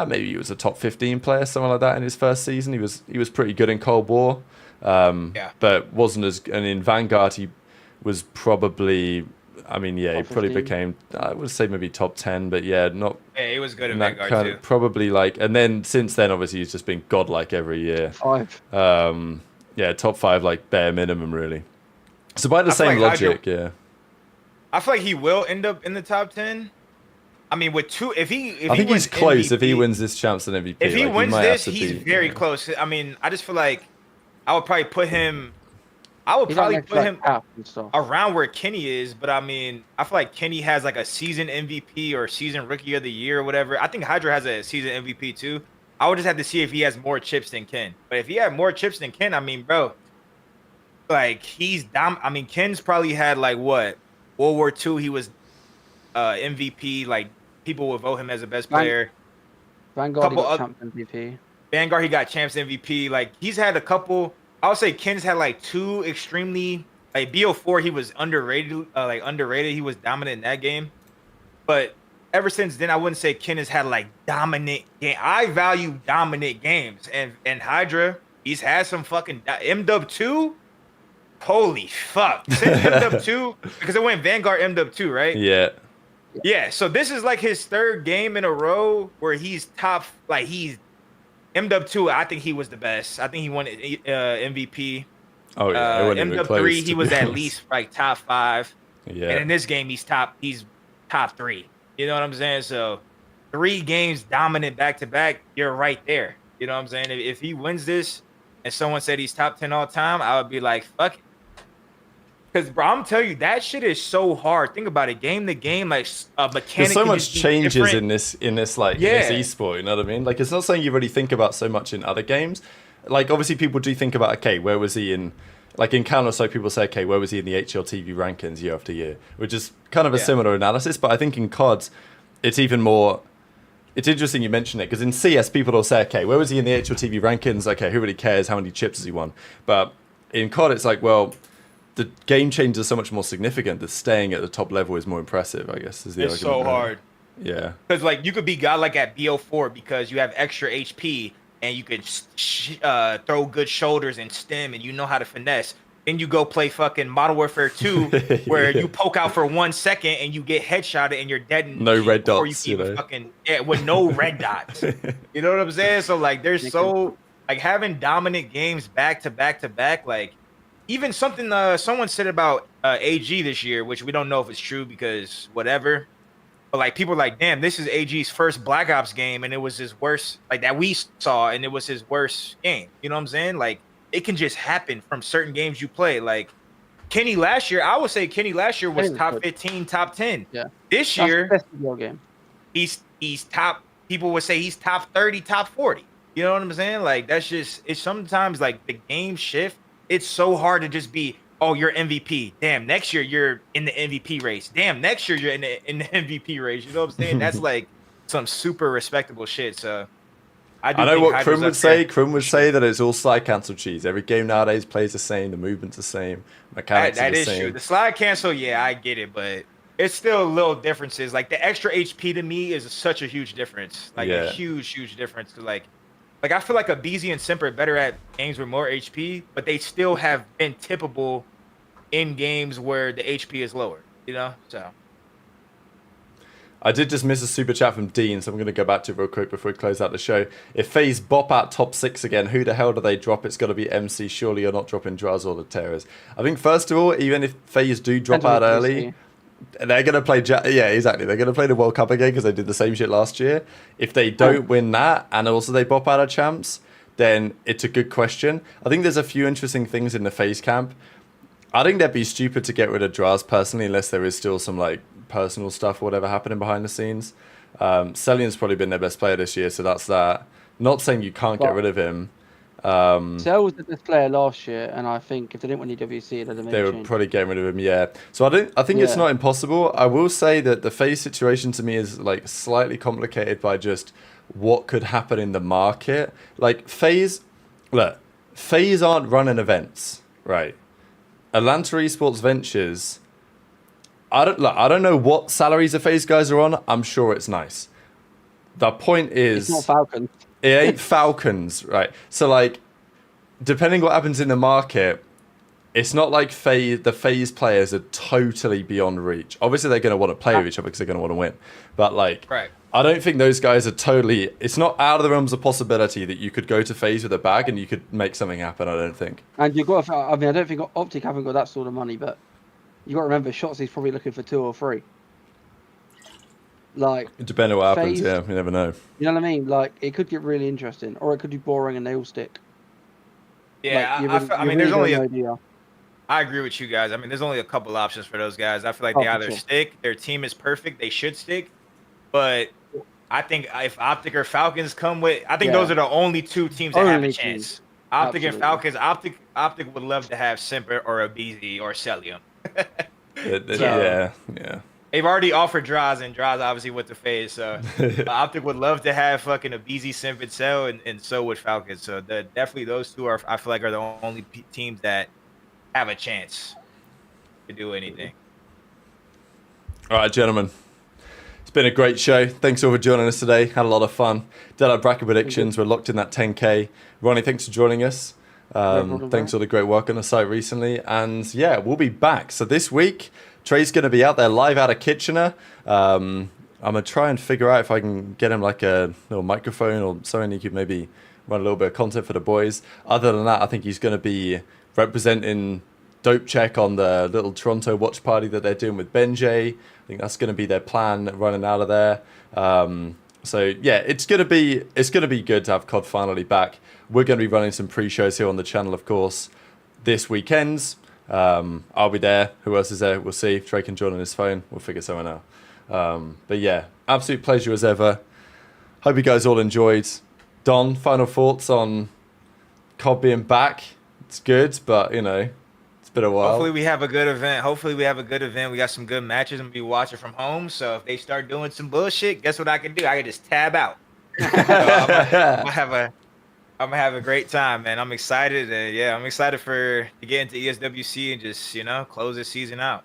maybe he was a top 15 player, something like that in his first season. He was pretty good in Cold War, but wasn't as. And in Vanguard, he was probably. I mean, yeah, he probably 15. became. I would say maybe top 10, but yeah, not. Yeah, he was good in that Vanguard kind too. of, probably like, and then since then, obviously, he's just been godlike every year. 5. Yeah, top 5, like bare minimum, really. So by the I feel same like logic, Hydra, yeah. I feel like he will end up in the top 10. I mean, with two, if he I think wins he's close. MVP, If he wins this champs and MVP, if he like, wins might this, have to he's beat, very yeah. close. I mean, I just feel like I would probably put him. I would He's probably like put him cap and stuff. around where Kenny is, but I mean, I feel like Kenny has like a season MVP or season rookie of the year or whatever. I think Hydra has a season MVP too. I would just have to see if he has more chips than Ken. But if he had more chips than Ken, I mean, bro, like he's I mean, Ken's probably had like what World War II. He was MVP. Like people would vote him as the best player. Vanguard, he couple got oth- champ MVP. Vanguard, he got champs MVP. Like he's had a couple. I would say Ken's had like 2 extremely like BO4. He was underrated. He was dominant in that game. But ever since then, I wouldn't say Ken has had like dominant game. I value dominant games, and Hydra, he's had some fucking MW 2. Holy fuck! Since MW 2, because it went Vanguard MW 2, right? Yeah. Yeah, so this is like his 3rd game in a row where he's top, like he's MW2. I think he was the best. I think he won MVP. Oh yeah, it wasn't even close, MW3, to he be was at honest. least like top 5. Yeah. And in this game, he's top 3. You know what I'm saying? So 3 games dominant back to back, you're right there. You know what I'm saying? If he wins this and someone said he's top 10 all time, I would be like, fuck it. Because, bro, I'm telling you, that shit is so hard. Think about it, game to game, like mechanic. There's so can much just be changes different. in this like Yeah. in this esport. You know what I mean? Like it's not something you really think about so much in other games. Like obviously people do think about, okay, where was he in? Like in Counter-Strike, people say, okay, where was he in the HLTV rankings year after year? Which is kind of a similar analysis, but I think in COD, it's even more. It's interesting you mention it because in CS, people will say, okay, where was he in the HLTV rankings? Okay, who really cares? How many chips has he won? But in COD, it's like, well, the game changes are so much more significant that staying at the top level is more impressive, I guess, is the It's argument. so really. hard. Yeah. Because like you could be godlike at BO4 because you have extra HP and you could throw good shoulders and stem and you know how to finesse. Then you go play fucking Modern Warfare 2 where you poke out for 1 second and you get headshotted and you're dead. No red before dots, you you even know. fucking with no red dots. You know what I'm saying? So like there's so like having dominant games back to back to back. Like even something someone said about AG this year, which we don't know if it's true because whatever. But like people are like, damn, this is AG's first Black Ops game, and it was his worst, like that we saw, and it was his worst game. You know what I'm saying? Like it can just happen from certain games you play. Like Kenny last year, I would say Kenny last year was top 15, top 10. Yeah. This That's the year, best CDL game. he's top. People would say he's top 30, top 40. You know what I'm saying? Like that's just it's sometimes like the game shift. It's so hard to just be, oh, you're MVP. Damn, next year you're in the MVP race. Damn, next year you're in the MVP race. You know what I'm saying? That's like some super respectable shit. So I know think what Hydra's Krim would up say. there. Krim would say that it's all slide cancel cheese. Every game nowadays plays the same. The movement's the same. Mechanics That are the is same. true. The slide cancel, yeah, I get it, but it's still little differences. Like the extra HP to me is such a huge difference. Like a huge difference. To like I feel like a BZ and Simp are better at games with more HP, but they still have been tippable in games where the HP is lower. You know, so. I did just miss a super chat from Dean, so I'm going to go back to it real quick before we close out the show. If FaZe bop out top 6 again, who the hell do they drop? It's got to be MC. Surely you're not dropping Draz or the Terrors. I think, first of all, even if FaZe do drop out early, they're going to play... yeah, exactly. They're going to play the World Cup again because they did the same shit last year. If they don't win that and also they bop out of champs, then it's a good question. I think there's a few interesting things in the FaZe camp. I think they'd be stupid to get rid of Draz personally unless there is still some like personal stuff or whatever happening behind the scenes. Celian's probably been their best player this year, so that's that. Not saying you can't get rid of him. Cell was the best player last year, and I think if they didn't win EWC, they'd have made They a were change. probably getting rid of him, yeah. So I think it's not impossible. I will say that the FaZe situation to me is like slightly complicated by just what could happen in the market. Like FaZe aren't running events, right? Atlanta Esports Ventures, I don't know what salaries the FaZe guys are on. I'm sure it's nice. The point is... It's not Falcons. It ain't Falcons, right? So, like, depending what happens in the market, it's not like the FaZe players are totally beyond reach. Obviously, they're going to want to play with each other because they're going to want to win. But, like, I don't think those guys are totally... It's not out of the realms of possibility that you could go to FaZe with a bag and you could make something happen, I don't think. And you've got to... I mean, I don't think OpTic haven't got that sort of money, but you've got to remember, Shotzi's probably looking for 2 or 3. Like... It depends on what happens, FaZe, yeah. You never know. You know what I mean? Like, it could get really interesting, or it could be boring and they all stick. Yeah, like, I mean, there's only idea. I agree with you guys. I mean, there's only a couple options for those guys. I feel like they either stick, their team is perfect, they should stick. But I think if OpTic or Falcons come with, I think those are the only 2 teams that have a chance. OpTic and Falcons. OpTic would love to have Simper or a BZ or Celium. Yeah. They've already offered Draz, and Draz obviously went to FaZe. So OpTic would love to have fucking a BZ, Simp, and Cell, and so would Falcons. So definitely those 2 are, I feel like, are the only teams that have a chance to do anything. All right, gentlemen. It's been a great show. Thanks all for joining us today. Had a lot of fun. Did our bracket predictions. We're locked in that 10K. Ronnie, thanks for joining us. Thanks for the great work on the site recently. And yeah, we'll be back. So this week, Trey's going to be out there live out of Kitchener. I'm going to try and figure out if I can get him like a little microphone or something. He could maybe run a little bit of content for the boys. Other than that, I think he's going to be representing Dope Check on the little Toronto watch party that they're doing with Benjay. I think that's going to be their plan running out of there. So yeah, it's going to be good to have COD finally back. We're going to be running some pre-shows here on the channel, of course, this weekend. I'll be there. Who else is there? We'll see. If Trey can join on his phone, we'll figure someone out. But yeah, absolute pleasure as ever. Hope you guys all enjoyed. Don, final thoughts on COD being back? It's good, but you know, it's been a while. Hopefully we have a good event. We got some good matches. I'm gonna be watching from home. So if they start doing some bullshit, guess what I can do? I can just tab out. So I'm gonna have a great time, man. I'm excited. I'm excited to get into ESWC and just close this season out.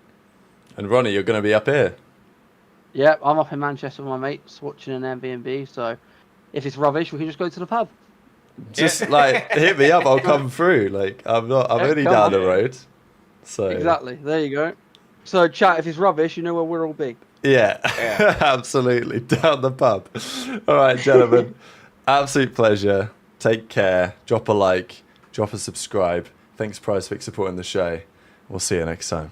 And Ronnie, you're gonna be up here. Yeah, I'm up in Manchester with my mates watching an Airbnb. So if it's rubbish, we can just go to the pub. Just like hit me up, I'll come through. Like I'm only down the road. So Exactly. There you go. So chat, if it's rubbish, you know where we'll all be. Yeah. Absolutely. Down the pub. All right, gentlemen. Absolute pleasure. Take care. Drop a like. Drop a subscribe. Thanks, PrizePicks, supporting the show. We'll see you next time.